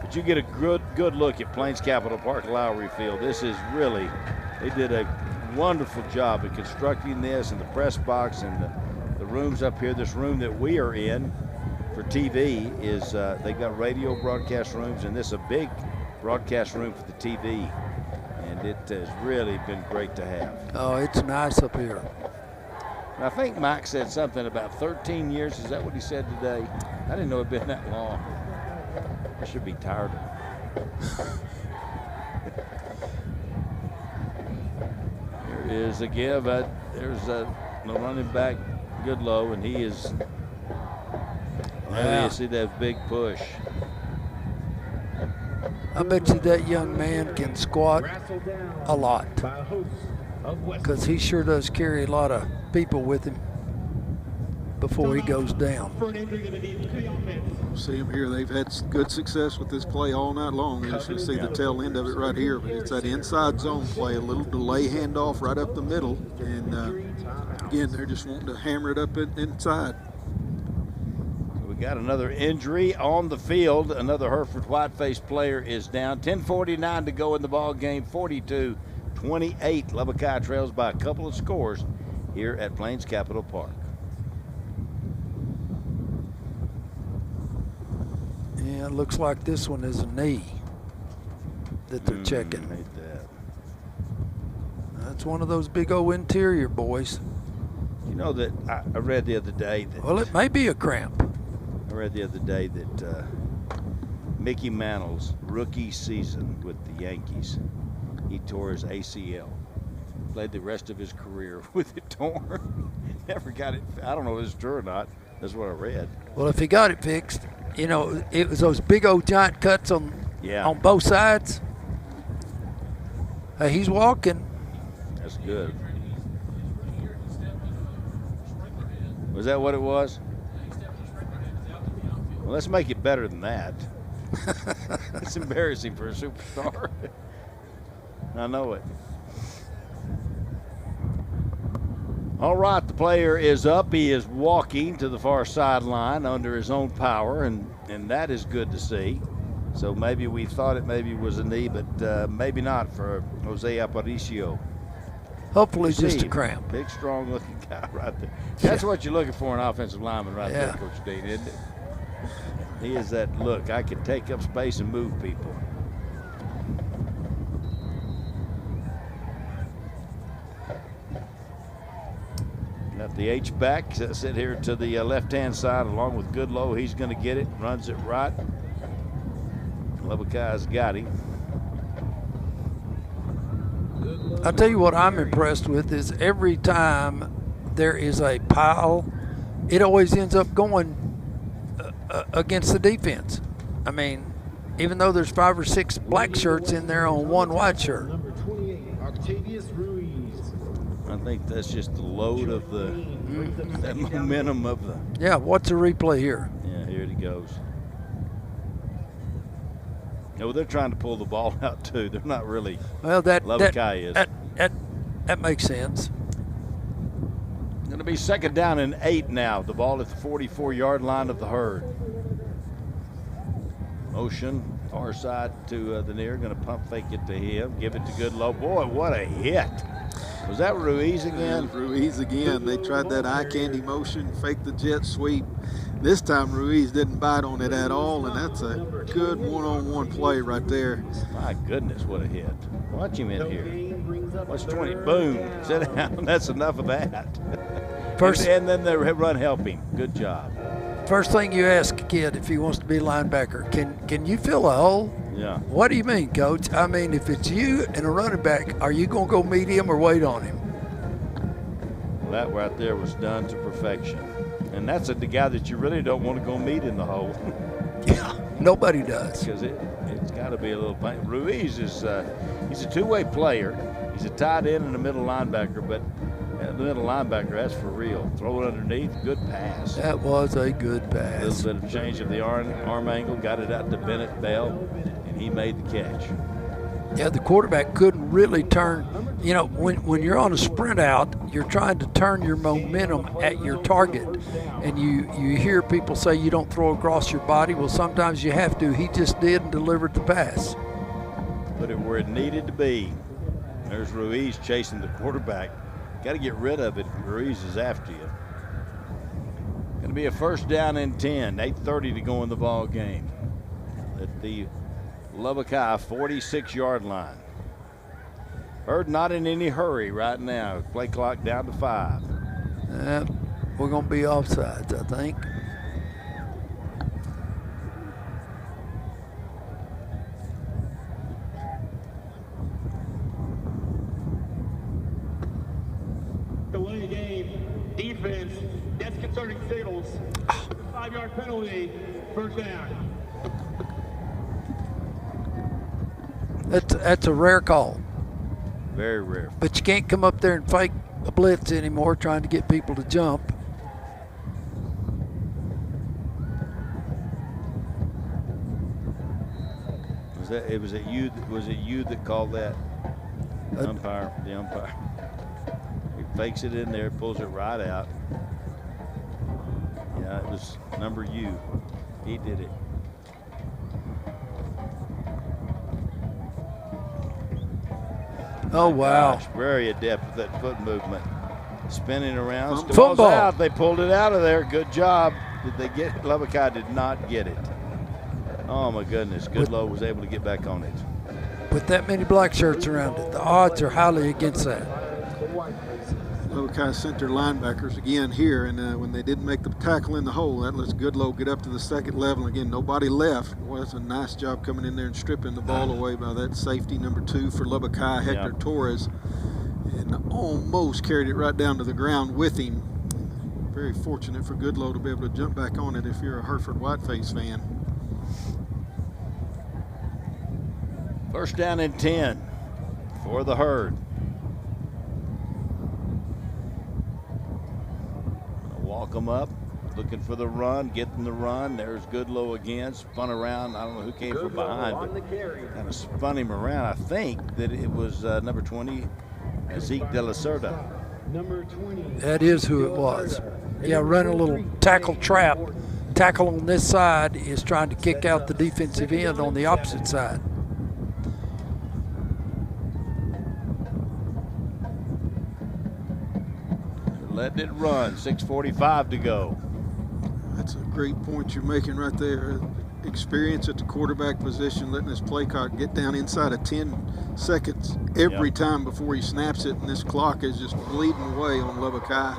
But you get a good look at Plains Capital Park Lowrey Field. This is really, they did a wonderful job of constructing this, and the press box and the rooms up here. This room that we are in for TV is they got radio broadcast rooms, and this is a big broadcast room for the TV. And it has really been great to have. Oh, it's nice up here. And I think Mike said something about 13 years. Is that what he said today? I didn't know it had been that long. I should be tired of it. Here is a give. There's the running back Goodlow, and he is. There you see that big push. I bet you that young man can squat a lot, because he sure does carry a lot of people with him before he goes down. See them here. They've had good success with this play all night long. You're just going to see the tail end of it right here. But it's that inside zone play, a little delay handoff right up the middle. And, again, they're just wanting to hammer it up inside. We got another injury on the field. Another Hereford Whiteface player is down. 10:49 to go in the ball game. 42-28. Lubbock High trails by a couple of scores here at Plains Capital Park. Yeah, it looks like this one is a knee that they're checking. Hate that. That's one of those big old interior boys. You know that I read the other day that. Well, it may be a cramp. I read the other day that Mickey Mantle's rookie season with the Yankees, he tore his ACL. Played the rest of his career with it torn. Never got it. I don't know if it's true or not. That's what I read. Well, if he got it fixed, you know, it was those big old giant cuts on both sides. He's walking. That's good. Was that what it was? Well, let's make it better than that. It's embarrassing for a superstar. I know it. All right, the player is up. He is walking to the far sideline under his own power, and that is good to see. So maybe we thought it maybe was a knee, but maybe not for Jose Aparicio. Hopefully just a cramp. Big, strong-looking guy right there. That's what you're looking for in an offensive lineman right there, Coach Dean, isn't it? He is that look. I can take up space and move people. Got the H-back sit here to the left-hand side along with Goodlow. He's going to get it, runs it right. Lubbock High's got him. I'll tell you what I'm impressed with is every time there is a pile, it always ends up going against the defense. I mean, even though there's 5 or 6 black shirts in there on one white shirt. I think that's just the load of that momentum of the. Yeah, what's the replay here? Yeah, here it goes. No, they're trying to pull the ball out too. They're not really. Well, that makes sense. Going to be 2nd down and 8 now. The ball at the 44-yard line of the herd. Motion far side to the near. Going to pump fake it to him. Give it to Goodlow. Boy, what a hit! Was that Ruiz again? Ruiz again. They tried that eye candy motion, fake the jet sweep. This time Ruiz didn't bite on it at all, and that's a good one-on-one play right there. My goodness, what a hit. Watch him in here. What's 20? Boom. Sit down. That's enough of that. And then the run help him. Good job. First thing you ask a kid if he wants to be a linebacker, can you fill a hole? Yeah. What do you mean, Coach? I mean, if it's you and a running back, are you going to go meet him or wait on him? Well, that right there was done to perfection. And that's the guy that you really don't want to go meet in the hole. Yeah, nobody does. Because it's got to be a little pain. Ruiz is he's a two-way player. He's a tight end and a middle linebacker, but the middle linebacker, that's for real. Throw it underneath, good pass. That was a good pass. A little bit of change of the arm angle, got it out to Bennett Bell, and he made the catch. Yeah, the quarterback couldn't really turn. You know, when you're on a sprint out, you're trying to turn your momentum at your target. And you hear people say you don't throw across your body. Well, sometimes you have to. He just did and delivered the pass. Put it where it needed to be. There's Ruiz chasing the quarterback. Got to get rid of it if Ruiz is after you. Going to be a 1st down and 10. 8:30 to go in the ball game. At the Lubbock High 46-yard line. Herd not in any hurry right now. Play clock down to 5. We're going to be offsides, I think. Delay game. Defense disconcerting signals. 5-yard penalty, first down. That's a rare call. Very rare. But you can't come up there and fake a blitz anymore trying to get people to jump. Was it you that called that? The umpire. He fakes it in there, pulls it right out. Yeah, it was number U. He did it. Oh, wow. Gosh, very adept with that foot movement. Spinning around. Football. Out. They pulled it out of there. Good job. Did they get it? Lubbock High did not get it. Oh, my goodness. Goodlow was able to get back on it. With that many black shirts around it, the odds are highly against that. Lubbock High sent their linebackers again here, and when they didn't make the tackle in the hole, that lets Goodlow get up to the second level. Again, nobody left. Boy, that's a nice job coming in there and stripping the ball away by that safety, number 2 for Lubbock High, Hector Torres, and almost carried it right down to the ground with him. Very fortunate for Goodlow to be able to jump back on it if you're a Hereford Whiteface fan. First down and 10 for the Herd. Walk them up, looking for the run, getting the run. There's Goodlow again, spun around. I don't know who came from behind, but kind of spun him around. I think that it was number 20, Zeke De La Cerda. Number 20. That is who it was. Yeah, run a little tackle trap. Tackle on this side is trying to kick out the defensive end on the opposite side. Letting it run, 6:45 to go. That's a great point you're making right there. Experience at the quarterback position, letting this play clock get down inside of 10 seconds every time before he snaps it, and this clock is just bleeding away on Lubbock High.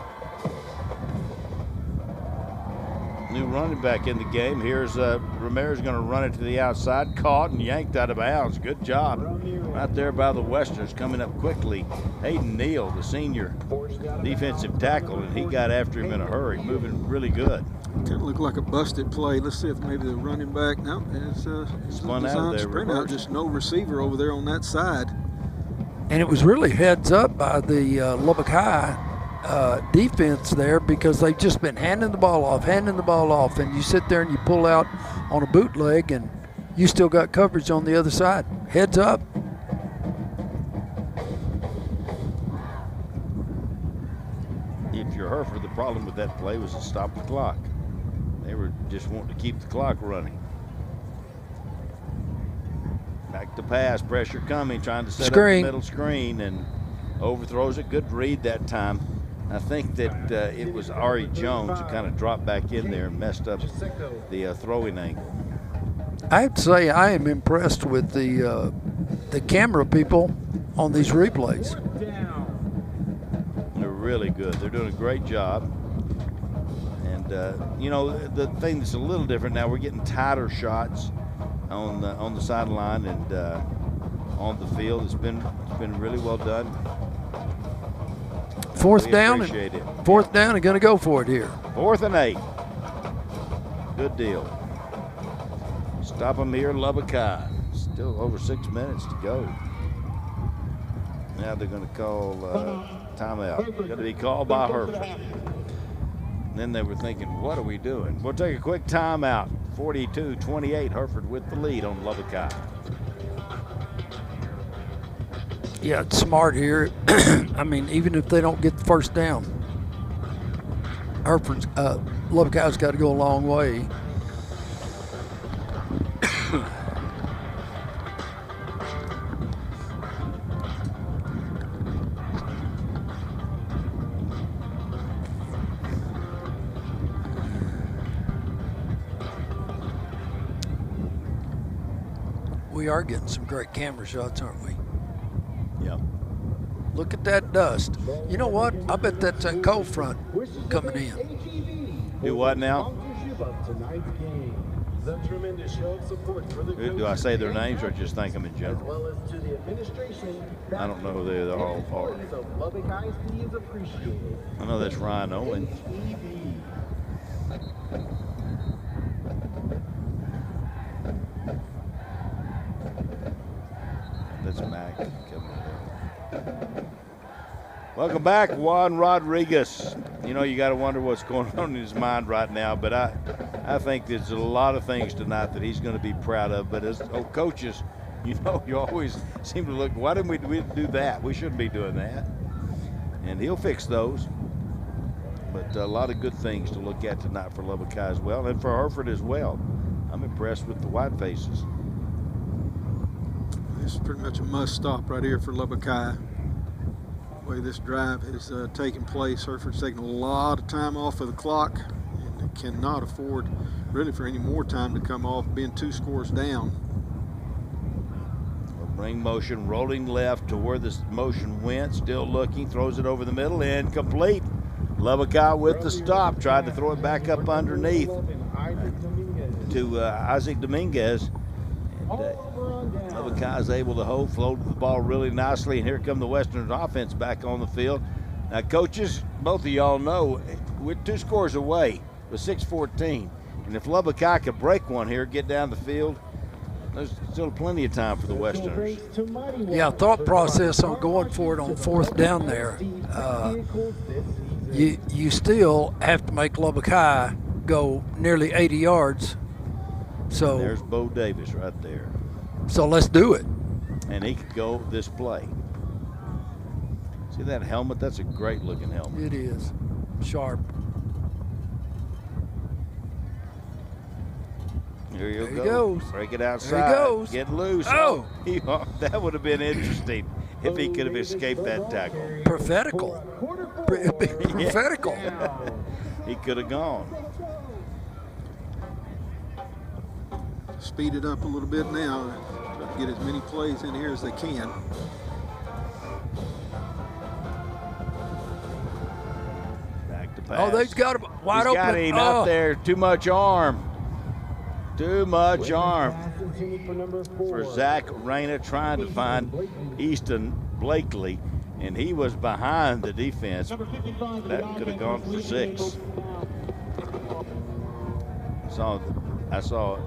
New running back in the game. Here's Ramirez going to run it to the outside, caught and yanked out of bounds. Good job right there by the Westerners, coming up quickly. Hayden Neal, the senior defensive tackle, and he got after him in a hurry, moving really good. Kind of looked like a busted play. Let's see if maybe the running back, no, it's spun out of there, sprint out, just no receiver over there on that side. And it was really heads up by the Lubbock High defense there, because they've just been handing the ball off, and you sit there and you pull out on a bootleg and you still got coverage on the other side. Heads up. If you're Hereford, the problem with that play was to stop the clock. They were just wanting to keep the clock running. Back to pass, pressure coming, trying to set up the middle screen, and overthrows it. Good read that time. I think that it was Ari Jones who kind of dropped back in there and messed up the throwing angle. I have to say I am impressed with the camera people on these replays. They're really good. They're doing a great job. And you know, the thing that's a little different now, we're getting tighter shots on the sideline and on the field. It's been really well done. Fourth down and going to go for it here. 4th and 8. Good deal. Stop them here, Lubbock High. Still over 6 minutes to go. Now they're going to call timeout. Going to be called by Hereford. And then they were thinking, what are we doing? We'll take a quick timeout. 42-28, Hereford with the lead on Lubbock High. Yeah, it's smart here. I mean, even if they don't get the first down, Hereford's Lubbock High's got to go a long way. We are getting some great camera shots, aren't we? Yep. Look at that dust. You know what? I bet that's that cold front coming in. Do what now? Do I say their names or just thank them in general? I don't know who they all are. I know that's Ryan Owen. That's Mac coming in. Welcome back, Juan Rodriguez. You know, you got to wonder what's going on in his mind right now, but I think there's a lot of things tonight that he's going to be proud of. But as coaches, you know, you always seem to look, why didn't we do that? We shouldn't be doing that. And he'll fix those. But a lot of good things to look at tonight for Lubbock High as well, and for Hereford as well. I'm impressed with the Whitefaces. This is pretty much a must stop right here for Lubbock High. The way this drive is taking place, Hereford's taking a lot of time off of the clock, and they cannot afford really for any more time to come off, being 2 scores down. Ring motion, rolling left to where this motion went, still looking, throws it over the middle, incomplete. Lubbock High with the stop, tried to throw it back up underneath to Isaac Dominguez. And Lubbock High is able to float the ball really nicely, and here come the Westerners offense back on the field. Now, coaches, both of y'all know, we're 2 scores away with 6:14. And if Lubbock High could break one here, get down the field, there's still plenty of time for the Westerners. Yeah, thought process on going for it on 4th down there. You still have to make Lubbock High go nearly 80 yards. So and there's Bo Davis right there. So let's do it. And he could go this play. See that helmet? That's a great looking helmet. It is. Sharp. Here you There go. he goes. Break it outside. There he goes. Get loose. Oh! That would have been interesting if he could have escaped that tackle. Prophetical. Prophetical. He could have gone. Speed it up a little bit now. Try to get as many plays in here as they can. Back to pass. Oh, they've got him wide open. He's got him out there. Too much arm. Too much arm for Zach Reyna trying to find Easton Blakely, and he was behind the defense. That could have gone for 6. I saw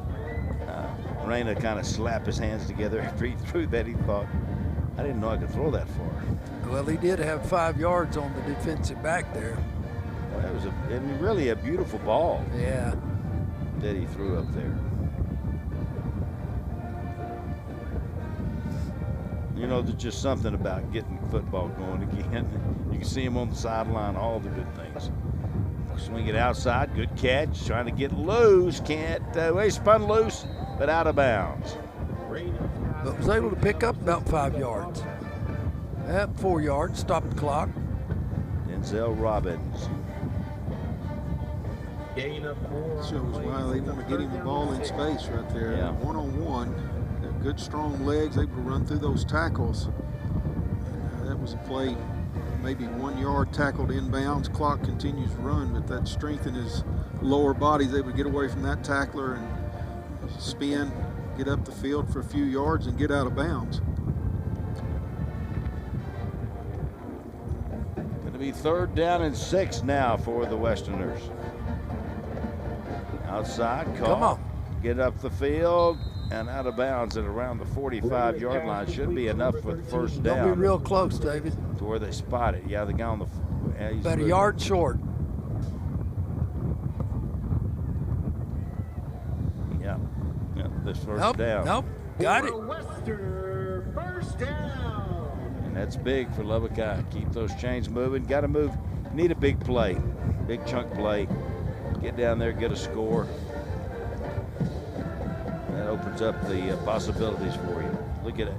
Reyna kind of slap his hands together after he threw that. He thought, I didn't know I could throw that far. Well, he did have 5 yards on the defensive back there. Well, that was really a beautiful ball. Yeah. That he threw up there. You know, there's just something about getting football going again. You can see him on the sideline, all the good things. Swing it outside, good catch, trying to get loose, can't, he spun loose, but out of bounds. But was able to pick up about 5 yards. 4 yards, stop the clock. Denzel Robbins. Shows why they want to get him the ball in space right there. Yeah. One-on-one, good strong legs, able to run through those tackles. And, that was a play, maybe 1 yard tackled inbounds. Clock continues to run, but that strength in his lower body is able to get away from that tackler and spin, get up the field for a few yards and get out of bounds. Going to be 3rd down and 6 now for the Westerners. Outside, call. Come on. Get up the field and out of bounds at around the 45-yard line. Should be enough for the 1st down. Don't be real close, David. To where they spot it. Yeah, the guy on the. Yeah, about a yard short. Yeah. This 1st down. Nope. Got it. Westerner 1st down. And that's big for Lubbock High. Keep those chains moving. Got to move. Need a big play. Big chunk play. Get down there, get a score. That opens up the possibilities for you. Look at it.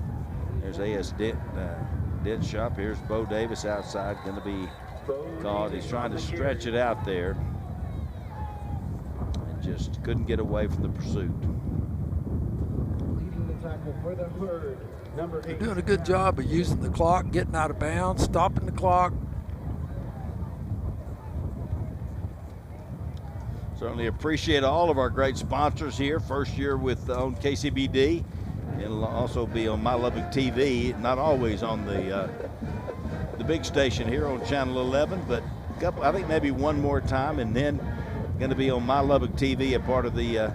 There's A.S. Dent Shop. Here's Bo Davis outside, going to be caught. He's trying to stretch it out there and just couldn't get away from the pursuit. Leading the tackle for the Herd, number 8. They're doing a good job of using the clock, getting out of bounds, stopping the clock. Certainly appreciate all of our great sponsors here. First year with on KCBD. It'll also be on My Lubbock TV. Not always on the big station here on Channel 11, but I think maybe one more time, and then going to be on My Lubbock TV, a part of the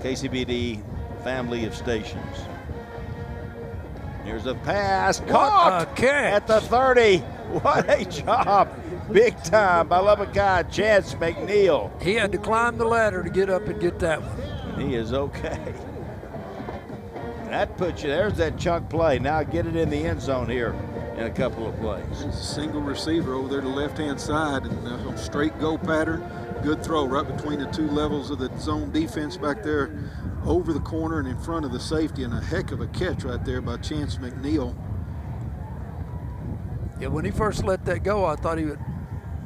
KCBD family of stations. Here's a pass. Caught at the 30. What a job. Big time by Lubbock High, Chance McNeil. He had to climb the ladder to get up and get that one. And he is okay. That puts you, there's that chunk play. Now get it in the end zone here in a couple of plays. There's a single receiver over there to the left-hand side, and on straight go pattern. Good throw right between the two levels of the zone defense back there, over the corner and in front of the safety, and a heck of a catch right there by Chance McNeil. Yeah, when he first let that go, I thought he would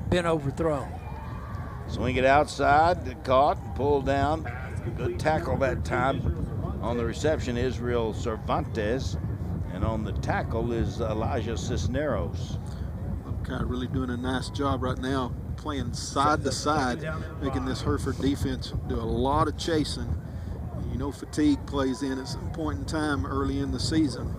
been overthrown. Swing it outside, caught, pulled down. Good tackle that time. On the reception, Israel Cervantes, and on the tackle is Elijah Cisneros. Kind of really doing a nice job right now, playing side to side, making this Hereford defense do a lot of chasing. You know, fatigue plays in at some point in time early in the season.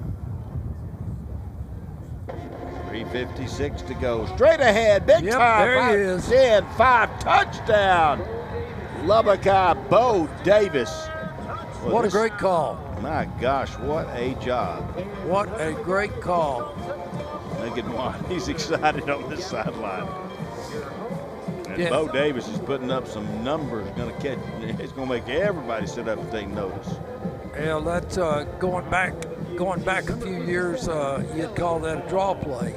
3:56 to go. Straight ahead, big time. There he is. 10-5 touchdown. Lubbock High, Bo Davis. Well, what a great call. My gosh, what a job. What a great call. Look at Juan. He's excited on this sideline. And Bo Davis is putting up some numbers. It's going to make everybody sit up and take notice. Yeah, that's going back a few years, you'd call that a draw play.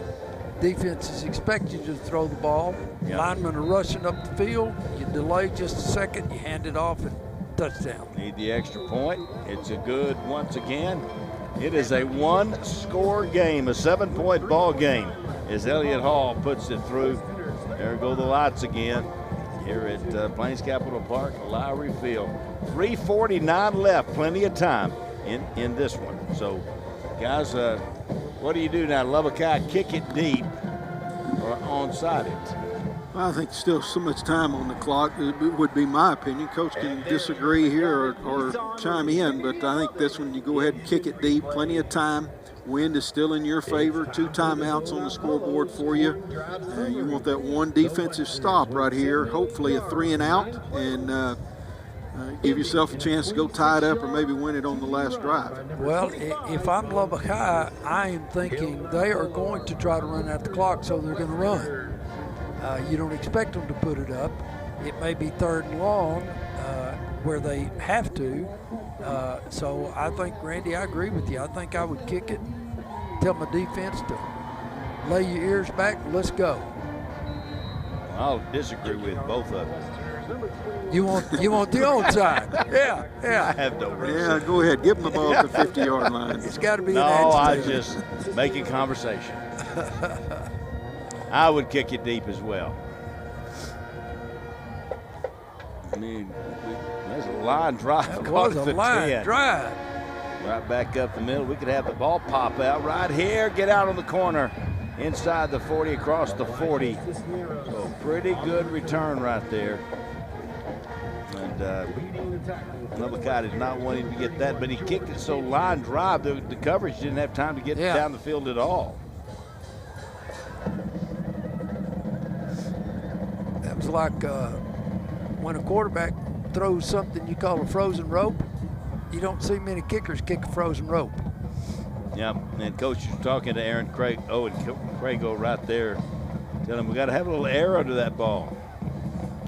Defense is expecting you to throw the ball. Yep. Linemen are rushing up the field. You delay just a second, you hand it off, and touchdown. Need the extra point. It's a good, once again, it is a one-score game, a 7-point ball game, as Elliott Hall puts it through. There go the lights again here at Plains Capital Park, Lowrey Field. 3:49 left, plenty of time in this one. So, guys, what do you do now? Lubbock High kick it deep or onside it? I think still so much time on the clock. It would be my opinion. Coach can disagree here or chime in, but I think this one you go ahead and kick it deep. Plenty of time. Wind is still in your favor. 2 timeouts on the scoreboard for you. You want that one defensive stop right here. Hopefully a 3 and out, and give yourself a chance to go tie it up or maybe win it on the last drive. Well, if I'm Lubbock High, I am thinking they are going to try to run out the clock, so they're going to run. You don't expect them to put it up. It may be 3rd and long where they have to. So I think, Randy, I agree with you. I think I would kick it, tell my defense to lay your ears back, let's go. I'll disagree with both of them. You want the onside? Yeah. I have no reason. Yeah, go ahead. Give them the ball at the 50-yard line. It's got to be an agitator. I just making conversation. I would kick it deep as well. I mean, there's a line drive. That was a line drive. Right back up the middle. We could have the ball pop out right here. Get out on the corner. Inside the 40, across the 40. So pretty good return right there. And Lubbock High did not want him to get that, but he kicked it so line drive, the coverage didn't have time to get down the field at all. That was like when a quarterback throws something you call a frozen rope. You don't see many kickers kick a frozen rope. Yeah, and Coach was talking to Aaron Craig. Oh, and Crago right there. Tell him we got to have a little arrow to that ball,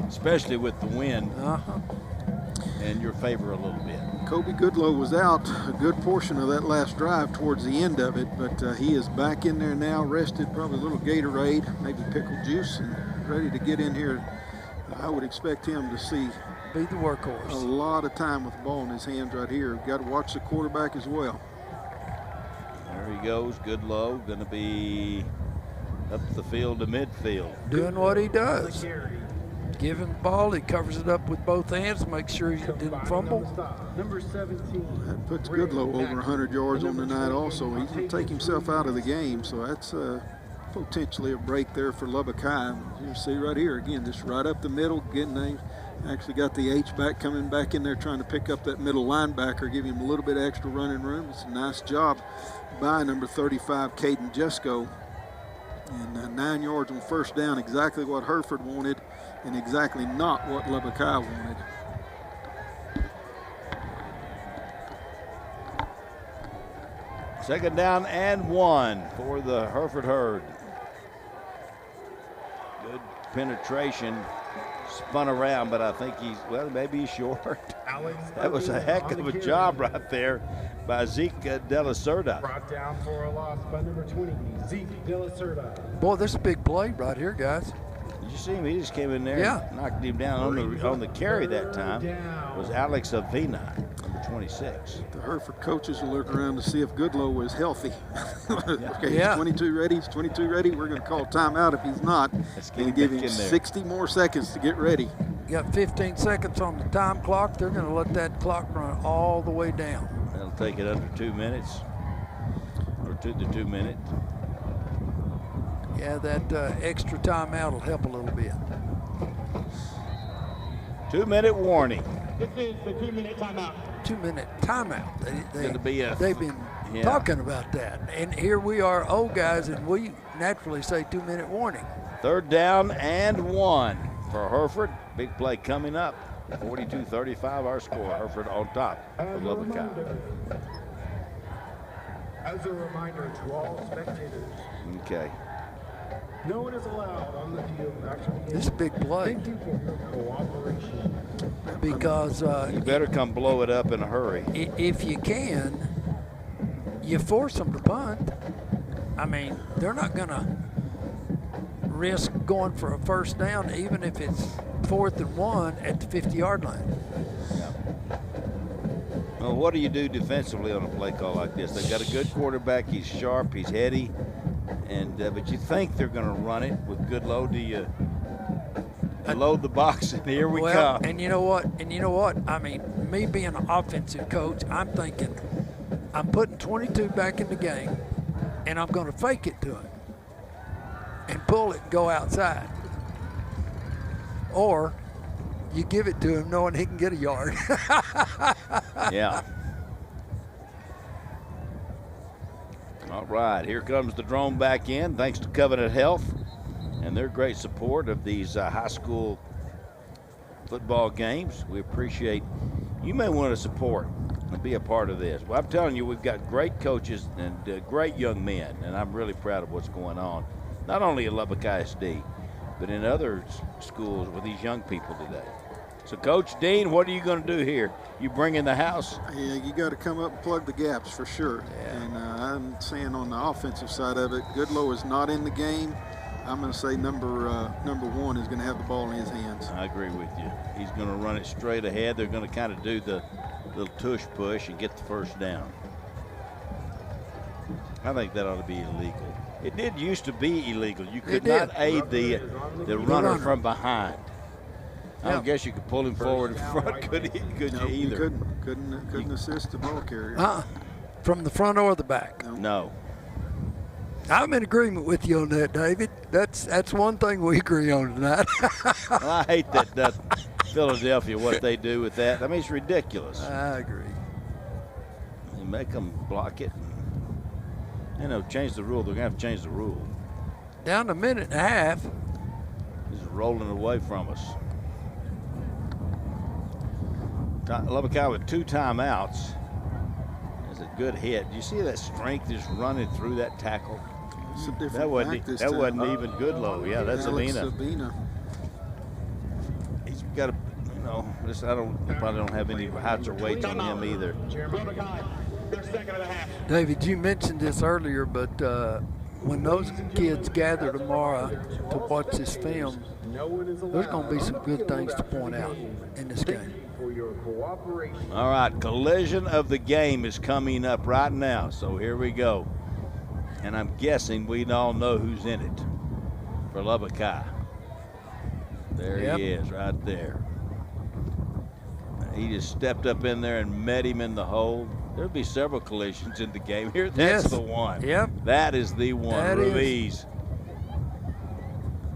especially with the wind in your favor a little bit. Kobe Goodlow was out a good portion of that last drive towards the end of it, but he is back in there now, rested, probably a little Gatorade, maybe pickle juice, and ready to get in here. I would expect him to be the workhorse. A lot of time with the ball in his hands right here. Got to watch the quarterback as well. There he goes, Goodlow, going to be up the field to midfield. Doing what he does. Give him the ball, he covers it up with both hands, make sure he didn't fumble. Number 17. That puts Goodlow over 100 yards on the night also. He's going to take himself out of the game, so that's potentially a break there for Lubbock High. You see right here, again, just right up the middle, actually got the H-back coming back in there trying to pick up that middle linebacker, give him a little bit of extra running room. It's a nice job by number 35, Caden Jesko. And 9 yards on first down, exactly what Hereford wanted and exactly not what Lubbock High wanted. Second down and 1 for the Hereford Herd. Good penetration. Spun around, but I think maybe he's short. That was a heck of a job right there by Zeke De La Cerda. Brought down for a loss by number 20, Zeke De La Cerda. Boy, this is a big play right here, guys. Did you see him? He just came in there and knocked him down on the carry that time. It was Alex Avina, number 26. The Hereford coaches will look around to see if Goodlow is healthy. Okay, Yeah. he's 22 ready. He's 22 ready. We're going to call timeout if he's not. And give him 60 more seconds to get ready. You got 15 seconds on the time clock. They're going to let that clock run all the way down. That'll take it under 2 minutes, or to the 2 minute. Yeah, that extra timeout will help a little bit. 2 minute warning. This is the 2-minute timeout. 2-minute timeout. They've been talking about that. And here we are, old guys, and we naturally say 2-minute warning. Third down and 1 for Hereford. Big play coming up. 42-35 our score. Hereford on top of Lubbock High. As a reminder to all spectators, Okay. no one is allowed on the field actually. This is a big play. Thank you for your cooperation. Because You better come blow it up in a hurry. if you can, you force them to punt. I mean, they're not going to risk going for a first down, even if it's 4th and 1 at the 50-yard line. Well, what do you do defensively on a play call like this? They've got a good quarterback. He's sharp. He's heady. And but you think they're going to run it with Goodlow. Do you load the box and here we come? And you know what? I mean, me being an offensive coach, I'm thinking I'm putting 22 back in the game, and I'm going to fake it to him and pull it and go outside. Or you give it to him knowing he can get a yard. Yeah. All right, here comes the drone back in, thanks to Covenant Health and their great support of these high school football games. We appreciate. You may want to support and be a part of this. Well, I'm telling you, we've got great coaches and great young men, and I'm really proud of what's going on, not only at Lubbock ISD, but in other schools with these young people today. So, Coach Dean, what are you going to do here? You bring in the house? Yeah, you got to come up and plug the gaps for sure. Yeah. And I'm saying on the offensive side of it, Goodlow is not in the game. I'm going to say number 1 is going to have the ball in his hands. I agree with you. He's going to run it straight ahead. They're going to kind of do the little tush push and get the first down. I think that ought to be illegal. It did used to be illegal. You could not aid the runner from behind. I don't guess you could pull him forward in front, could you either? You couldn't assist the ball carrier. From the front or the back. No. I'm in agreement with you on that, David. That's one thing we agree on tonight. Well, I hate that Philadelphia, what they do with that. I mean, it's ridiculous. I agree. You make them block it. You know, change the rule. They're going to have to change the rule. Down a minute and a half. He's rolling away from us. Lubbock High with 2 timeouts. That's a good hit. Do you see that strength just running through that tackle? It's a different That wasn't even Goodlow. Yeah, that's Avina. He's got a, I probably don't have any heights or weights on him either. David, you mentioned this earlier, but when those kids gather tomorrow to watch this film, there's going to be some good things to point out in this game. All right, collision of the game is coming up right now, so here we go. And I'm guessing we all know who's in it for Lubbock High. There he is, right there. He just stepped up in there and met him in the hole. There'll be several collisions in the game here. That's the one. Yep. That is the one, Ruiz.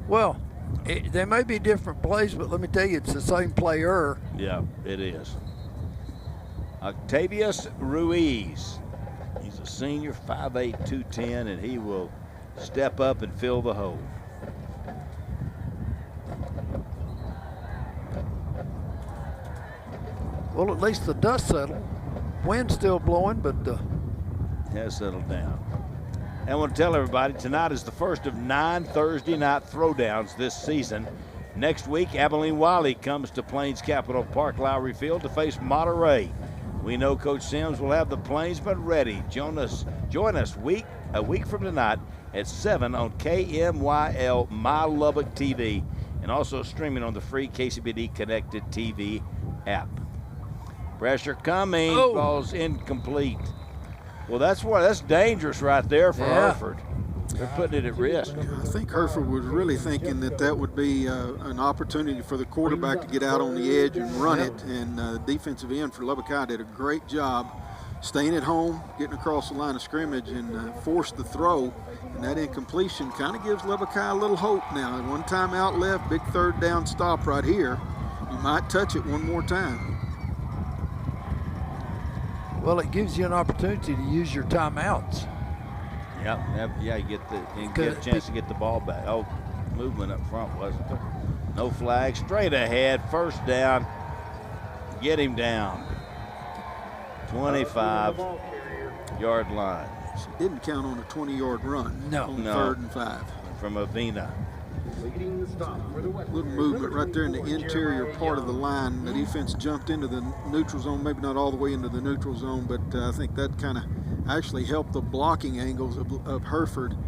Well, there may be different plays, but let me tell you, it's the same player. Yeah, it is. Octavius Ruiz. He's a senior, 5'8", 210, and he will step up and fill the hole. Well, at least the dust settled. Wind's still blowing, but has settled down. And I want to tell everybody, tonight is the first of 9 Thursday night throwdowns this season. Next week, Abilene Wiley comes to Plains Capital Park Lowrey Field to face Monterey. We know Coach Sims will have the Plainsmen ready. Join us a week from tonight at 7 on KMYL My Lubbock TV, and also streaming on the free KCBD Connected TV app. Pressure coming, ball's incomplete. Well, that's dangerous right there for Hereford. They're putting it at risk. I think Hereford was really thinking that would be an opportunity for the quarterback to get out on the edge and run it. And the defensive end for Lubbock High did a great job staying at home, getting across the line of scrimmage, and forced the throw. And that incompletion kind of gives Lubbock High a little hope now. One time out left, big third down stop right here. You might touch it one more time. Well, it gives you an opportunity to use your timeouts. Yeah, you get a chance to get the ball back. Oh, movement up front, wasn't there? No flag, straight ahead, first down. Get him down. 25-yard line. She didn't count on a 20-yard run. On 3rd and 5. From Avina. Little movement right there in the interior part of the line. The defense jumped into the neutral zone, maybe not all the way into the neutral zone, but I think that kind of actually helped the blocking angles of Hereford.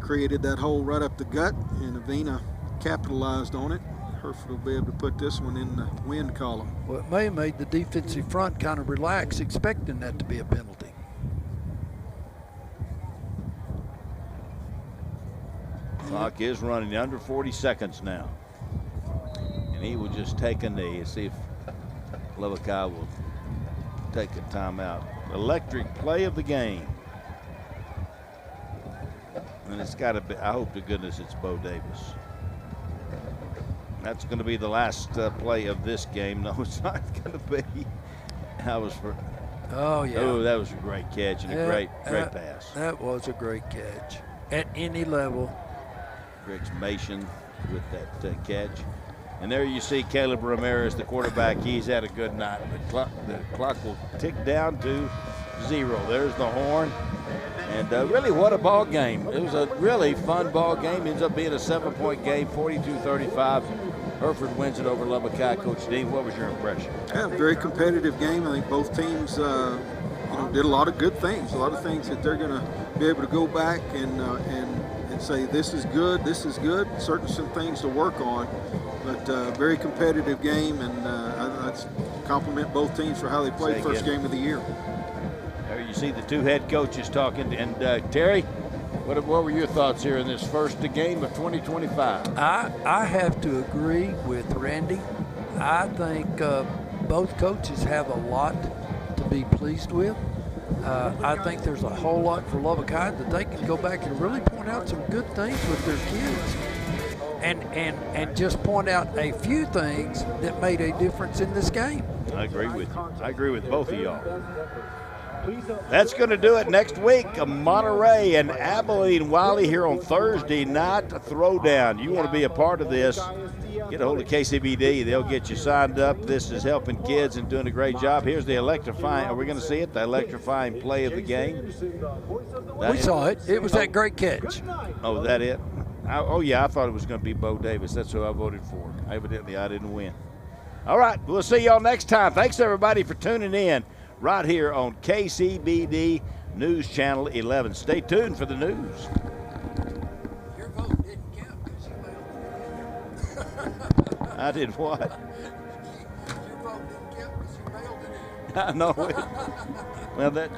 Created that hole right up the gut, and Avina capitalized on it. Hereford will be able to put this one in the win column. Well, it may have made the defensive front kind of relax, expecting that to be a penalty. Clock is running under 40 seconds now. And he will just take a knee and see if Lubbock High will take a timeout. Electric play of the game. And it's got to be, I hope to goodness it's Bo Davis. That's going to be the last play of this game. No, it's not going to be. Oh, yeah. Oh, that was a great catch and a great pass. That was a great catch at any level. Griggs Mason with that catch. And there you see Caleb Ramirez, the quarterback. He's had a good night. The clock will tick down to 0. There's the horn. And really, what a ball game. It was a really fun ball game. Ends up being a 7-point game, 42-35. Hereford wins it over Lubbock High. Coach Dean, what was your impression? Yeah, very competitive game. I think both teams did a lot of good things, a lot of things that they're going to be able to go back and say this is good, certainly some things to work on, but very competitive game, and I'd compliment both teams for how they played first game of the year. There you see the two head coaches talking, and Terry, what were your thoughts here in this first game of 2025? I have to agree with Randy. I think both coaches have a lot to be pleased with. I think there's a whole lot for Lubbock High that they can go back and really point out some good things with their kids, and just point out a few things that made a difference in this game. I agree with you. I agree with both of y'all. That's going to do it next week. Monterey and Abilene Wiley here on Thursday night throwdown. You want to be a part of this, get a hold of KCBD. They'll get you signed up. This is helping kids and doing a great job. Here's the electrifying, are we going to see it? The electrifying play of the game. We saw it. It was that great catch. Oh, that it? I thought it was going to be Bo Davis. That's who I voted for. Evidently, I didn't win. All right, we'll see y'all next time. Thanks, everybody, for tuning in right here on KCBD News Channel 11. Stay tuned for the news. Your vote didn't count because you mailed it. I did what? Your vote didn't count because you mailed it in. I know it. Well, that